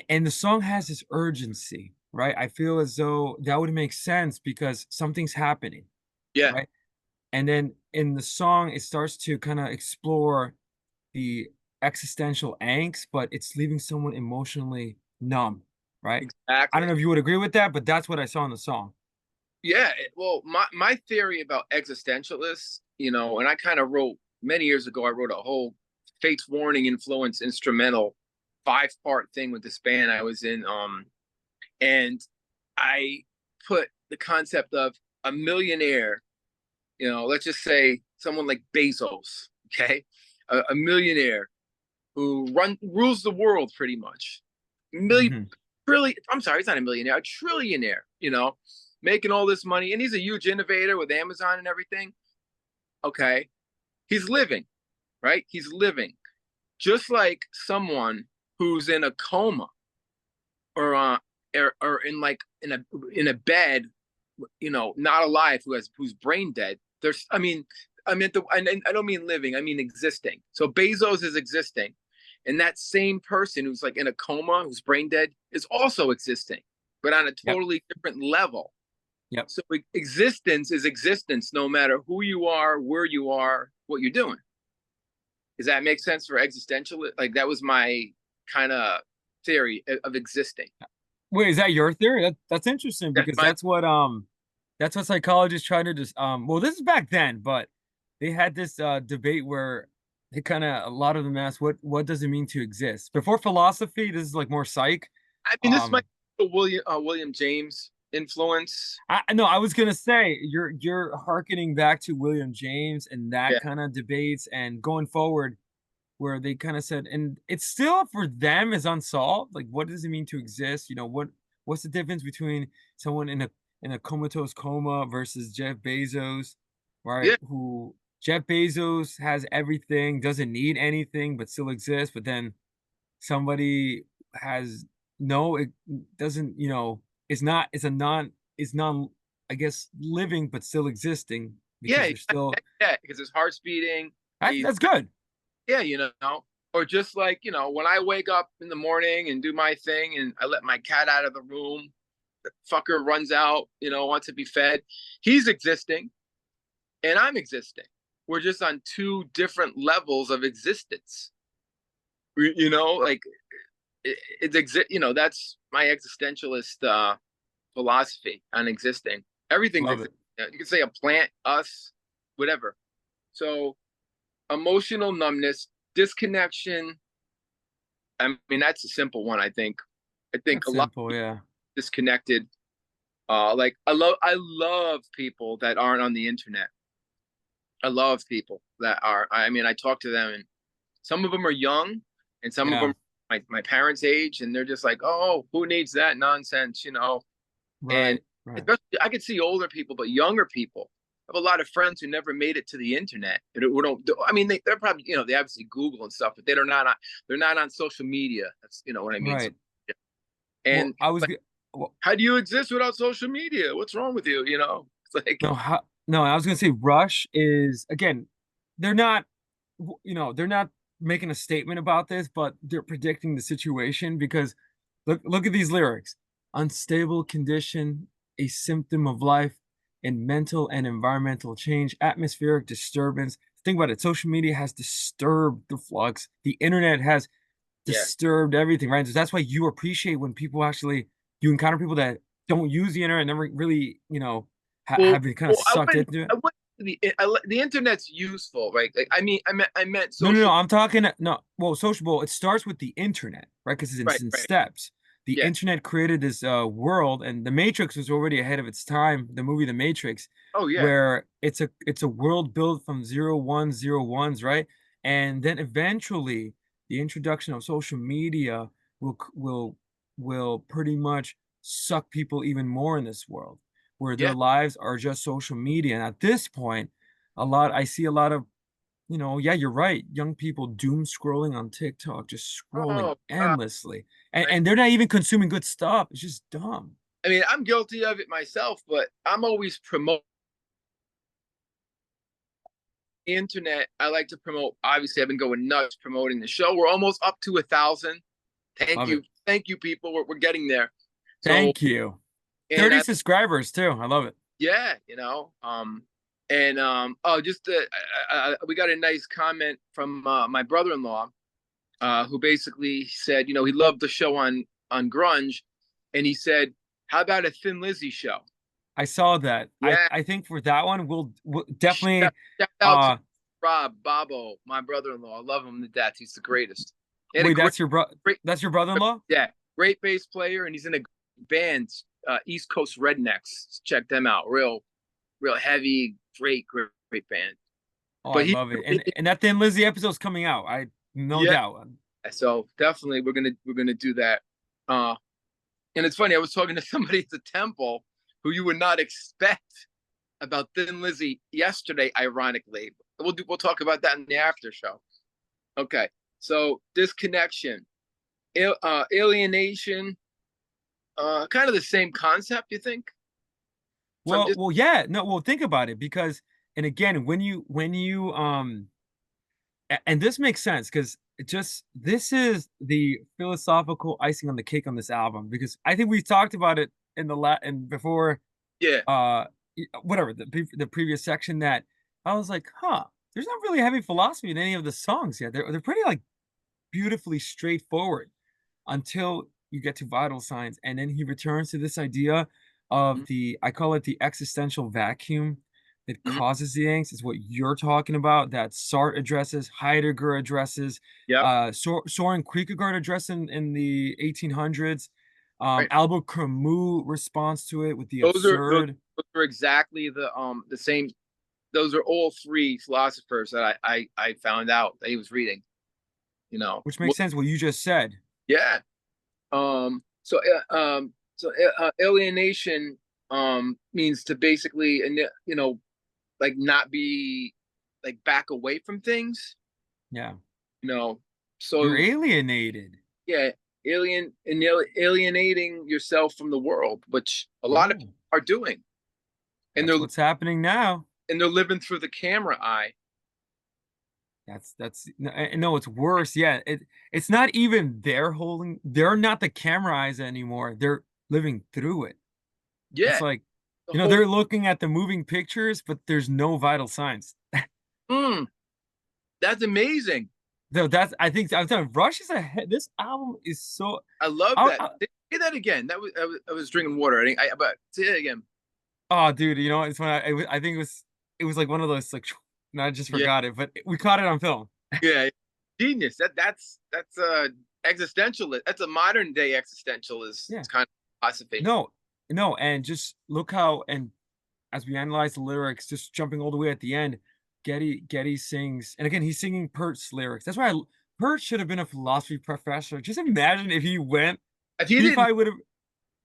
And the song has this urgency, right? I feel as though that would make sense because something's happening, Yeah. right? And then in the song, it starts to kind of explore the existential angst, but it's leaving someone emotionally numb, right? I don't exactly. know if you would agree with that, but that's what I saw in the song. Yeah, well, my theory about existentialists, and I kind of wrote many years ago. I wrote a whole Fates Warning influence instrumental 5-part thing with this band I was in. And I put the concept of a millionaire. Let's just say someone like Bezos, okay, a millionaire who rules the world pretty much. Million, Hmm. trillion. I'm sorry, he's not a millionaire, a trillionaire. Making all this money, and he's a huge innovator with Amazon and everything. Okay, he's living, right? He's living just like someone who's in a coma or in like in a bed, not alive, who's brain dead. I don't mean living, I mean existing. So Bezos is existing, and that same person who's like in a coma, who's brain dead, is also existing, but on a Yep. totally different level. Yep. So existence is existence, no matter who you are, where you are, what you're doing. Does that make sense for existential? Like that was my kind of theory of existing. Wait, is that your theory? That's interesting That's because my that's what psychologists try to just well, this is back then, but they had this debate where they kind of a lot of them asked what does it mean to exist? Before philosophy, this is like more psych. I mean, this might Um be a William James influence. I no, I was gonna say you're hearkening back to William James and that Yeah, kind of debates and going forward where they kind of said, and it's still for them is unsolved. Like, what does it mean to exist? What's the difference between someone in a comatose coma versus Jeff Bezos, right? yeah, Who Jeff Bezos has everything, doesn't need anything, but still exists. But then somebody has no, it doesn't, it's not, it's a non, it's non, I guess, living, but still existing because yeah, they're still, yeah. Because his heart's beating. He's that's good. Yeah, or just like when I wake up in the morning and do my thing, and I let my cat out of the room, the fucker runs out, wants to be fed. He's existing, and I'm existing. We're just on two different levels of existence. Like it's that's my existentialist philosophy on existing. Everything's Love it. existing. You can say a plant, us, whatever. So emotional numbness, disconnection. I mean, that's a simple one. I think That's a lot simple. Yeah. disconnected. Like I love people that aren't on the internet. I love people that are. I mean, I talk to them, and some of them are young, and some of Yeah. them my parents' age, and they're just like, oh, who needs that nonsense? And Right. Right. especially, I could see older people, but younger people. I have a lot of friends who never made it to the internet. Who don't. I mean, they're probably they obviously Google and stuff, but they're not on social media. That's what I mean. So, Right. yeah. Well, And I was like, well, how do you exist without social media? What's wrong with you? It's like, no, no, I was gonna say Rush is again, they're not, they're not making a statement about this, but they're predicting the situation because look at these lyrics. Unstable condition, a symptom of life, and mental and environmental change, atmospheric disturbance. Think about it. Social media has disturbed the flux. The internet has yeah. disturbed everything, right? So that's why you appreciate when people actually you encounter people that don't use the internet, never really, Well, have been kind of well, sucked into it. I wouldn't. The internet's useful, right? Like, I meant No, no, no. social. I'm talking no. Well, sociable. It starts with the internet, right? Because it's Right, in right. steps. The Yeah. internet created this world, and the Matrix was already ahead of its time. The movie The Matrix, Oh, yeah. where it's a world built from zero ones, right? And then eventually, the introduction of social media will pretty much suck people even more in this world, where their Yeah. lives are just social media. And at this point, I see a lot of yeah, you're right. Young people doom scrolling on TikTok, just scrolling Oh God. endlessly. And, Right. and they're not even consuming good stuff. It's just dumb. I mean, I'm guilty of it myself, but I'm always promoting the internet. I like to promote. Obviously, I've been going nuts promoting the show. We're almost up to 1,000. Love it. Thank you, people. We're getting there. So, Thank you. and 30 subscribers too. I love it. yeah, and oh, just we got a nice comment from my brother-in-law, who basically said, he loved the show on grunge, and he said, "How about a Thin Lizzy show?" I saw that. Yeah, I think for that one, we'll shout, definitely shout out to uh Rob Bobo, my brother-in-law. I love him to death. He's the greatest. And a wait, great, great, that's your brother-in-law? yeah, great bass player, and he's in a band, East Coast Rednecks. Check them out. Real heavy, great band. Oh, I But he, love it. And that Thin Lizzy episode's coming out. I no yeah. doubt. So definitely we're gonna do that. Uh, and it's funny. I was talking to somebody at the temple who you would not expect about Thin Lizzy yesterday. Ironically, we'll talk about that in the after show. Okay. So disconnection, alienation, kind of the same concept. You think? From just Yeah, no, well, think about it because, and again, when you and this makes sense because it just this is the philosophical icing on the cake on this album because I think we talked about it in and before yeah. uh whatever the previous section that I was like, huh, there's not really heavy philosophy in any of the songs yet. They're pretty like beautifully straightforward until you get to vital signs, and then he returns to this idea of the I call it the existential vacuum that Mm-hmm. causes the angst. Is what you're talking about. That Sartre addresses, Heidegger addresses, Yep. Soren Kierkegaard addressed in the 1800s. Right. Albert Camus responds to it with the Those absurd, are exactly the same. Those are all three philosophers that I found out that he was reading. You know. which Well, makes sense what you just said. yeah. Alienation means to basically, and like not be like back away from things. Yeah, You know. you're So alienated. yeah, alienating yourself from the world, which a lot of Yeah, people are doing, and that's what's happening now. they're living through the camera eye. That's no, it's worse. Yeah, it's not even they're not the camera eyes anymore. They're living through it. It's Yeah, like, the whole they're looking at the moving pictures, but there's no vital signs. mm, that's amazing. Though that's I'm telling you, Rush is ahead. This album is so I love I, that. I, Say that again. I was drinking water. But say it again. oh dude, it's when I think it was like one of those like I just Yeah, forgot it, but we caught it on film. yeah, genius. That's existentialist. That's a modern day existentialist Yeah. kind of philosophy. No, no, and just look how and as we analyze the lyrics, just jumping all the way at the end, Getty sings, and again he's singing Pert's lyrics. That's why Pert should have been a philosophy professor. Just imagine if he went, If he he didn't probably would have,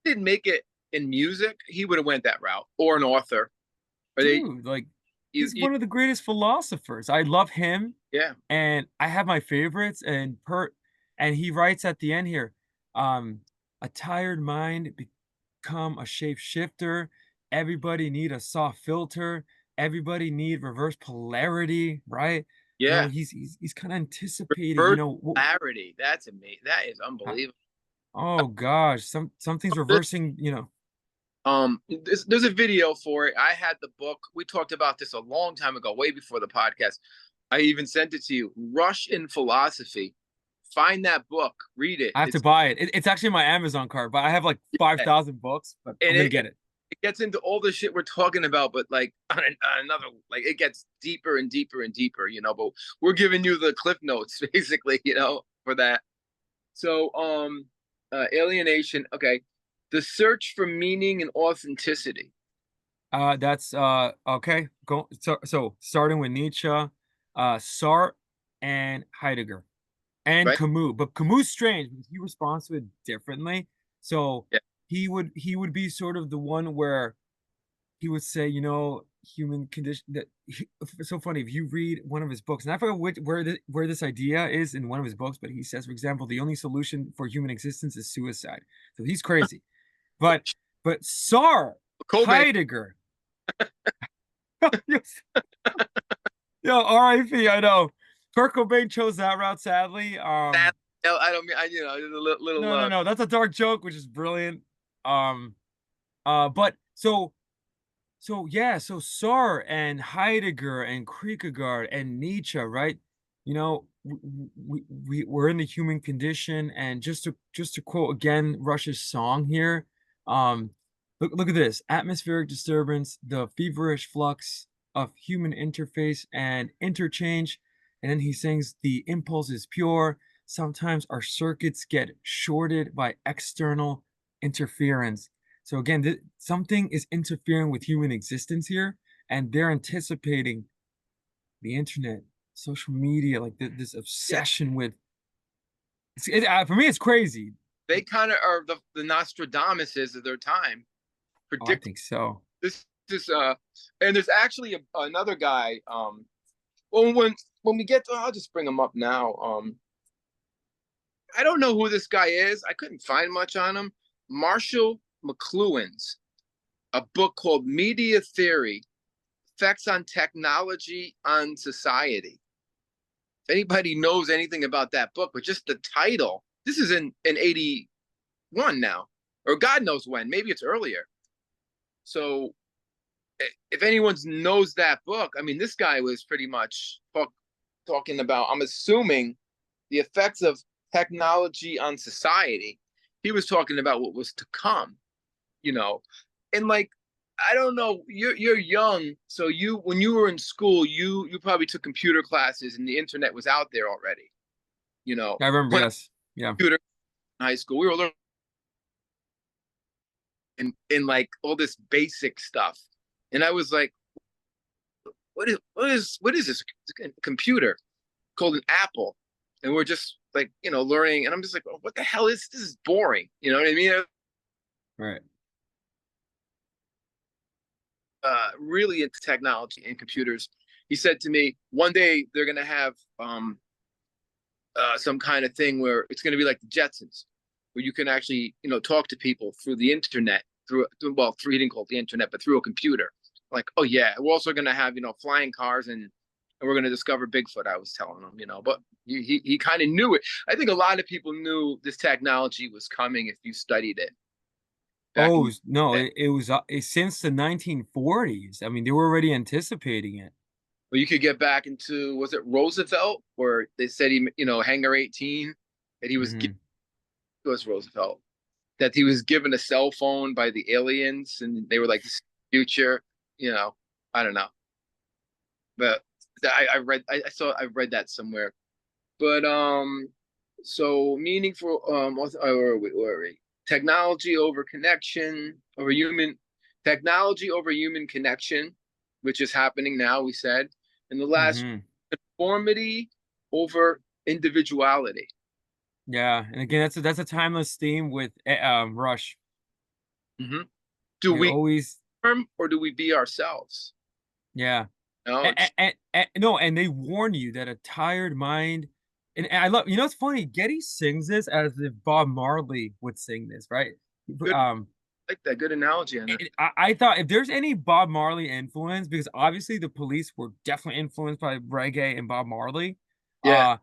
didn't make it in music, he would have went that route or an author. Or they, dude, like you, he's you, one of the greatest philosophers. I love him, yeah, and I have my favorites. And Pert, and he writes at the end here, um, a tired mind become a shapeshifter. Everybody need a soft filter. Everybody need reverse polarity, right? yeah. He's kind of anticipating, Reverse polarity. That's amazing. That is uh, unbelievable. oh gosh, something's reversing, There's a video for it. I had the book. We talked about this a long time ago, way before the podcast. I even sent it to you. Rush in Philosophy. Find that book. Read it. I have to buy it. It's actually in my Amazon card, but I have like Yeah, 5,000 books, but I'm and gonna get it. it gets into all the shit we're talking about, but like on another, like it gets deeper and deeper and deeper. But we're giving you the cliff notes basically, for that. So, alienation. Okay, the search for meaning and authenticity. That's okay. So starting with Nietzsche, Sartre, and Heidegger, and Right? Camus. But Camus is strange because he responds to it differently. So Yeah. he would be sort of the one where he would say, human condition that it's so funny if you read one of his books, and I forget where this idea is in one of his books, but he says, for example, the only solution for human existence is suicide. So he's crazy. But Sartre, Cobain. Heidegger, yes, yo, R.I.P. I know. Kurt Cobain chose that route, sadly. That I don't mean there's a little No, that's a dark joke, which is brilliant. Um, but so Sartre and Heidegger and Kierkegaard and Nietzsche, right? we're in the human condition, and just to quote again Rush's song here, um, look at this: atmospheric disturbance, the feverish flux of human interface and interchange, and then he sings, the impulse is pure. Sometimes our circuits get shorted by external interference. So again, something is interfering with human existence here, and they're anticipating the internet, social media, like this Yeah, obsession with. For me, it's crazy. they kind of are the Nostradamuses of their time, Oh, I predicting think so. this. And there's actually another guy. Well, when we get to, I'll just bring him up now. I don't know who this guy is. I couldn't find much on him. Marshall McLuhan's a book called Media Theory: Effects on Technology on Society. If anybody knows anything about that book, but just the title, this is in 81 now, or God knows when, maybe it's earlier. So if anyone knows that book, I mean, this guy was pretty much talking about, I'm assuming, the effects of technology on society. He was talking about what was to come, you know, and like, I don't know, you're young, so you when you were in school, you probably took computer classes and the internet was out there already. You know, I remember, when I yes. Yeah. computer in high school, we were learning in like all this basic stuff, and I was like, what is this computer called an Apple? And we're just like, learning, and I'm just like, oh, what the hell is this? Is boring, you know what I mean? Right. Really into technology and computers. He said to me, one day they're gonna have some kind of thing where it's gonna be like the Jetsons, where you can actually, talk to people through the internet, through he didn't call it the internet, but through a computer. Like, oh yeah, we're also gonna have, flying cars, and we're gonna discover Bigfoot. I was telling him, but he kind of knew it. I think a lot of people knew this technology was coming if you studied it back Oh in. no, Well, it was since the 1940s. I mean, they were already anticipating it. you could get back into, was it Roosevelt, where they said he, Hangar 18, that he was Hmm. it was Roosevelt, that he was given a cell phone by the aliens, and they were like, this is the future. I don't know, but I read that somewhere. But so meaningful, where are we? Technology over connection, over human technology over human connection, which is happening now, we said. And the last, Hmm. conformity over individuality. Yeah, and again, that's a timeless theme with Rush. Hmm. Do They we always, harm or do we be ourselves? yeah. No, No, and they warn you that a tired mind, and I love, it's funny, Getty sings this as if Bob Marley would sing this, right? good, Um, like that, good analogy on that. I thought if there's any Bob Marley influence, because obviously the Police were definitely influenced by reggae and Bob Marley. Yeah, uh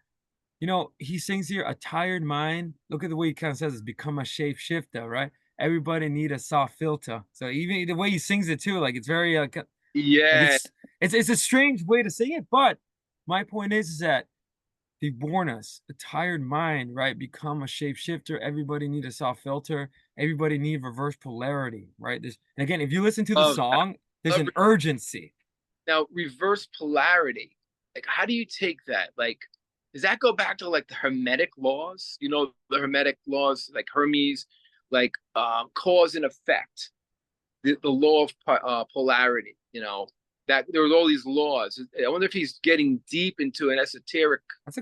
he sings here, a tired mind. Look at the way he kind of says it's become a shapeshifter, right? Everybody need a soft filter. So even the way he sings it too, like it's very like yeah. it's a strange way to sing it, but my point is that they warn us, a tired mind, right? Become a shapeshifter. Everybody need a soft filter. Everybody need reverse polarity, right? And again, if you listen to the Love that. song, there's Love an urgency. Now, reverse polarity. Like, how do you take that? Like, does that go back to like the Hermetic laws? The Hermetic laws, like Hermes, like cause and effect, the law of polarity. That there was all these laws. I wonder if he's getting deep into an esoteric. That's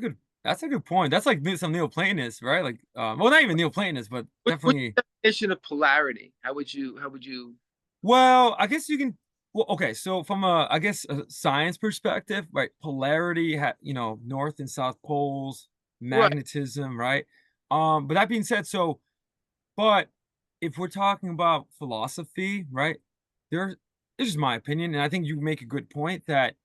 a good point. That's like some Neoplatonists, right? Like, well, not even Neoplatonists, but What's definitely. the definition of polarity? How would you? Well, I guess you can. Well, okay. So from I guess a science perspective, right? Polarity, north and south poles, Right. magnetism, right? But that being said, but if we're talking about philosophy, right? There, this is my opinion, and I think you make a good point that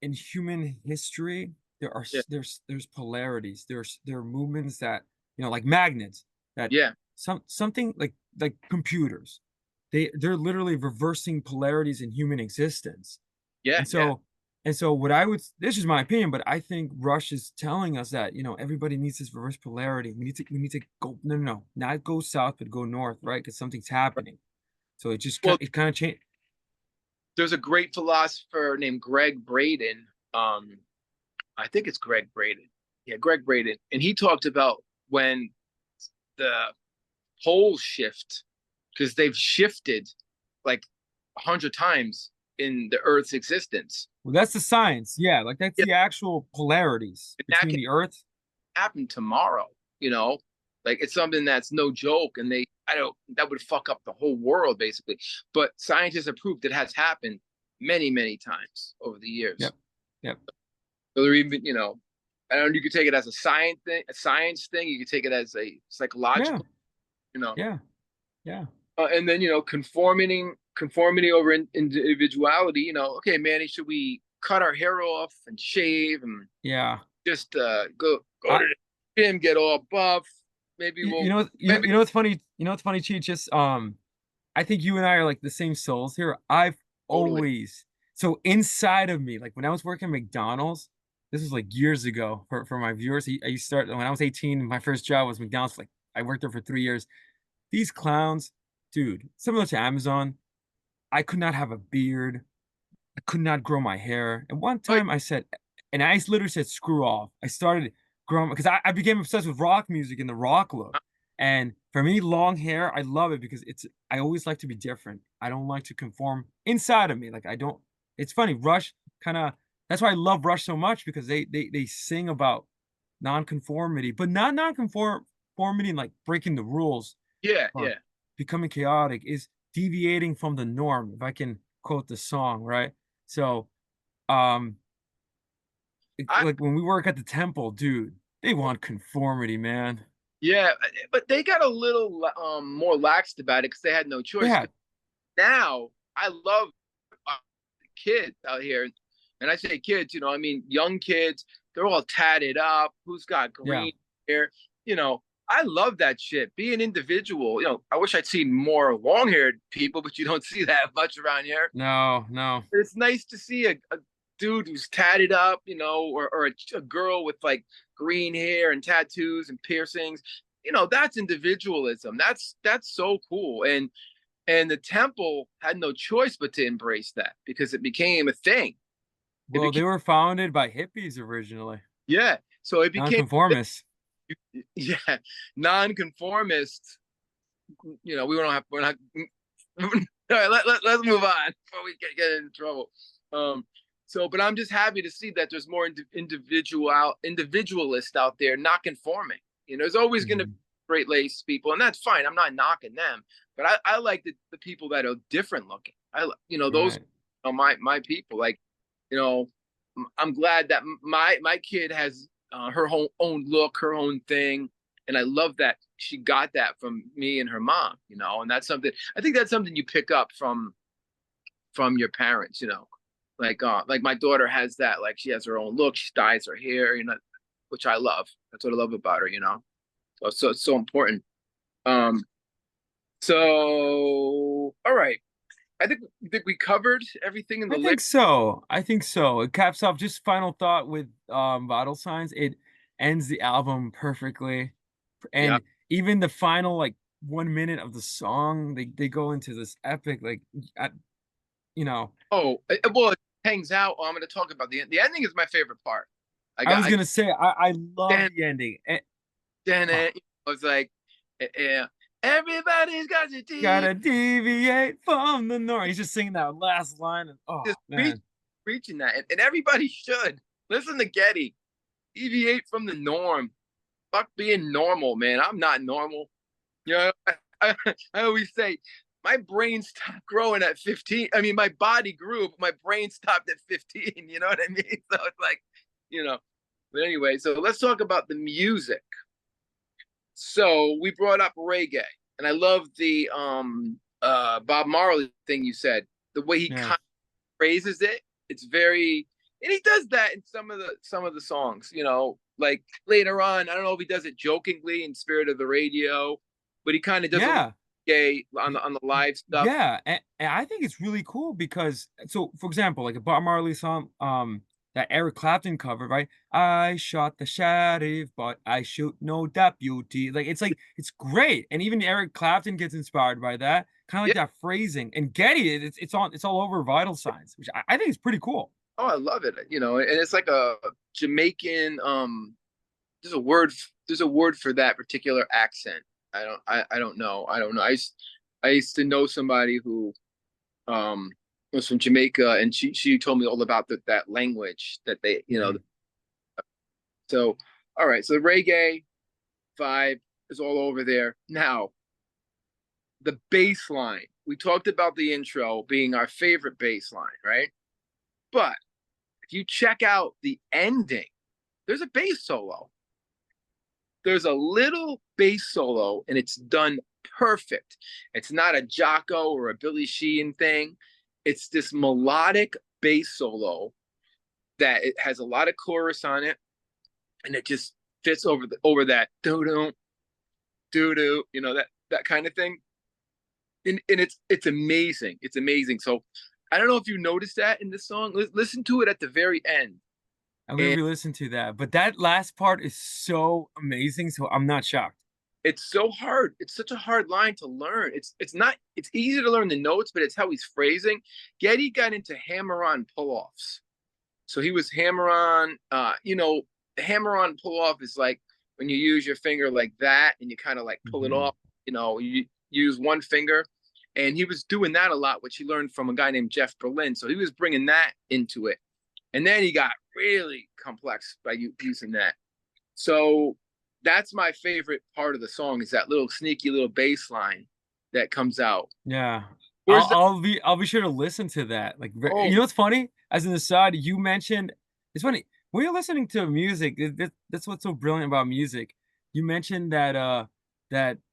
in human history, Yeah. there's polarities. There are movements that, like magnets, that Yeah. something like computers. They're literally reversing polarities in human existence. Yeah. And Yeah. so And so what I would, this is my opinion, but I think Rush is telling us that, everybody needs this reverse polarity. We need to go, no, no, no, not go south, but go north, right? Because something's happening. So it just Well, it kind of changed. there's a great philosopher named Greg Braden. I think it's Greg Braden. Yeah, Greg Braden. And he talked about when the poles shift, because they've shifted like 100 times in the Earth's existence. Well, that's the science. Yeah, like that's Yeah, the actual polarities and that between can the Earth. happen tomorrow, you know? Like it's something that's no joke, and I don't, that would fuck up the whole world basically. But scientists have proved it has happened many, many times over the years. Yep. Yep. So they're even, I don't know, you could take it as a science thing. You could take it as a Yeah. psychological, you know. Yeah. Yeah. And then conformity over individuality. Okay, Manny, should we cut our hair off and shave and Yeah. just go I, to the gym, get all buff? Maybe you we'll know, maybe what's funny? What's funny, Cheech? Just I think you and I are like the same souls here. I've totally. always so inside of me, like when I was working at McDonald's, this was like years ago for my viewers. I used to start when I was 18. My first job was McDonald's. Like I worked there for 3 years. These clowns, dude, similar to Amazon. I could not have a beard. I could not grow my hair. And one Like, time I said, and I literally said, screw off. I started growing because I became obsessed with rock music and the rock look. And for me, long hair, I love it because I always like to be different. I don't like to conform inside of me. Like I don't, it's funny, Rush kind of, that's why I love Rush so much because they sing about nonconformity, but not nonconformity and like breaking the rules yeah, or yeah. becoming chaotic is deviating from the norm, if I can quote the song, right? So, um, I like when we work at the temple, dude, they want conformity, man. Yeah, but they got a little more laxed about it because they had no choice. Yeah, 'Cause now I love uh, kids out here, and I say kids, I mean young kids. They're all tatted up. Who's got yeah. green hair? I love that shit. Be an individual. I wish I'd seen more long-haired people, but you don't see that much around here. No, no. It's nice to see a dude who's tatted up, or a girl with like green hair and tattoos and piercings. That's individualism. That's so cool. And the temple had no choice but to embrace that because it became a thing. It Well, they became were founded by hippies originally, Yeah. So it became nonconformists. yeah, nonconformist. We're not all right, let's move on before we get in trouble. Um, but I'm just happy to see that there's more individualists out there not conforming. There's always going to be Mhm. straight laced people, and that's fine. I'm not knocking them, but I like the people that are different looking. Those Right. are my people. Like, you know, I'm glad that my kid has her own look, her own thing, and I love that she got that from me and her mom. And that's something I think that's something you pick up from your parents. Like my daughter has that. Like she has her own look. She dyes her hair. Which I love. That's what I love about her. So it's so important. Um. So all right. I think we covered everything in the I think list. so. I think so. It caps off just final thought with vital signs. It ends the album perfectly. Yeah. And even the final like 1 minute of the song, they go into this epic like I, you know, Oh, well, it hangs out. Oh, I'm going to talk about the ending is my favorite part. I I got was I gonna say I love Dan the ending. Oh, it. I was like, yeah, everybody's got to gotta deviate from the norm. He's just singing that last line and oh just man. preaching that, and everybody should listen to Getty. Deviate from the norm. Fuck being normal, man. I'm not normal. You know, I always say my brain stopped growing at 15. I mean, my body grew, but my brain stopped at 15. You know what I mean? So it's like, you know. But anyway, so let's talk about the music. So we brought up reggae, and I love the Bob Marley thing you said. The way he Yeah. kind of phrases it, it's very, and he does that in some of the songs. Like later on, I don't know if he does it jokingly in Spirit of the Radio, but he kind of does a little Yeah. gay on the live stuff. Yeah, and I think it's really cool because so for example, like a Bob Marley song, that Eric Clapton cover, right? I shot the sheriff, but I shoot no deputy. Like it's great. And even Eric Clapton gets inspired by that, kind of like Yeah. that phrasing. And Getty, it's all over Vital Signs, which I think is pretty cool. Oh, I love it. And it's like a Jamaican. There's a word. There's a word for that particular accent. I don't know. I don't know. I used to know somebody who um was from Jamaica, and she told me all about that language that they. Mhm. So all right. So the reggae vibe is all over there. Now the bass line. We talked about the intro being our favorite bass line, right? But if you check out the ending, there's a bass solo. There's a little bass solo, and it's done perfect. It's not a Jocko or a Billy Sheehan thing. It's this melodic bass solo that it has a lot of chorus on it, and it just fits over that doo doo doo doo, that kind of thing. And it's amazing. It's amazing. So I don't know if you noticed that in this song. Listen to it at the very end. I'm gonna And re-listen to that. But that last part is so amazing, so I'm not shocked. it's so hard. It's such a hard line to learn. It's not. It's easy to learn the notes, but it's how he's phrasing. Getty got into hammer-on pull-offs, so he was hammer-on. Hammer-on pull-off is like when you use your finger like that, and you kind of like pull it Mhm. off. You use one finger, and he was doing that a lot, which he learned from a guy named Jeff Berlin. So he was bringing that into it, and then he got really complex by using that. So that's my favorite part of the song is that little sneaky little bass line that comes out. Yeah. Where's that? I'll be sure to listen to that. Like you Oh, know what's funny? As an aside, you mentioned it's funny when you're listening to music. That's what's so brilliant about music. You mentioned that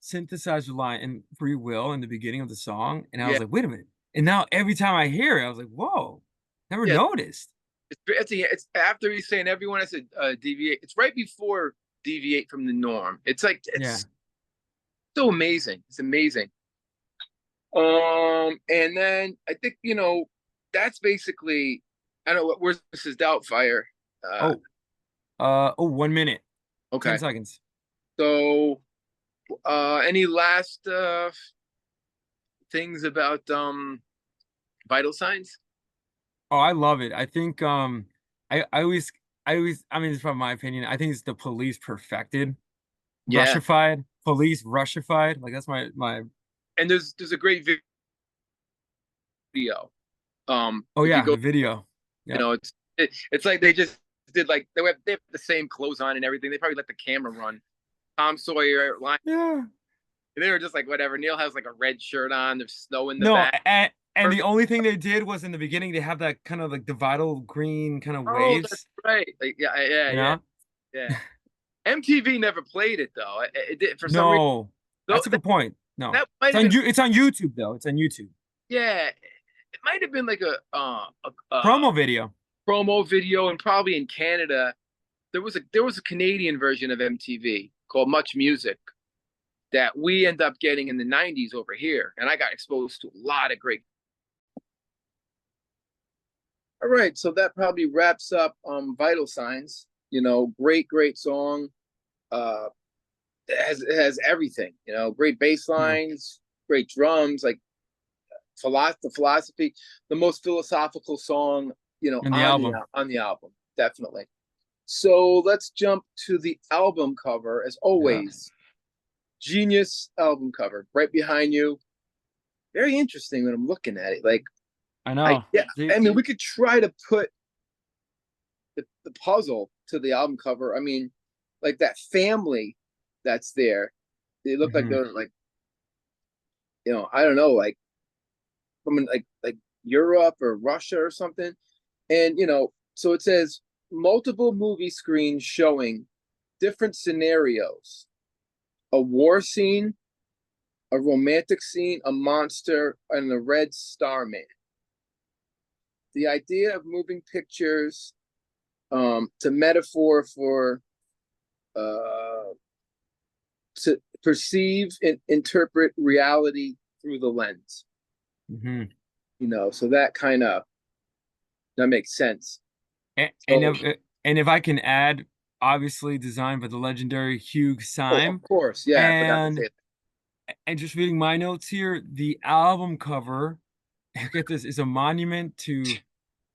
synthesizer line in Free Will in the beginning of the song, and I yeah, was like, wait a minute. And now every time I hear it, I was like, whoa, never yeah. noticed. It's after he's saying everyone has to deviate. It's right before deviate from the norm. It's like Yeah. it's so amazing. It's amazing. And then I think that's basically I don't know where's Mrs. Doubtfire. Uh, Oh, 1 minute, ten okay. seconds. So any last things about vital signs? Oh, I love it. I think I mean it's from my opinion. I think it's the Police perfected. Yeah. Police Rushified. Like that's my And there's a great video. oh If you yeah, go, the video. Yep. it's like they just did like they have the same clothes on and everything. They probably let the camera run. Tom Sawyer line. Yeah. They were just like whatever. Neil has like a red shirt on. There's snow in the No, back. and the only thing they did was in the beginning they have that kind of like the vital green kind of Oh, that's waves, right. Like, yeah, yeah, you yeah, know? yeah. MTV never played it though. It did for some reason. No. Though That's a good point. No. that might have been It's on YouTube though. It's on YouTube. yeah. It might have been like a Promo video. promo video, and probably in Canada there was a Canadian version of MTV called Much Music that we end up getting in the 90s over here, and I got exposed to a lot of great. All right, so that probably wraps up Vital Signs. Great song. Uh it has everything, great bass Yeah. lines, great drums, like philosophy, the most philosophical song, And the on the album. on the album, definitely. So let's jump to the album cover, as Yeah. always. Genius album cover right behind you. Very interesting when I'm looking at it. Like, I know. yeah, The I mean, we could try to put the puzzle to the album cover. I mean, like that family that's there. They look like mhm. they're like, I don't know, like from like Europe or Russia or something. And so it says multiple movie screens showing different scenarios: a war scene, a romantic scene, a monster, and a red star man. The idea of moving pictures to metaphor for uh, to perceive and interpret reality through the lens. Hmm. So that makes sense. And, and So, if and if I can add, obviously designed by the legendary Hugh oh, of Syme, course, yeah, I forgot to say and that. just reading my notes here, the album cover, get this, is a monument to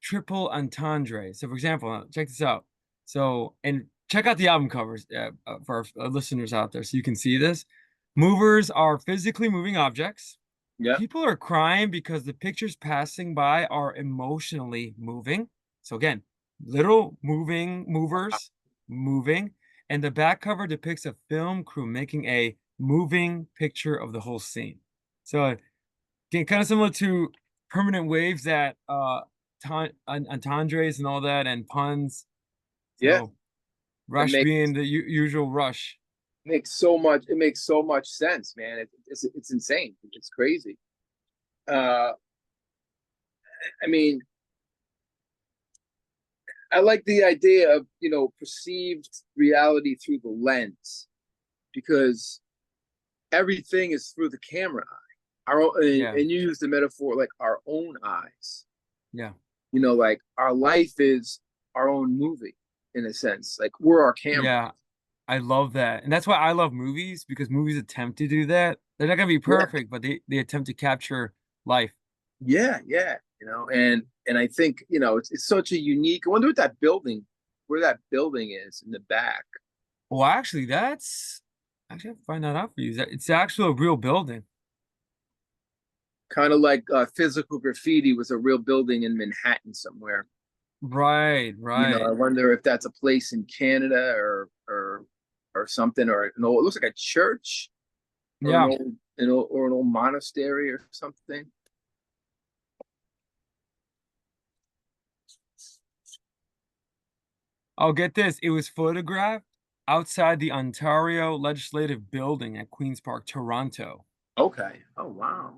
triple entendre. So, for example, check this out. So, and check out the album covers for our listeners out there so you can see this. Movers are physically moving objects. Yeah, People are crying because the pictures passing by are emotionally moving. So, again, literal moving movers moving. And the back cover depicts a film crew making a moving picture of the whole scene. So, again, kind of similar to permanent waves that entendres and all that and puns. yeah, So it Rush makes being the usual Rush. it makes so much sense, man. It's insane. It's crazy. Uh, I mean, I like the idea of perceived reality through the lens because everything is through the camera eye. Our own, Yeah, and you use the metaphor like our own eyes. yeah, Like our life is our own movie in a sense. Like we're our camera. yeah. I love that. And that's why I love movies because movies attempt to do that. They're not gonna be Yeah, perfect, but they attempt to capture life. yeah, yeah. And I think it's such a unique. I wonder where that building is in the back. Well, actually, that's actually I have to find that out for you. It's actually a real building. Kind of like physical graffiti was a real building in Manhattan somewhere. Right, I right. wonder if that's a place in Canada or something, or no, it looks like a church or Yeah. an old monastery or something. I'll get this. It was photographed outside the Ontario Legislative Building at Queen's Park, Toronto. Okay. Oh wow,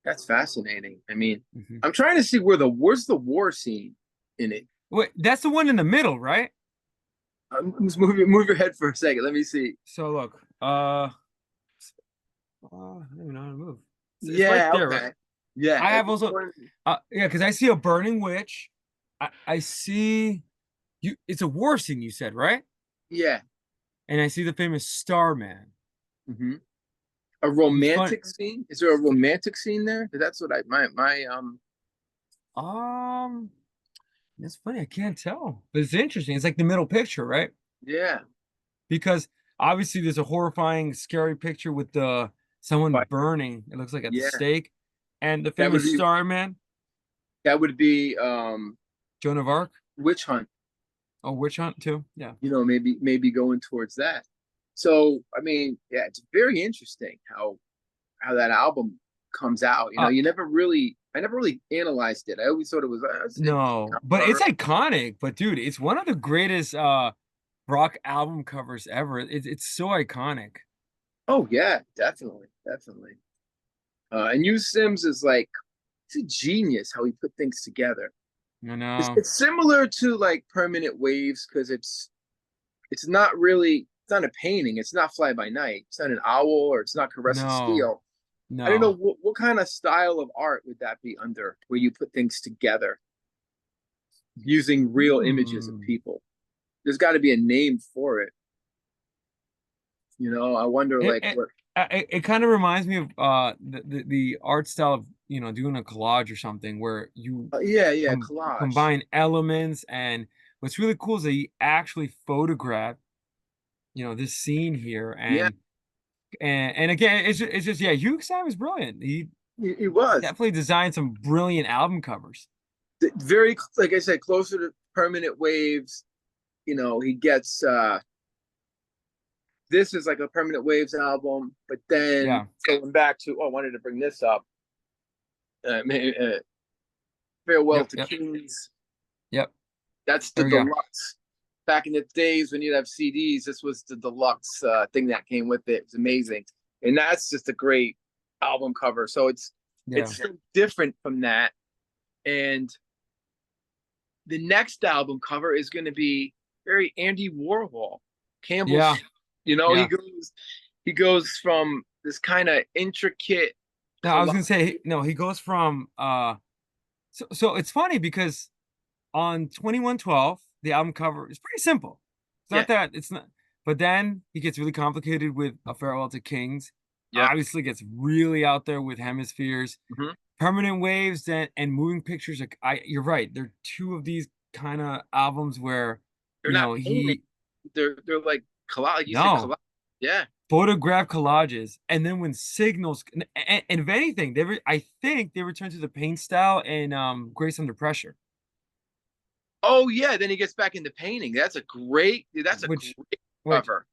that's fascinating. I mean, Hmm. I'm trying to see where's the war scene in it. Wait, that's the one in the middle, right? Just move your head for a second. Let me see. So look, I don't even know how to move. It's right Yeah. there, right? Okay. Yeah. I have also, yeah, because I see a burning witch. I see you. It's a war scene, you said, right? Yeah. And I see the famous Starman. Hmm. A It's fun. romantic scene? Is there a romantic scene there? 'Cause that's what I my Um, it's funny. I can't tell, but it's interesting. It's like the middle picture, right? yeah. Because obviously there's a horrifying, scary picture with the someone But burning. It looks like at the yeah, stake, and the that would famous be Starman, that would be Joan of Arc. witch hunt. Oh, witch hunt too. Yeah. Maybe going towards that. So I mean, yeah, it's very interesting how that album comes out. Uh, I never really analyzed it. I always thought it was it's an interesting no, but it's cover. iconic. But dude, it's one of the greatest rock album covers ever. It's so iconic. Oh yeah, definitely, definitely. And Hugh Sims is like he's a genius how he put things together. You It's, know, it's similar to like Permanent Waves because it's not really it's not a painting. It's not Fly By Night. It's not an owl or it's not Caress of no, Steel. I don't know no. what kind of style of art would that be under where you put things together using real images of Hmm. people. There's got to be a name for it. I wonder It like it what. it kind of reminds me of the art style of doing a collage or something where you Yeah, yeah, com collage. combine elements, and what's really cool is that he actually photographed this scene here, Yeah, and again it's just yeah, Hugh Sam is brilliant. He he was definitely designed some brilliant album covers. very, like I said, closer to Permanent Waves. He gets this is like a Permanent Waves album, but then Yeah, going back to I wanted to bring this up. Farewell yep, to yep, Kings. yep. That's the There we go. deluxe. Back in the days when you'd have CDs, this was the deluxe thing that came with it. It was amazing, and that's just a great album cover. So Yeah, it's so different from that. And the next album cover is going to be very Andy Warhol. Campbell's. yeah, He yeah. goes. he goes from this kind of intricate No, I was collage. gonna say no, he goes from so it's funny because on 2112, the album cover is pretty simple. It's Yeah, not that it's not, but then he gets really complicated with A Farewell to Kings. yep. Obviously gets really out there with Hemispheres, Hmm. Permanent Waves, and Moving Pictures. Like you're right. They're two of these kind of albums where, They're not painting. he They're like collage. You said no collage. Yeah. photograph collages, and then when Signals, and if anything, I think they return to the paint style and Grace Under Pressure, Oh yeah. Then he gets back into painting. That's a which great which cover.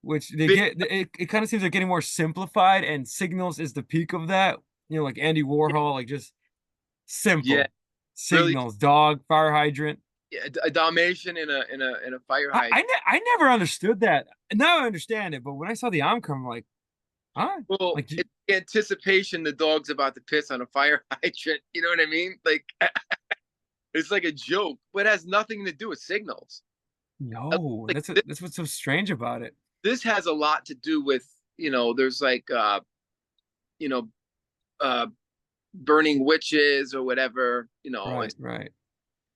which they Big, get it kind of seems like getting more simplified, and Signals is the peak of that. Like Andy Warhol, like just yeah. simple Really. signals, dog, fire hydrant. Yeah, a Dalmatian in a fire hydrant. I never understood that. Now I understand it, but when I saw the album cover, I'm like, huh? Well, Like, it's anticipation the dog's about to piss on a fire hydrant. You know what I mean? Like it's like a joke, but it has nothing to do with signals. no, Like that's what's so strange about it. this has a lot to do with, there's like you know, uh burning witches or whatever, Right, it's right.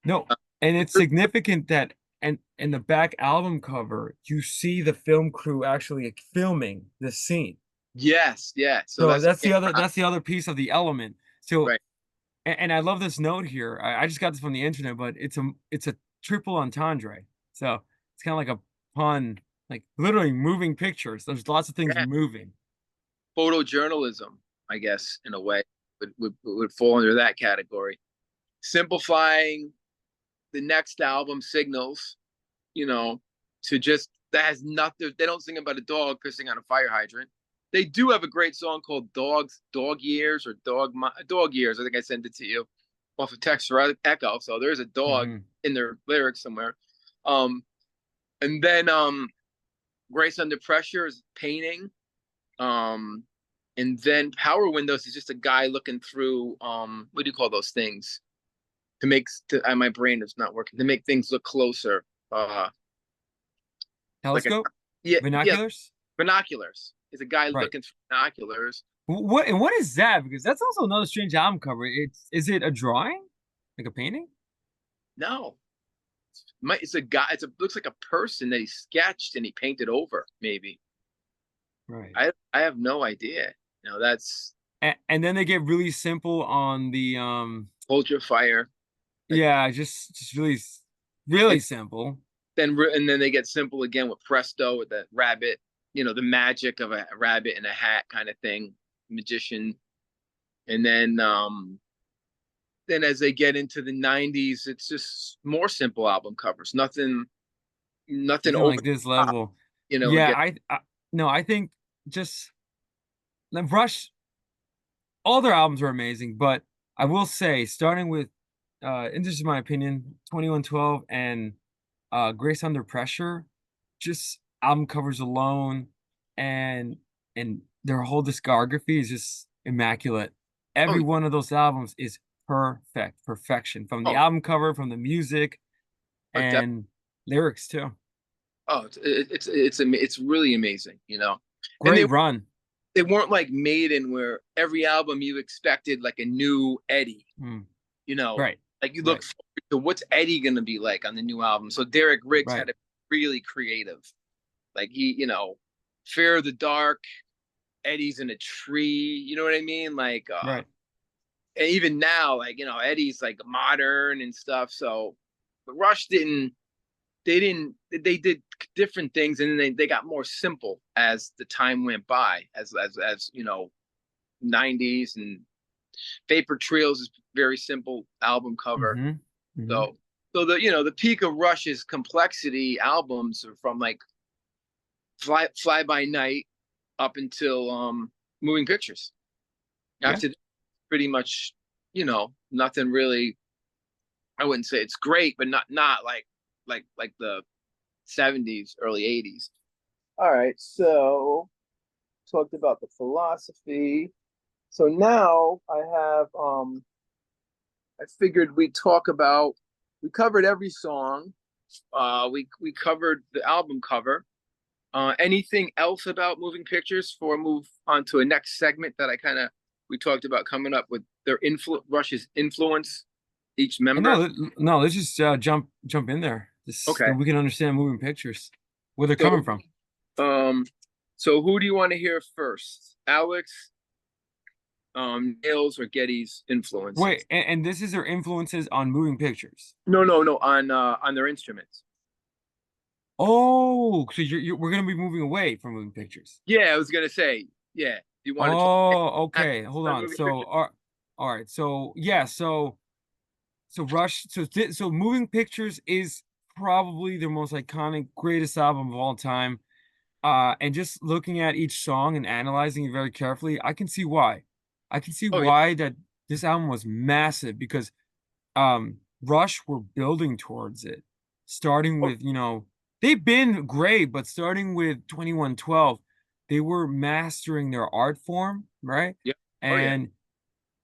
No, uh, and it's significant that, and in the back album cover, you see the film crew actually like, filming the scene. yes, yeah. So So that's that's the other piece of the element. So, right. and I love this note here. I just got this from the internet, but it's a triple entendre. So it's kind of like a pun, like literally moving pictures. There's lots of things Yeah. moving. Photojournalism, I guess, in a way, would fall under that category. Simplifying the next album signals, you know, to just that has nothing. They don't sing about a dog pissing on a fire hydrant. They do have a great song called Dog Years or Dog Years. I think I sent it to you off of Text or Echo. So there's a dog Hmm. in their lyrics somewhere. Um, and then Grace Under Pressure is painting. Um, and then Power Windows is just a guy looking through what do you call those things? My brain is not working to make things look closer. Like a Telescope, yeah, yeah, binoculars. binoculars. Is a guy Right. looking through binoculars. What is that? Because that's also another strange album cover. Is it a drawing, like a painting? No, it's a guy. Looks like a person that he sketched and he painted over. Maybe Right. I have no idea. That's And then they get really simple on the Hold Your Fire. Like yeah, just really and really simple. then they get simple again with Presto with that rabbit. The magic of a rabbit in a hat kind of thing, magician. And then as they get into the 90s, it's just more simple album covers. Nothing Nothing over like this the top. level. Yeah, Again, I no, I think just like Rush, all their albums are amazing, but I will say, starting with and this is my opinion, 2112 and Grace Under Pressure, just album covers alone, and their whole discography is just immaculate. oh, Every one of those albums is perfection, from the oh, album cover, from the music but that, and lyrics too. oh, it's really amazing, And Great run. they weren't like Maiden where every album you expected like a new Eddie, Mm, you know, right, like you look right, forward to what's Eddie gonna be like on the new album. So Derek Riggs had right, to be really creative. Like Fear of the Dark, Eddie's in a tree, you know what I mean? Like right. and even now, like, Eddie's like modern and stuff. So but Rush they did different things and then they got more simple as the time went by, as 90s and Vapor Trails is very simple album cover. Mm-hmm. Mm-hmm. So the peak of Rush's complexity albums are from like Fly By Night up until Moving Pictures. Yeah. After pretty much, nothing really. I wouldn't say it's great, but not like the 70s, early 80s. All right, so talked about the philosophy. So now I figured we covered every song. We covered the album cover. Anything else about moving pictures before I move on to a next segment that we talked about coming up with their Rush's influence, each And member? no, let's just jump in there. Just so Okay. we can understand moving pictures, where they're coming So, from. um, so who do you want to hear first? Alex, Nails, or Getty's Wait, influences? and this is their influences on moving pictures. No, on their instruments. Oh, so we're gonna be moving away from moving pictures. Yeah, I was gonna say, yeah. Do you want to Oh, talk okay. Hold on on. moving So, pictures? all right. So, yeah. So Rush. So moving pictures is probably their most iconic, greatest album of all time. And just looking at each song and analyzing it very carefully, I can see why. I can see Oh yeah. why that this album was massive because Rush were building towards it, starting Oh, with, they've been great, but starting with 2112, they were mastering their art form, right? yeah. Oh yeah. And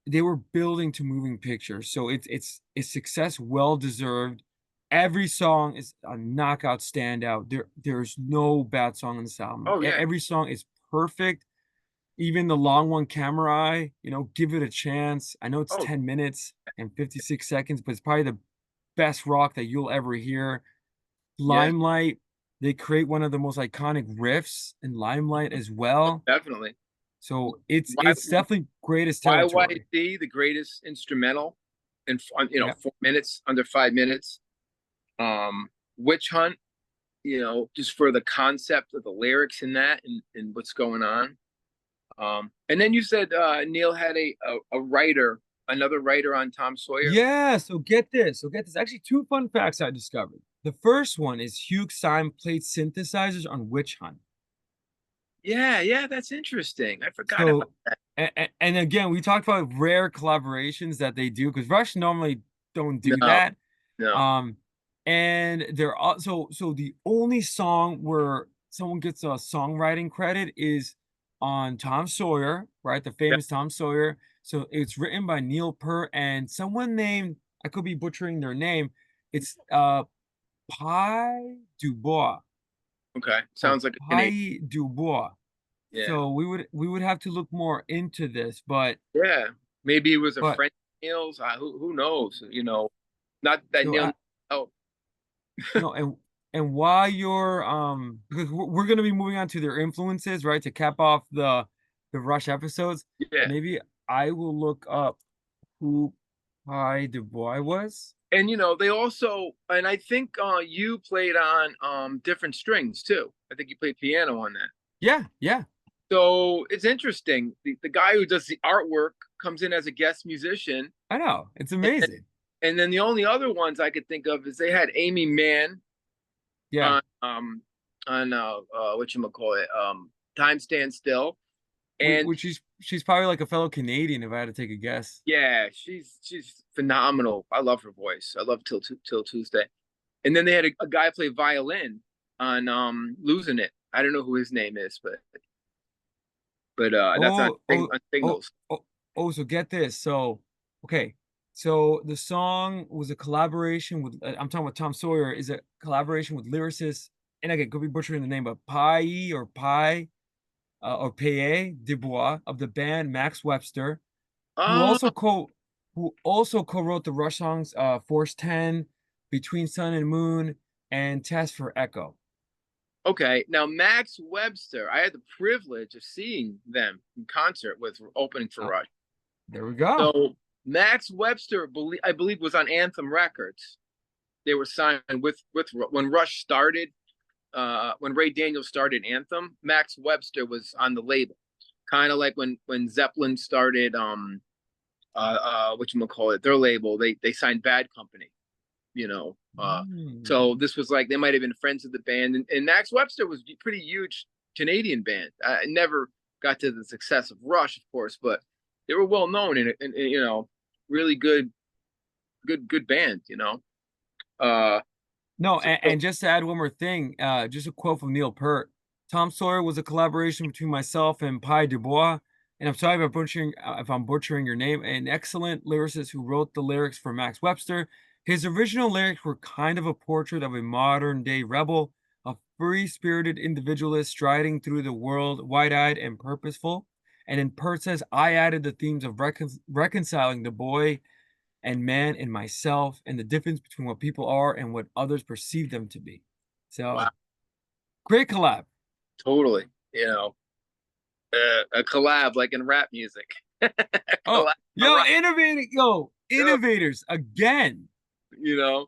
they were building to moving pictures. So it's success well deserved. Every song is a knockout standout. There's no bad song on this album. Oh yeah. Every song is perfect. Even the long one, Camera Eye, give it a chance. I know it's Oh 10 minutes and 56 seconds, but it's probably the best rock that you'll ever hear. yeah. Limelight, they create one of the most iconic riffs in Limelight as well. Definitely. So it's Why it's definitely greatest territory. YYZ, the greatest instrumental in Yeah. 4 minutes, under 5 minutes. Um, Witch Hunt, just for the concept of the lyrics in that and what's going on. And then you said Neil had a writer, another writer on Tom Sawyer. Yeah, so get this. So get this. Actually, two fun facts I discovered. The first one is Hugh Syme played synthesizers on Witch Hunt. Yeah, yeah, that's interesting. I forgot about So, that. and again, we talked about rare collaborations that they do because Rush normally don't do No, that. no. Um, and they're also so the only song where someone gets a songwriting credit is on Tom Sawyer, right? The Yeah, famous Tom Sawyer. So it's written by Neil Peart and someone named, I could be butchering their name. It's Pi Dubois okay. or Sounds like a Canadian. Pi Dubois. Yeah. So we would have to look more into this, Yeah. Maybe it was a but friend of Neil's. Who knows? Not that so Neil. Oh, no, and while you're because we're gonna be moving on to their influences, right? To cap off the Rush episodes, yeah. maybe I will look up who Pi Dubois was. And they also, and I think you played on different strings too. I think you played piano on that. Yeah, yeah, So it's interesting. The guy who does the artwork comes in as a guest musician, I know. It's and, amazing. and then the only other ones I could think of is they had Amy Mann Yeah. on what you call it, Time Stand Still, and Which she's probably like a fellow Canadian if I had to take a guess. yeah, she's phenomenal. I love her voice. I love Till Tuesday. And then they had a guy play violin on Losing It. I don't know who his name is, but that's on, Oh, oh, on oh, singles. oh, oh, so get this. So, okay. So the song was a collaboration with, I'm talking about Tom Sawyer, is a collaboration with lyricist, and again, could be butchering the name, but or Paye Dubois of the band Max Webster, who Oh, also co-wrote the Rush songs Force 10, Between Sun and Moon, and Test for Echo. okay. Now Max Webster, I had the privilege of seeing them in concert with opening for Uh, Rush. there we go. So Max Webster, I believe, was on Anthem Records. They were signed with when Rush started. When Ray Daniels started Anthem, Max Webster was on the label, kind of like when Zeppelin started. What you call it? Their label. They signed Bad Company. You know. Mm. So this was like they might have been friends of the band, and Max Webster was a pretty huge Canadian band. I never got to the success of Rush, of course, but they were well known and really good band. Uh, No, so and just to add one more thing, just a quote from Neil Peart. Tom Sawyer was a collaboration between myself and Pi Dubois, and I'm sorry if I'm butchering your name, an excellent lyricist who wrote the lyrics for Max Webster. His original lyrics were kind of a portrait of a modern day rebel, a free-spirited individualist striding through the world, wide-eyed and purposeful. And in Pert says, I added the themes of reconciling the boy and man in myself and the difference between what people are and what others perceive them to be. Wow, So great collab. totally. You know, a collab like in rap music. Oh, Collab, a yo, rock, innovating, yo, yeah, innovators again. you know,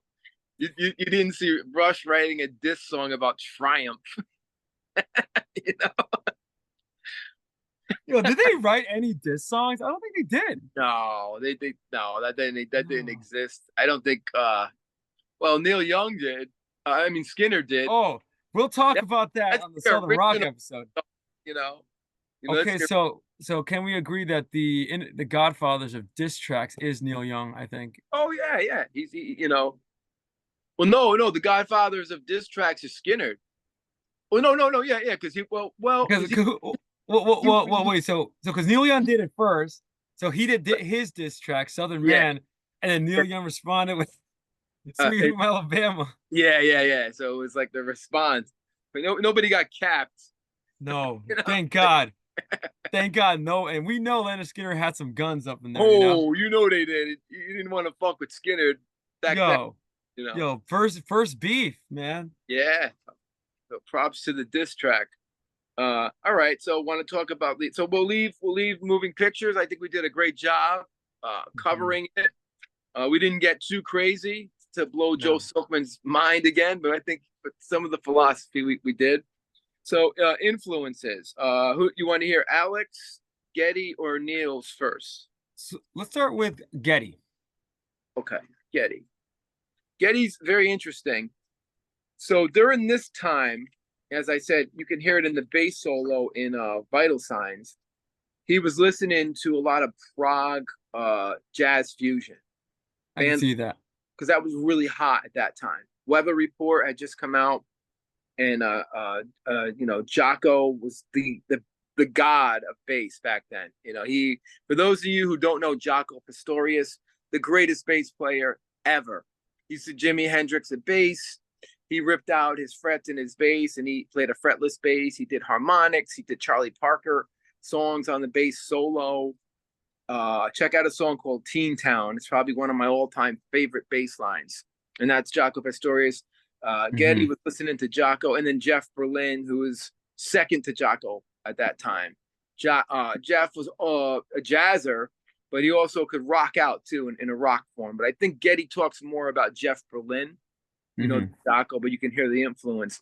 you didn't see Rush writing a diss song about Triumph. You know? Yo, did they write any diss songs? I don't think they did. No, they no, that didn't Oh, exist. I don't think well, Neil Young did. I mean Skinner did. oh, we'll talk That, about that that's on the the Southern Rock original episode. stuff, you know. That's Okay, so can we agree that the Godfathers of diss tracks is Neil Young, I think. oh yeah, yeah. You know. Well, no, the Godfathers of diss tracks is Skinner. Well, no, yeah, yeah, because Because, because well, wait, so because Neil Young did it first, so he did his diss track, Southern yeah, Man, and then Neil Young responded with Sweet it, Home Alabama. yeah. So it was like the response, but nobody got capped. No, You know, thank like, God. Thank God, no. And we know Leonard Skinner had some guns up in there, you know? oh, you know they did. You didn't want to fuck with Skinner back then. Yo, You know, yo, first beef, man. yeah. So props to the diss track. All right. So want to talk about so we'll leave moving pictures. I think we did a great job Mhm. covering it. We didn't get too crazy to blow Joe No. Silkman's mind again, but I think some of the philosophy we did. So influences. Who you want to hear? Alex, Getty, or Niels first? So let's start with Getty. Okay, Getty. Getty's very interesting. So during this time, as I said, you can hear it in the bass solo in Vital Signs. He was listening to a lot of prog jazz fusion I can bands see that. because that was really hot at that time. Weather Report had just come out, and Jocko was the god of bass back then. You know, he for those of you who don't know Jocko Pastorius, the greatest bass player ever. He's the Jimi Hendrix of bass. He ripped out his frets in his bass and he played a fretless bass. He did harmonics. He did Charlie Parker songs on the bass solo. Check out a song called Teen Town. It's probably one of my all-time favorite bass lines. And that's Jaco Pastorius. Getty Hmm. was listening to Jaco, and then Jeff Berlin, who was second to Jaco at that time. Jeff was a jazzer, but he also could rock out too in a rock form. But I think Getty talks more about Jeff Berlin, Hmm. Jaco, but you can hear the influence.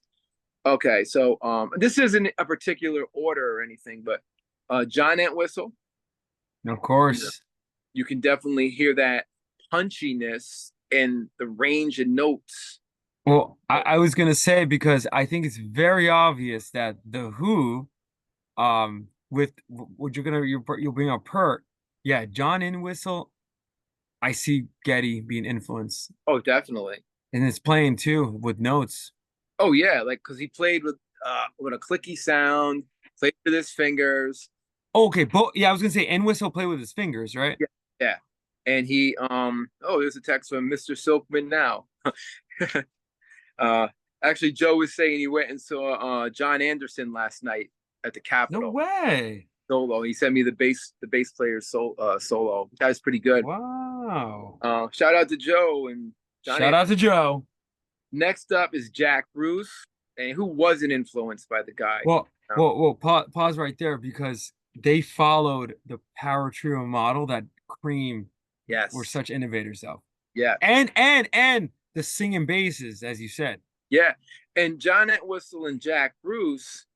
Okay, so this isn't a particular order or anything, but John Entwistle, Of you know, course. you can definitely hear that punchiness and the range of notes. Well, I was gonna say because I think it's very obvious that the Who, with what you'll bring up Pert, yeah, John Entwistle. I see Getty being influenced, Oh, definitely. and it's playing too with notes. Oh yeah, like because he played with a clicky sound, played with his fingers. Okay, but yeah, I was gonna say Entwistle play with his fingers, right? Yeah, yeah. And he oh, there's a text from Mr. Silkman now. uh Actually Joe was saying he went and saw John Anderson last night at the No Capitol way. solo. He sent me the bass player solo. That was pretty good. Wow. Shout out to Joe and John Shout out Anderson. to Joe. Next up is Jack Bruce, and who wasn't influenced by the guy. Well, You know? pause right there because they followed the power trio model that Cream were Yes. such innovators of. Yeah. And the singing basses, as you said. Yeah. And John Entwistle and Jack Bruce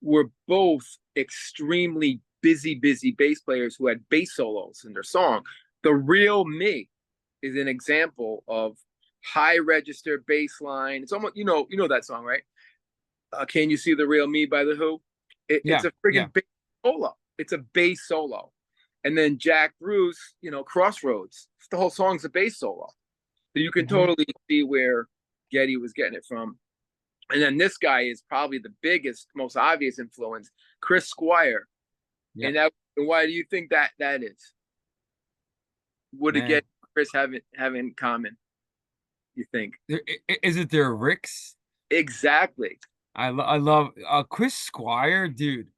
were both extremely busy bass players who had bass solos in their song. The Real Me is an example of high register bass line. It's almost you know that song, right? Can You See the Real Me by the Who? It's Yeah, a yeah. friggin' bass solo. It's a bass solo. And then Jack Bruce, Crossroads. The whole song's a bass solo. So you can Hmm. totally see where Getty was getting it from. And then this guy is probably the biggest, most obvious influence, Chris Squire. Yeah, And why do you think that is? What did man. Getty and Chris have in common? You think? Is it their Ricks? Exactly. I love Chris Squire, dude.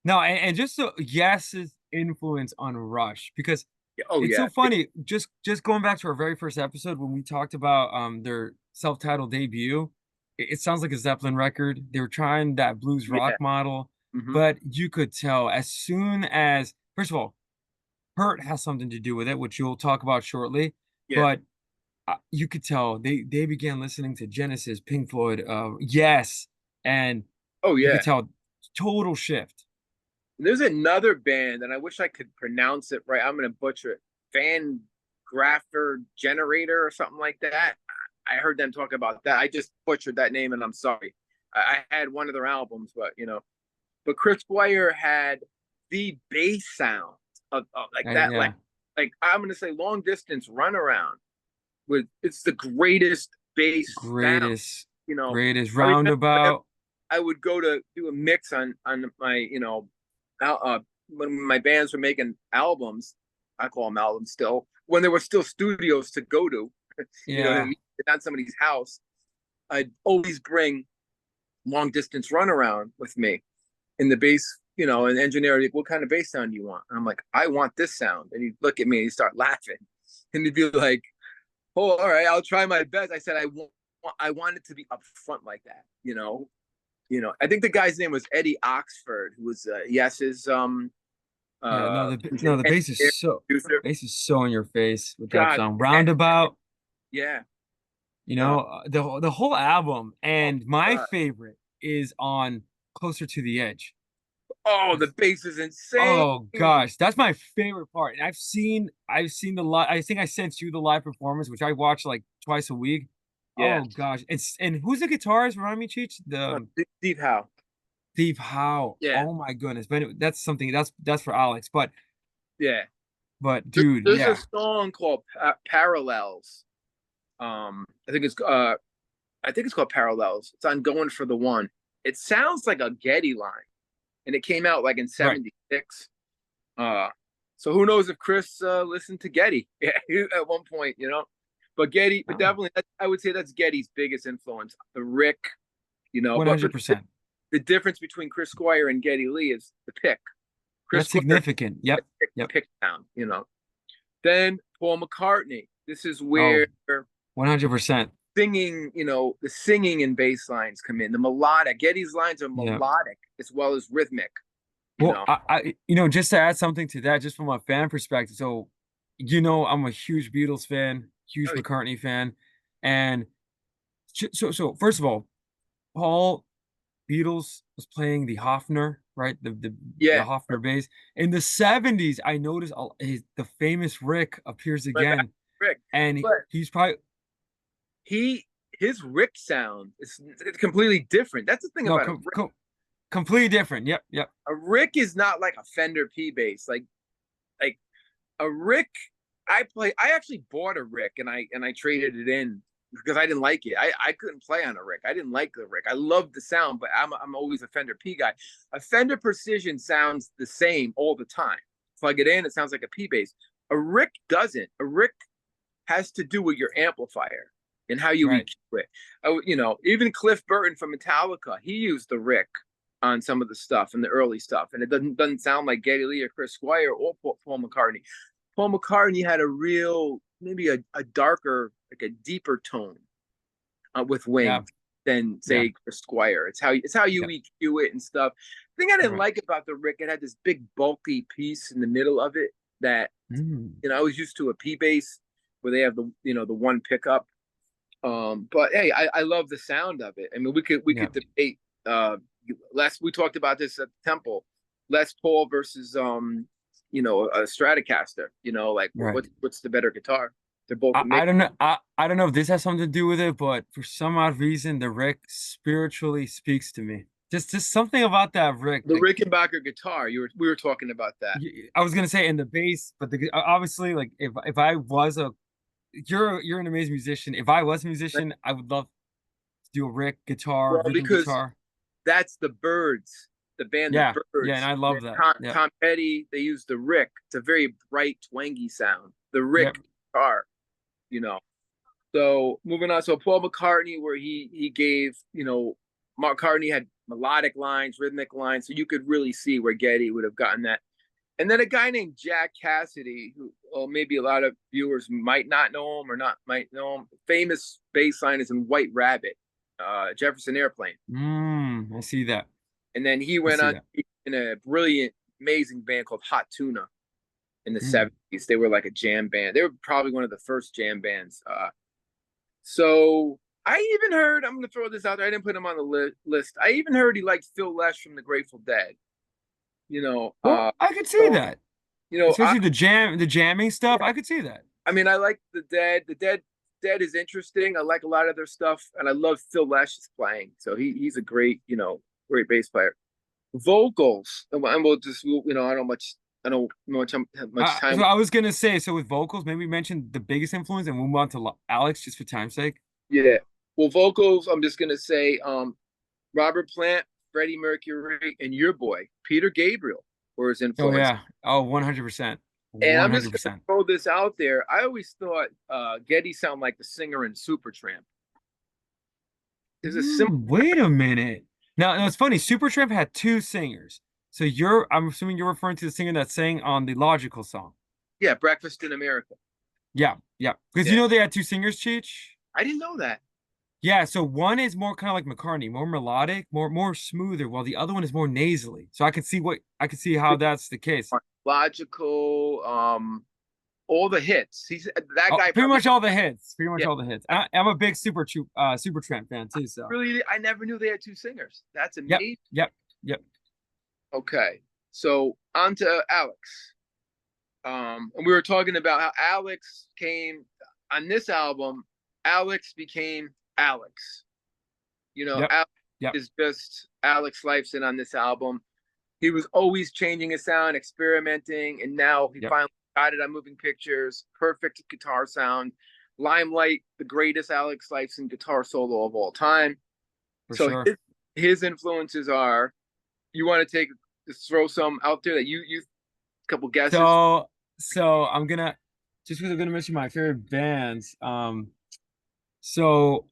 No, and just so Yes's influence on Rush, because Oh it's so yeah. funny. Just going back to our very first episode when we talked about their self-titled debut, it sounds like a Zeppelin record. They were trying that blues rock Yeah. model, Hmm. but you could tell as soon as, first of all, Hurt has something to do with it, which you'll talk about shortly. Yeah. But you could tell they began listening to Genesis, Pink Floyd, Yes, and Oh you could yeah. tell total shift. There's another band, and I wish I could pronounce it right. I'm gonna butcher it. Van Graffer Generator or something like that. I heard them talk about that. I just butchered that name, and I'm sorry. I had one of their albums, but but Chris Squire had the bass sound of like that, Yeah, like I'm gonna say long distance runaround with it's the greatest bass sound. greatest, You know, greatest I remember whenever roundabout. I would go to do a mix on my when my bands were making albums. I call them albums still when there were still studios to go to. Yeah, Not somebody's house. I'd always bring long distance runaround with me in the bass. An engineer, like, what kind of bass sound do you want? And I'm like, I want this sound. And he'd look at me and he'd start laughing. And he'd be like, oh, all right, I'll try my best. I said, I want it to be upfront like that. I think the guy's name was Eddie Oxford, who was Yes's yeah. uh No, the engineer, producer. bass is so in your face with that God, song. Roundabout, yeah, no, the whole album. oh, And my God. favorite is on Closer to the Edge. Oh, the bass is insane. Oh gosh, that's my favorite part. And I've seen the live. I think I sent you the live performance, which I watch like twice a week. Yeah, Oh gosh, and who's the guitarist? Remind me, Cheech. Steve Howe. Steve Howe. Yeah, Oh my goodness, but that's something that's for Alex. yeah. But There- dude, There's a yeah, song called Parallels. I think it's called Parallels. It's on Going for the One. It sounds like a Getty line, and it came out like in right. '76. Uh, so who knows if Chris listened to Getty at one point. But Getty, but Oh, definitely, I would say that's Getty's biggest influence. The Rick. But 100%. the difference between Chris Squire and Getty Lee is the pick. Chris That's Squire significant. Yep. Yep. pick down. Then Paul McCartney. This is Oh, where 100%. the singing and bass lines come in. The melodic. Getty's lines are Yeah. melodic as well as rhythmic. You Well, know. just to add something to that, just from a fan perspective. So, I'm a huge Beatles fan, huge Oh, McCartney fan, and so first of all, Paul Beatles was playing the Hofner, right? The yeah. Hofner bass. In the 70s, I noticed the famous Rick appears But that's again, Rick. and But he's probably his Rick sound is it's completely different. That's the thing no about a com Rick. com completely different. Yep, yep, A Rick is not like a Fender P bass. Like a Rick. I actually bought a Rick and I traded it in because I didn't like it. I couldn't play on a Rick. I didn't like the Rick. I loved the sound, but I'm always a Fender P guy. A Fender Precision sounds the same all the time. Plug it in, it sounds like a P bass. A Rick doesn't. A Rick has to do with your amplifier and how you right. EQ it. Even Cliff Burton from Metallica, he used the Rick on some of the stuff and the early stuff, and it doesn't sound like Geddy Lee or Chris Squire or Paul McCartney. Paul McCartney had a real, maybe a darker, like a deeper tone with Yeah, Wings than yeah, say Chris Squire. It's how you yep, EQ it and stuff. The thing I didn't right. like about the Rick, it had this big bulky piece in the middle of it that Mm. I was used to a P bass where they have the one pickup. But hey, I love the sound of it. I mean, we could Yeah, debate. We talked about this at the Temple. Les Paul versus a Stratocaster. Like right. what's the better guitar? They're both I amazing. don't know. I don't know if this has something to do with it, but for some odd reason, the Rick spiritually speaks to me. Just something about that Rick. The Like Rickenbacker guitar. We were talking about that. I was gonna say in the bass, but obviously, like if I was you're an amazing musician. If I was a musician, I would love to do a Rick guitar, Well, rhythm because guitar. that's the Birds, the band, the Yeah, yeah, and Birds. I And love that. Yep, Tom Petty, they used the Rick. It's a very bright, twangy sound. The Rick yep. guitar. You know. So moving on, so Paul McCartney, where he gave, McCartney had melodic lines, rhythmic lines, so you could really see where Getty would have gotten that. And then a guy named Jack Cassidy, who maybe a lot of viewers might not know him or not might know him. Famous bass line is in White Rabbit, Jefferson Airplane. I see that. And then he I went see on that. in a brilliant, amazing band called Hot Tuna in the Mm. 70s. They were like a jam band. They were probably one of the first jam bands. So I even heard, I'm going to throw this out there. I didn't put him on the list. I even heard he liked Phil Lesh from the Grateful Dead. You know, Well, I could see so that, you know, I especially the jamming stuff. I could see that. I mean, I like the Dead. Dead is interesting. I like a lot of their stuff, and I love Phil Lesh's playing. So he's a great, great bass player. Vocals, and we'll just, I don't know much time. So I was gonna say, so with vocals, maybe mention the biggest influence and move on to Alex just for time's sake. Yeah. Well, vocals, I'm just gonna say, Robert Plant, Freddie Mercury, and your boy Peter Gabriel were his Oh influence. yeah. Oh, 100%. And I'm just gonna 100%. throw this out there. I always thought Getty sounded like the singer in Supertramp. There's a similar, Wait a minute. Now it's funny. Supertramp had two singers. So I'm assuming you're referring to the singer that sang on the Logical song. yeah, Breakfast in America. Yeah, yeah. Because Yeah, they had two singers, Cheech. I didn't know that. Yeah, so one is more kind of like McCartney, more melodic, more smoother, while the other one is more nasally. So I could see how that's the case. Logical, all the hits. He's that Oh, guy pretty probably. much all the hits. Pretty much Yeah, all the hits. I'm a big Supertramp fan too. So really, I never knew they had two singers. That's yep, amazing. yep, yep. Okay, so on to Alex. And we were talking about how Alex came on this album. Alex became Alex. Yep. Alex Yep. is just Alex Lifeson on this album. He was always changing his sound, experimenting, and now he Yep. finally got it on Moving Pictures. Perfect guitar sound. Limelight, the greatest Alex Lifeson guitar solo of all time. For So sure. his influences are. You want to just throw some out there that you a couple guesses. So I'm gonna just because I'm gonna mention my favorite bands. So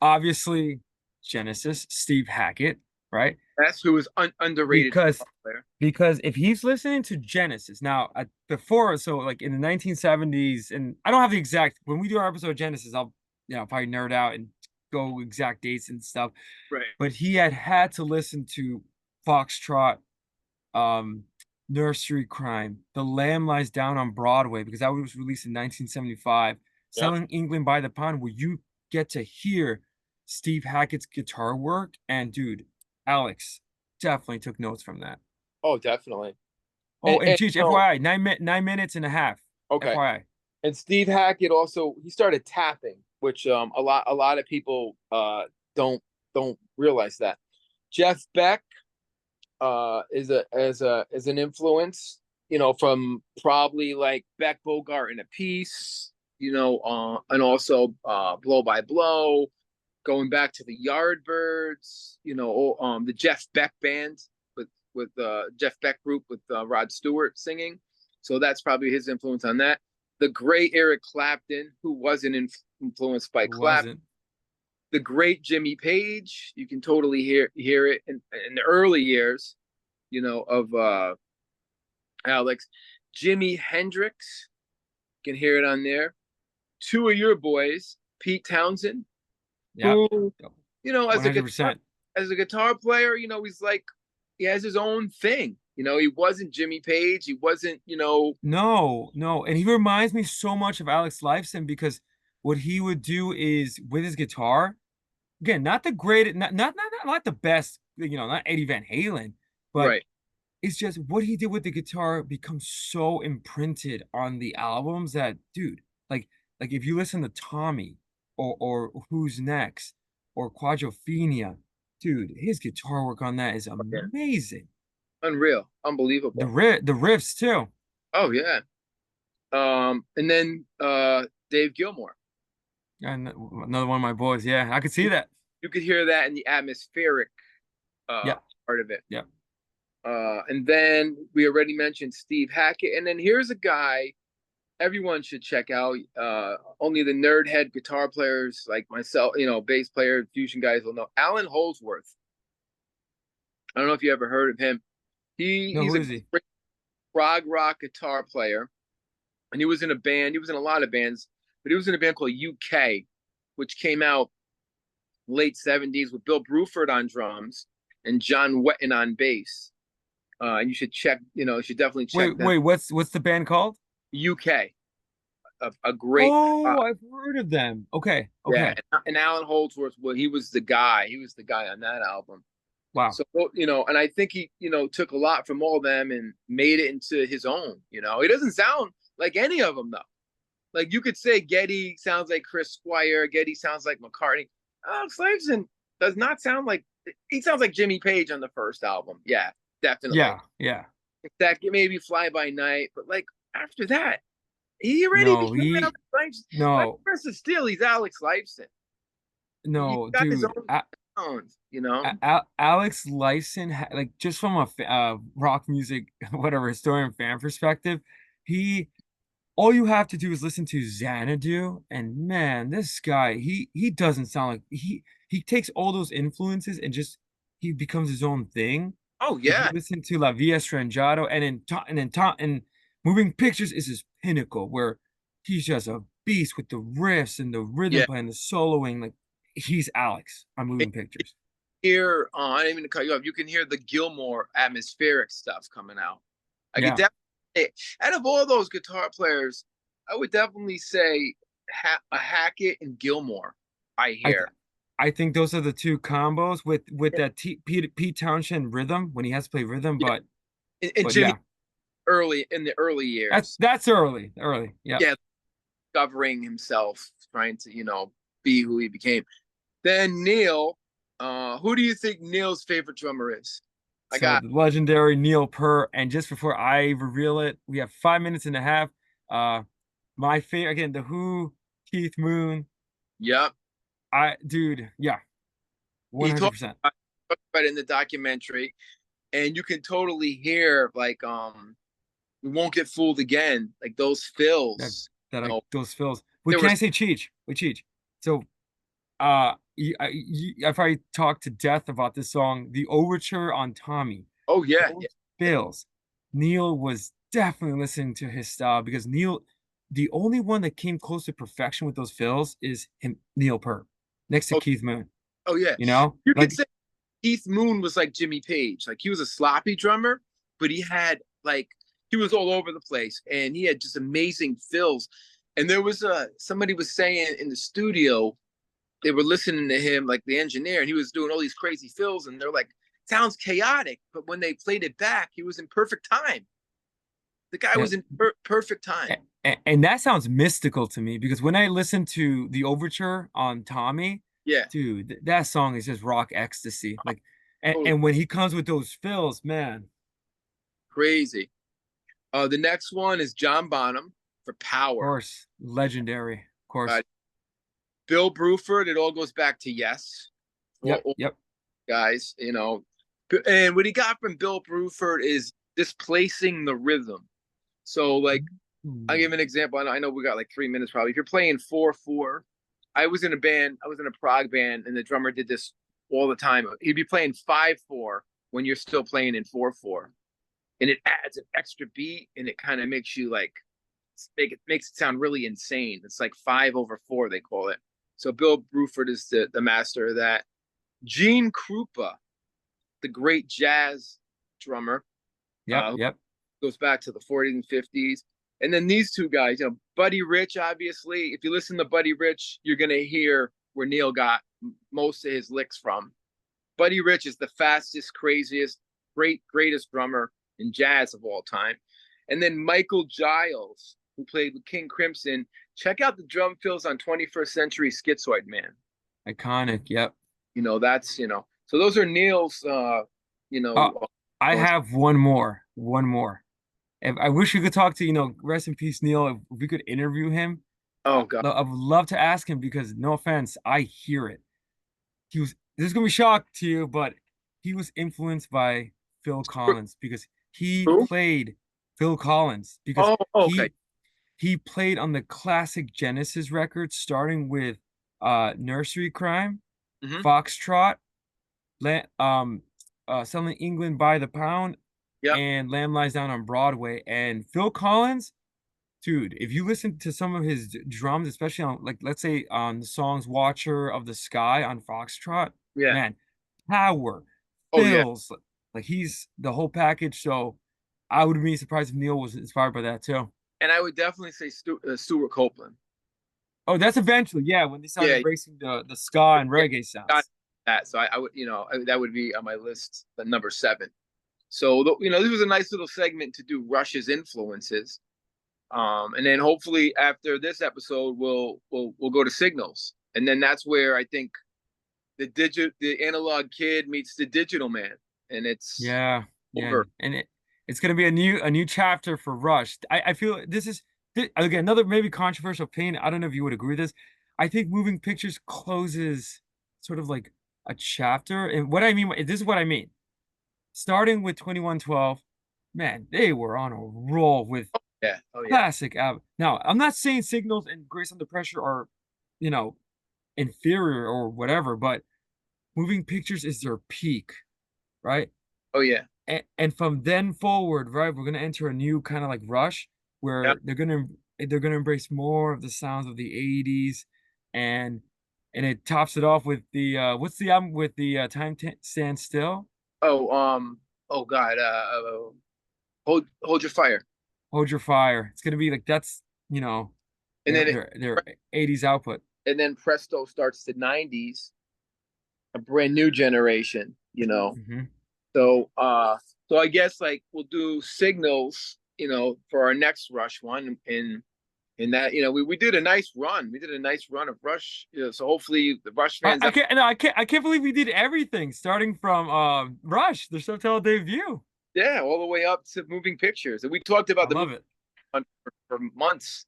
obviously Genesis, Steve Hackett, right? That's who is underrated Because player. because if he's listening to Genesis now before, so like in the 1970s, and I don't have the exact when we do our episode of Genesis, I'll probably nerd out and go exact dates and stuff. Right. But he had to listen to Foxtrot, um, Nursery Crime, The Lamb Lies Down on Broadway, because that was released in 1975. Yep. Selling England by the Pound, where you get to hear Steve Hackett's guitar work. And dude, Alex definitely took notes from that. Oh, definitely. Oh, and Cheech, So, FYI, 9 minutes and a half. okay. FYI. And Steve Hackett also he started tapping, which a lot of people don't realize that. Jeff Beck is an influence, from probably like Beck Bogart in a piece, and also Blow by Blow, going back to the Yardbirds, the Jeff Beck band with Jeff Beck group with Rod Stewart singing. So that's probably his influence on that. The great Eric Clapton, who wasn't influenced by It Clapton. wasn't. The great Jimmy Page, you can totally hear it in the early years, of Alex. Jimi Hendrix, you can hear it on there. Two of your boys, Pete Townsend, Yeah. who, as a guitar 100%. player, he's like he has his own thing. He wasn't Jimmy Page. He wasn't, No, no. And he reminds me so much of Alex Lifeson because what he would do is with his guitar, again, not the great, not the best, not Eddie Van Halen, but right, it's just what he did with the guitar becomes so imprinted on the albums that, dude, like if you listen to Tommy or Who's Next or Quadrophenia, dude, his guitar work on that is yeah, amazing. unreal, unbelievable. The riffs too. Oh yeah. And then Dave Gilmour. And another one of my boys. Yeah, I could see that. You could hear that in the atmospheric uh Yeah, part of it. yeah. And then we already mentioned Steve Hackett. And then here's a guy everyone should check out. Only the nerd head guitar players like myself, bass player, fusion guys will know. Alan Holdsworth. I don't know if you ever heard of him. No, He's who a is he? great prog rock guitar player, and he was in a band. He was in a lot of bands, but he was in a band called UK, which came out late '70s with Bill Bruford on drums and John Wetton on bass. And you should check. You should definitely check Wait, them. wait, what's the band called? UK, a great. Oh, I've heard of them. Okay, Yeah, okay. and Alan Holdsworth, well, he was the guy. He was the guy on that album. Wow. So, and I think he, took a lot from all of them and made it into his own. He doesn't sound like any of them though. Like you could say Getty sounds like Chris Squire, Getty sounds like McCartney. Alex Lifeson does not sound like he sounds like Jimmy Page on the first album. Yeah, definitely. Yeah, yeah. That maybe Fly By Night, but like after that, he already No, became he Alex Lifeson. Like no, versus Steel, he's Alex Lifeson. He no, got his dude. own sound. Alex Lifeson, like just from a rock music, whatever historian fan perspective, he all you have to do is listen to Xanadu, and man, this guy, he doesn't sound like he takes all those influences and just he becomes his own thing. Oh If you yeah, listen to La Via Strangiato and Moving Pictures is his pinnacle, where he's just a beast with the riffs and the rhythm yeah. playing, the soloing. Like he's Alex on And Moving Pictures. I didn't even to cut you off. You can hear the Gilmore atmospheric stuff coming out. I could Yeah, definitely, out of all those guitar players, I would definitely say a Hackett and Gilmore. I I th hear. I think those are the two combos with that Pete Townshend rhythm when he has to play rhythm. Yeah, and But Jimmy yeah, early in the early years. that's early. Yeah. Yeah, discovering himself, trying to be who he became. Then Neil, who do you think Neil's favorite drummer is? I So got the legendary Neil Peart, and just before I reveal it, we have 5 minutes and a half. Uh, my favorite again, the Who, Keith Moon. yep. Dude, yeah, He talked 100%. about it in the documentary, and you can totally hear like we won't get fooled again, like those That fills. that You I know, those fills. Wait, there can was I say Cheech? Wait, Cheech. So, I've already talked to death about this song, the overture on Tommy. oh yeah, Those yeah. fills. Neil was definitely listening to his style because Neil, the only one that came close to perfection with those fills is him, Neil Peart, next to Oh, Keith Moon. oh yeah. You know, You could like say Keith Moon was like Jimmy Page. Like he was a sloppy drummer, but he was all over the place and he had just amazing fills. And there was somebody was saying in the studio, they were listening to him, like the engineer, and he was doing all these crazy fills, and they're like, sounds chaotic. But when they played it back, he was in perfect time. The guy that, was in perfect time. and that sounds mystical to me because when I listen to the overture on Tommy, Yeah, dude, that song is just rock ecstasy. Like, totally and when he comes with those fills, man, crazy. The next one is John Bonham for of Power. course, legendary, of course. Bill Bruford, it all goes back to Yes. Yep, All yep. guys, And what he got from Bill Bruford is displacing the rhythm. So, like, I'll give an example. I know we got like 3 minutes probably. If you're playing 4/4, I was in a band, I was in a prog band, and the drummer did this all the time. He'd be playing 5/4 when you're still playing in 4/4. And it adds an extra beat and it kind of makes you like makes it sound really insane. It's like 5/4, they call it. So Bill Bruford is the master of that. Gene Krupa, the great jazz drummer, Yep, who yep. goes back to the 40s and 50s. And then these two guys, Buddy Rich, obviously. If you listen to Buddy Rich, you're going to hear where Neil got most of his licks from. Buddy Rich is the fastest, craziest, greatest drummer in jazz of all time. And then Michael Giles, who played with King Crimson. Check out the drum fills on 21st Century Schizoid Man. Iconic. Yep. So those are Neil's, Uh, I influence. have one more. One more. If, I wish we could talk to, rest in peace, Neil. If we could interview him, Oh, God. I would love to ask him because no offense, I hear it. This is gonna be shock to you, but he was influenced by Phil Collins because he Who? played Phil Collins because Oh, okay. he played on the classic Genesis records, starting with Nursery Crime, Hmm. Foxtrot, Selling England by the Pound, Yep. and Lamb Lies Down on Broadway. And Phil Collins, dude, if you listen to some of his drums, especially on, like, let's say on the songs Watcher of the Sky on Foxtrot, Yeah. man, power, Oh yeah. fills, like he's the whole package. So I would be surprised if Neil was inspired by that too. And I would definitely say Stuart Copeland. Oh, that's eventually, yeah, when they started Yeah. embracing the ska and Yeah. reggae Got sounds. that. So I would, that would be on my list, the number seven. So this was a nice little segment to do Rush's influences. And then hopefully after this episode, we'll go to Signals, and then that's where I think the analog kid meets the digital man, and it's Yeah, yeah, over. and it's gonna be a new chapter for Rush. I feel this is again another maybe controversial opinion. I don't know if you would agree with this. I think Moving Pictures closes sort of like a chapter, and what I mean, this is what I mean. Starting with 2112, man, they were on a roll with Yeah. Oh yeah. classic album. Now, I'm not saying Signals and Grace Under Pressure are, you know, inferior or whatever, but Moving Pictures is their peak, right? Oh yeah. And from then forward, right, we're gonna enter a new kind of like rush Yeah. where they're gonna embrace more of the sounds of the 80s, and it tops it off with the what's the album with the Time Stand Still? Oh Oh God. Hold your fire. Hold Your Fire. It's gonna be like that's, you know, And then their 80s output. presto starts the '90s, a brand new generation. Hmm. So so I guess like we'll do Signals, for our next Rush one, and in that, we did a nice run. We did a nice run of Rush. So hopefully the Rush fans I out. can't no, I can't believe we did everything starting from Rush, their subtitle debut. Yeah, all the way up to Moving Pictures. And we talked I about the love movie it. for months.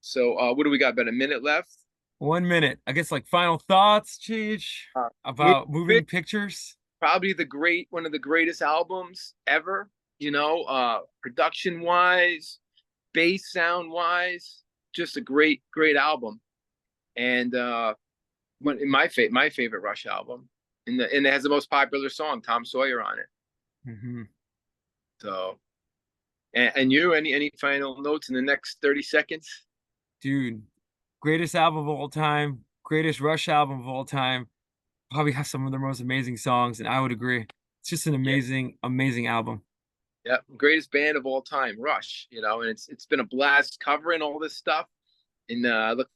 So what do we got? About a minute left. 1 minute. I guess like final thoughts, Cheech, Moving about Moving Pictures, Pictures. probably one of the greatest albums ever, production wise, bass sound wise, just a great, great album. And my favorite Rush album. And it has the most popular song, Tom Sawyer, on it. Hmm. So, and you, any final notes in the next 30 seconds? Dude, greatest album of all time, greatest Rush album of all time. Probably has some of their most amazing songs, and I would agree. It's just an Yeah, amazing, amazing album. yeah, greatest band of all time, Rush. And it's been a blast covering all this stuff, and look